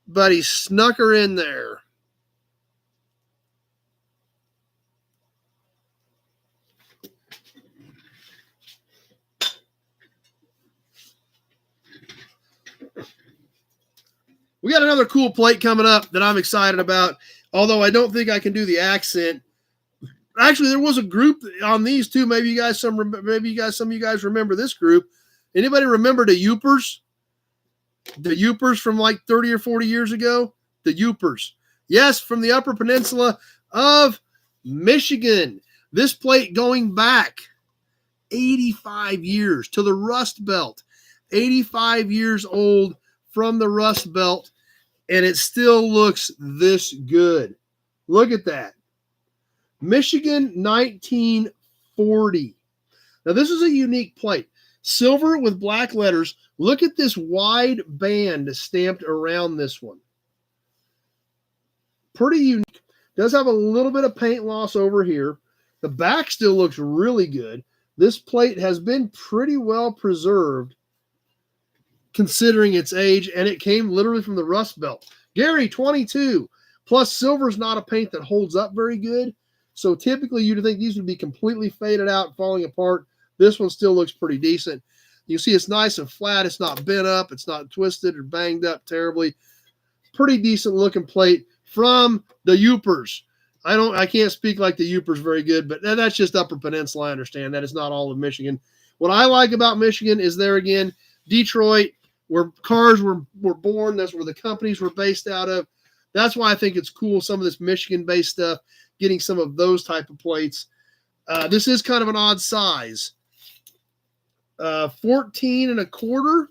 but he snuck her in there. We got another cool plate coming up that I'm excited about, although I don't think I can do the accent. Actually, there was a group on these too. Maybe some of you guys remember this group. Anybody remember the Yoopers? The Yoopers from like 30 or 40 years ago? The Yoopers. Yes, from the Upper Peninsula of Michigan. This plate going back 85 years to the Rust Belt. 85 years old from the Rust Belt, and it still looks this good. Look at that. Michigan 1940. Now, this is a unique plate. Silver with black letters. Look at this wide band stamped around this one. Pretty unique. Does have a little bit of paint loss over here. The back still looks really good. This plate has been pretty well preserved considering its age, and it came literally from the Rust Belt. Gary, 22. Plus, silver's not a paint that holds up very good. So typically you'd think these would be completely faded out, falling apart. This one still looks pretty decent. You see it's nice and flat. It's not bent up. It's not twisted or banged up terribly. Pretty decent looking plate from the Yoopers. I can't speak like the Yoopers very good, but that's just Upper Peninsula. I understand that. It's not all of Michigan. What I like about Michigan is there again, Detroit, where cars were born. That's where the companies were based out of. That's why I think it's cool, some of this Michigan-based stuff, getting some of those type of plates. This is kind of an odd size. 14 1/4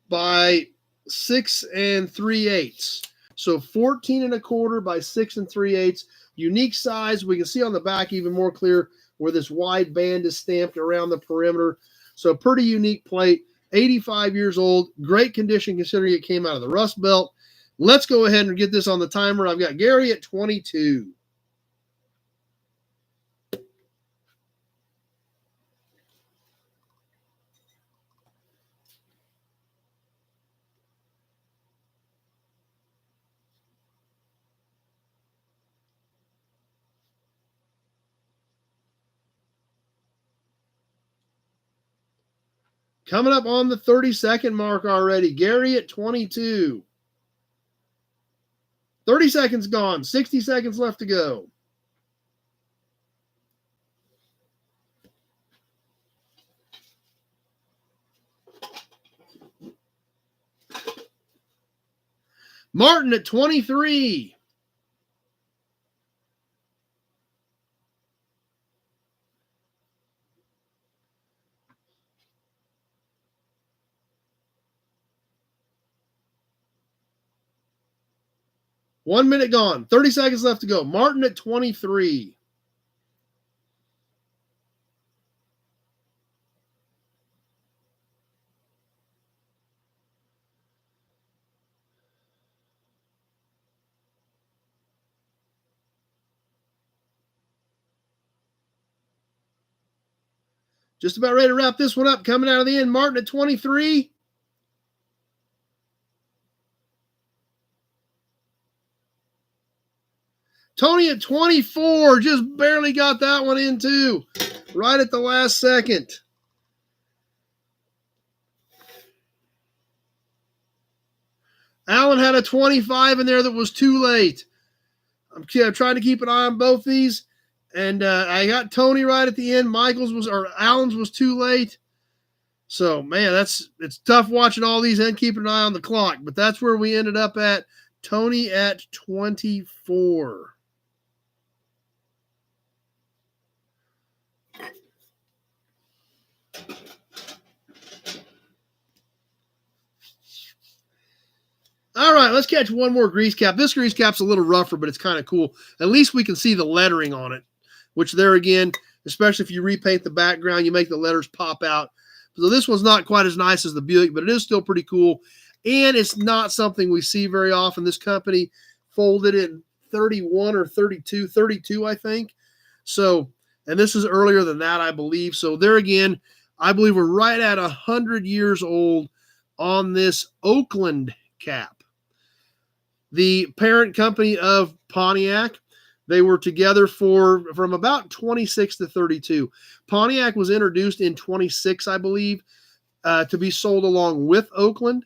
by 6 3/8. So 14 1/4 by 6 3/8. Unique size. We can see on the back even more clear where this wide band is stamped around the perimeter. So pretty unique plate. 85 years old. Great condition considering it came out of the Rust Belt. Let's go ahead and get this on the timer. I've got Gary at 22. Coming up on the 30-second mark already. Gary at 22. 30 seconds gone. 60 seconds left to go. Martin at 23. One minute gone. 30 seconds left to go. Martin at 23. Just about ready to wrap this one up. Coming out of the end, Martin at 23. Tony at 24. Just barely got that one in too. Right at the last second. Alan had a 25 in there that was too late. I'm trying to keep an eye on both these. And I got Tony right at the end. Alan's was too late. So, man, it's tough watching all these and keeping an eye on the clock. But that's where we ended up at. Tony at 24. All right, let's catch one more grease cap. This grease cap's a little rougher, but it's kind of cool. At least we can see the lettering on it, which there again, especially if you repaint the background, you make the letters pop out. So this one's not quite as nice as the Buick, but it is still pretty cool. And it's not something we see very often. This company folded in 31 or 32, I think. So, and this is earlier than that, I believe. So there again, I believe we're right at 100 years old on this Oakland cap. The parent company of Pontiac, they were together from about 26 to 32. Pontiac was introduced in 26, I believe, to be sold along with Oakland.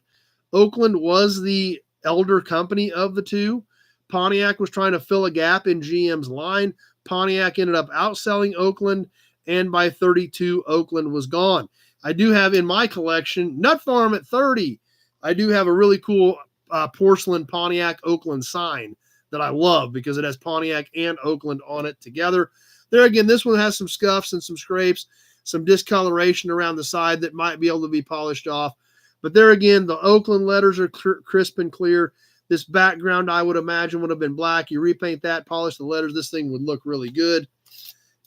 Oakland was the elder company of the two. Pontiac was trying to fill a gap in GM's line. Pontiac ended up outselling Oakland, and by 32, Oakland was gone. I do have in my collection Nut Farm at 30. I do have a really cool porcelain Pontiac Oakland sign that I love because it has Pontiac and Oakland on it together. There again, this one has some scuffs and some scrapes, some discoloration around the side that might be able to be polished off. But there again, the Oakland letters are crisp and clear. This background, I would imagine, would have been black. You repaint that, polish the letters, this thing would look really good.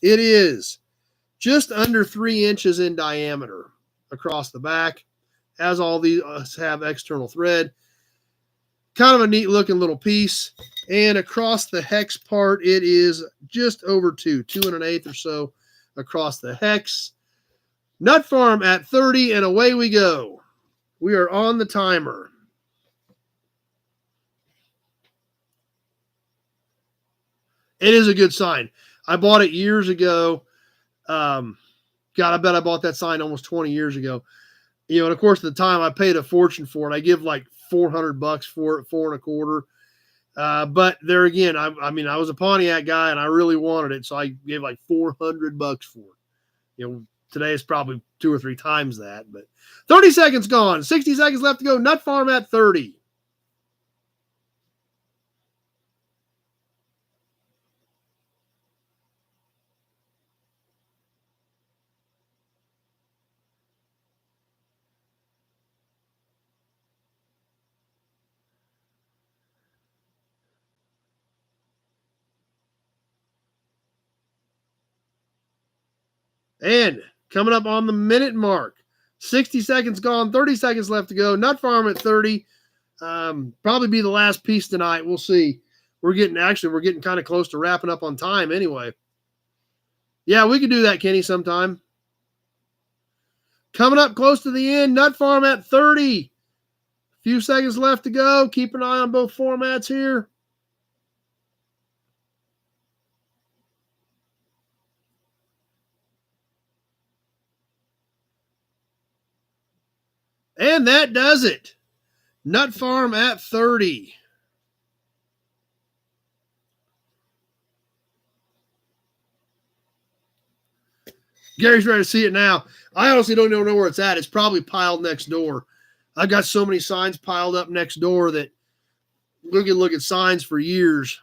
It is just under 3 inches in diameter across the back, as all these have external thread. Kind of a neat looking little piece. And across the hex part, it is just over 2 1/8 or so across the hex. Nut Farm at 30, and away we go. We are on the timer. It is a good sign. I bought it years ago. God, I bet I bought that sign almost 20 years ago. You know, and of course, at the time I paid a fortune for it. I give like $400 for it, $425. But there again, I mean, I was a Pontiac guy and I really wanted it, so I gave like $400 for it. You know, today it's probably 2 or 3 times that. But 30 seconds gone, 60 seconds left to go. Nut Farm at 30. And coming up on the minute mark, 60 seconds gone, 30 seconds left to go. Nut Farm at 30. Probably be the last piece tonight. We'll see. We're getting kind of close to wrapping up on time anyway. Yeah, we could do that, Kenny, sometime. Coming up close to the end, Nut Farm at 30. Few seconds left to go. Keep an eye on both formats here. And that does it. Nut Farm at 30. Gary's ready to see it now. I honestly don't know where it's at. It's probably piled next door. I've got so many signs piled up next door that we can look at signs for years.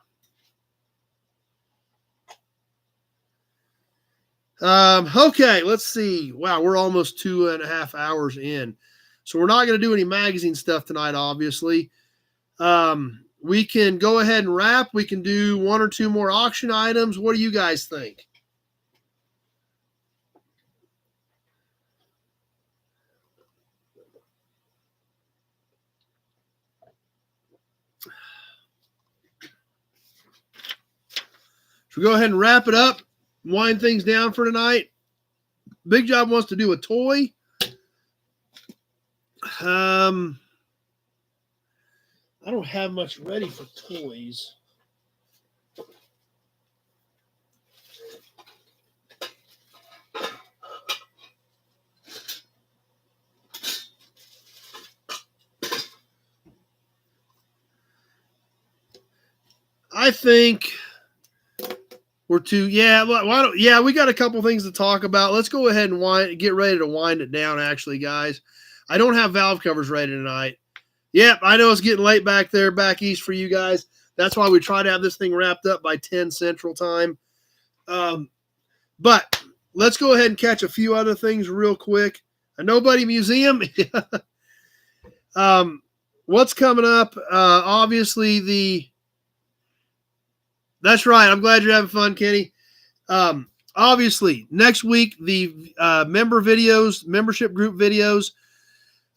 Okay, let's see. Wow, we're almost 2.5 hours in. So we're not going to do any magazine stuff tonight, obviously. We can go ahead and wrap. We can do 1 or 2 more auction items. What do you guys think? Should we go ahead and wrap it up? Wind things down for tonight? Big Job wants to do a toy. I don't have much ready for toys. I think we're too, we got a couple things to talk about. Let's go ahead and get ready to wind it down, actually, guys. I don't have valve covers ready tonight. Yep, I know it's getting late back there, back east for you guys. That's why we try to have this thing wrapped up by 10 Central Time. But let's go ahead and catch a few other things real quick. A Nobody Museum. What's coming up? Obviously, that's right. I'm glad you're having fun, Kenny. Obviously, next week, the membership group videos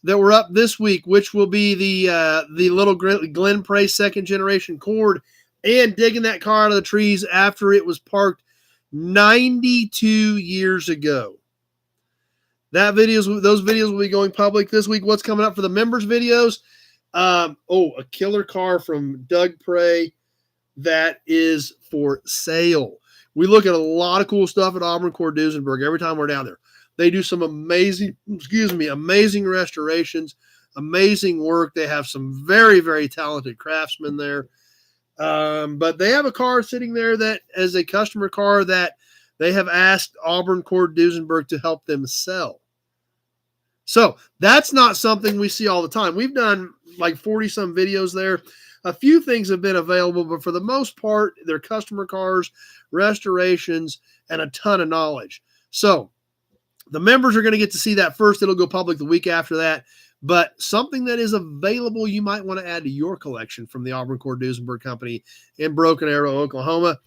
that were up this week, which will be the little Glen Prey second generation Cord and digging that car out of the trees after it was parked 92 years ago. Those videos will be going public this week. What's coming up for the members videos? A killer car from Doug Prey that is for sale. We look at a lot of cool stuff at Auburn Cord Duesenberg every time we're down there. They do some amazing restorations Amazing work. They have some very, very talented craftsmen there. But they have a car sitting there that is a customer car that they have asked Auburn Cord Duesenberg to help them sell. So that's not something we see all the time. We've done like 40 some videos there. A few things have been available, but for the most part, they're customer cars, restorations, and a ton of knowledge. So the members are going to get to see that first. It'll go public the week after that. But something that is available you might want to add to your collection from the Auburn Cord Duesenberg Company in Broken Arrow, Oklahoma.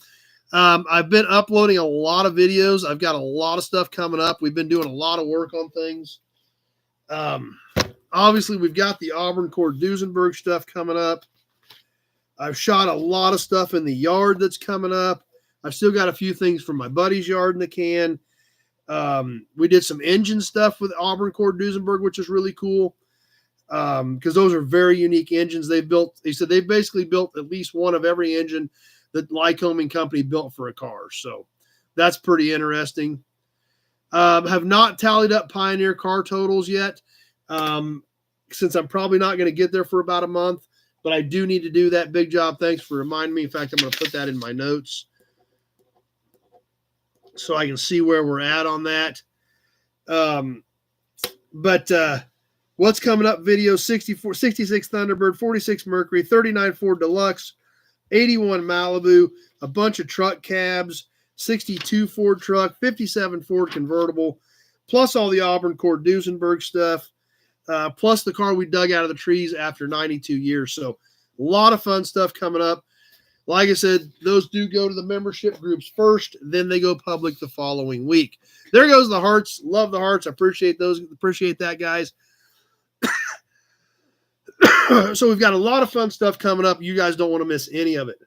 I've been uploading a lot of videos. I've got a lot of stuff coming up. We've been doing a lot of work on things. Obviously, we've got the Auburn Cord Duesenberg stuff coming up. I've shot a lot of stuff in the yard that's coming up. I've still got a few things from my buddy's yard in the can. We did some engine stuff with Auburn Cord Duesenberg, which is really cool because those are very unique engines they've built. He said they basically built at least one of every engine that Lycoming Company built for a car. So that's pretty interesting. Have not tallied up Pioneer car totals yet since I'm probably not going to get there for about a month, but I do need to do that. Big job. Thanks for reminding me. In fact, I'm going to put that in my notes so I can see where we're at on that. But what's coming up video, 66 Thunderbird, 46 Mercury, 39 Ford Deluxe, 81 Malibu, a bunch of truck cabs, 62 Ford truck, 57 Ford convertible, plus all the Auburn Cord Duesenberg stuff, plus the car we dug out of the trees after 92 years. So a lot of fun stuff coming up. Like I said, those do go to the membership groups first, then they go public the following week. There goes the hearts. Love the hearts. I appreciate those. Appreciate that, guys. So we've got a lot of fun stuff coming up. You guys don't want to miss any of it.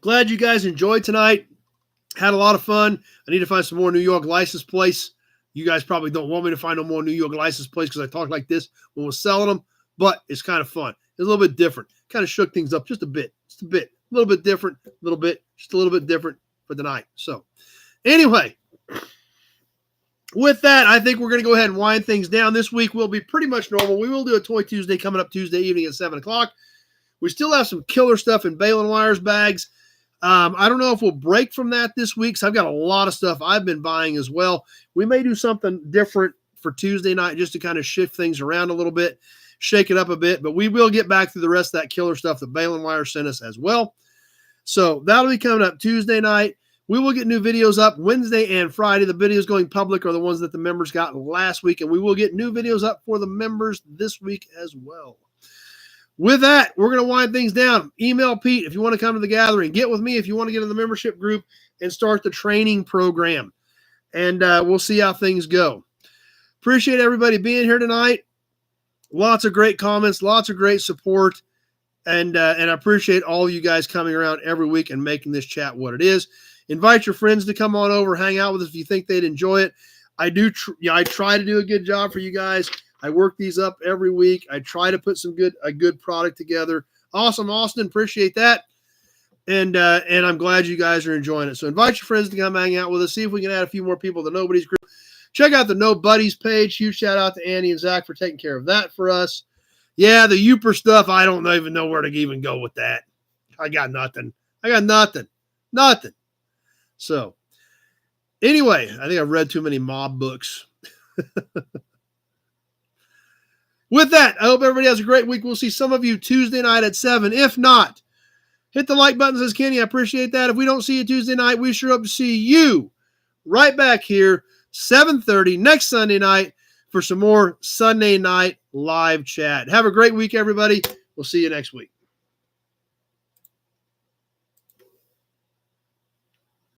Glad you guys enjoyed tonight. Had a lot of fun. I need to find some more New York license plates. You guys probably don't want me to find no more New York license plates because I talk like this when we're selling them, but it's kind of fun. It's a little bit different. Kind of shook things up just a bit. Just a bit. A little bit different. A little bit. Just a little bit different for tonight. So anyway, with that, I think we're going to go ahead and wind things down. This week will be pretty much normal. We will do a Toy Tuesday coming up Tuesday evening at 7 o'clock. We still have some killer stuff in Balin Wires bags. I don't know if we'll break from that this week, so I've got a lot of stuff I've been buying as well. We may do something different for Tuesday night just to kind of shift things around a little bit, shake it up a bit, but we will get back through the rest of that killer stuff that Balin Wires sent us as well. So that'll be coming up Tuesday night. We will get new videos up Wednesday and Friday. The videos going public are the ones that the members got last week, and we will get new videos up for the members this week as well. With that, we're going to wind things down. Email Pete if you want to come to the gathering. Get with me if you want to get in the membership group and start the training program. And we'll see how things go. Appreciate everybody being here tonight. Lots of great comments, lots of great support. And I appreciate all of you guys coming around every week and making this chat what it is. Invite your friends to come on over, hang out with us if you think they'd enjoy it. I try to do a good job for you guys. I work these up every week. I try to put a good product together. Awesome, Austin. Appreciate that. And I'm glad you guys are enjoying it. So invite your friends to come hang out with us. See if we can add a few more people to Nobody's group. Check out the No Buddies page. Huge shout out to Andy and Zach for taking care of that for us. Yeah, the Uper stuff, I don't even know where to even go with that. I got nothing. Nothing. So anyway, I think I've read too many mob books. With that, I hope everybody has a great week. We'll see some of you Tuesday night at 7. If not, hit the like button, says Kenny. I appreciate that. If we don't see you Tuesday night, we sure hope to see you right back here, 7:30 next Sunday night for some more Sunday night live chat. Have a great week, everybody. We'll see you next week.